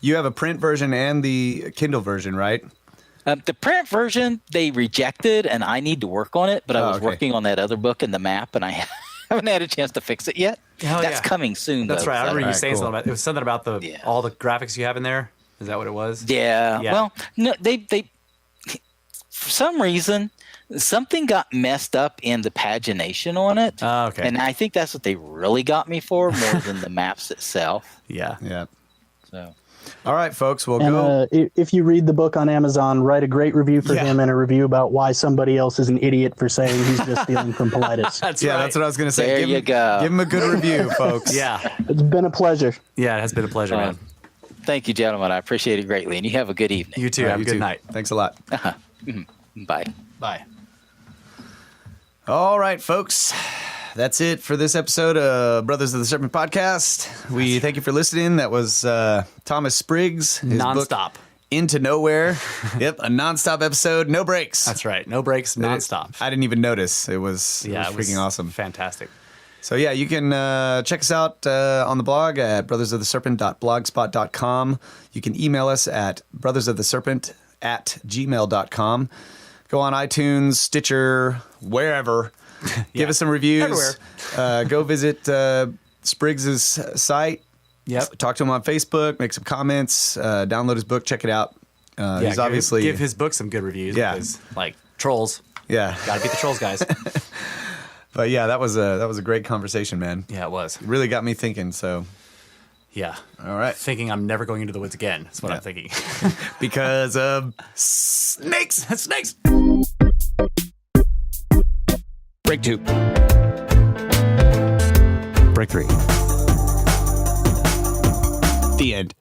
You have a print version and the Kindle version, right? The print version they rejected, and I need to work on it. But I was working on that other book and the map, and I haven't had a chance to fix it yet. That's coming soon. That's though, right. I remember you saying cool. something about it. Was something about all the graphics you have in there. Is that what it was? Yeah. Well, no, they for some reason something got messed up in the pagination on it. Oh, okay. And I think that's what they really got me for, more than the maps itself. Yeah. Yeah. So. All right, folks, we'll go. If you read the book on Amazon, write a great review for him and a review about why somebody else is an idiot for saying he's just stealing from Politis. That's That's what I was going to say. There you go. Give him a good review, folks. Yeah. It's been a pleasure. Yeah, it has been a pleasure, man. Thank you, gentlemen. I appreciate it greatly. And you have a good evening. You too. All right, have a you good too. night. Thanks a lot. Bye. Bye. All right, folks. that's it for this episode of Brothers of the Serpent podcast. We thank you for listening. That was Thomas Spriggs. His book, Nonstop. Into Nowhere. Yep, a nonstop episode, no breaks. That's right. No breaks, nonstop. I didn't even notice. It was freaking awesome. Fantastic. So yeah, you can check us out on the blog at brothersoftheserpent.blogspot.com. You can email us at brothersoftheserpent@gmail.com. Go on iTunes, Stitcher, wherever. Give us some reviews. Everywhere. Go visit Spriggs' site. Yep. Talk to him on Facebook. Make some comments. Download his book. Check it out. He's obviously give his book some good reviews. Yeah. Because, like trolls. Yeah. Gotta beat the trolls, guys. But yeah, that was a great conversation, man. Yeah, it was. It really got me thinking. So Yeah. all right, Thinking I'm never going into the woods again. That's what I'm thinking. because of snakes. Snakes. Break 2. Break 3. The end.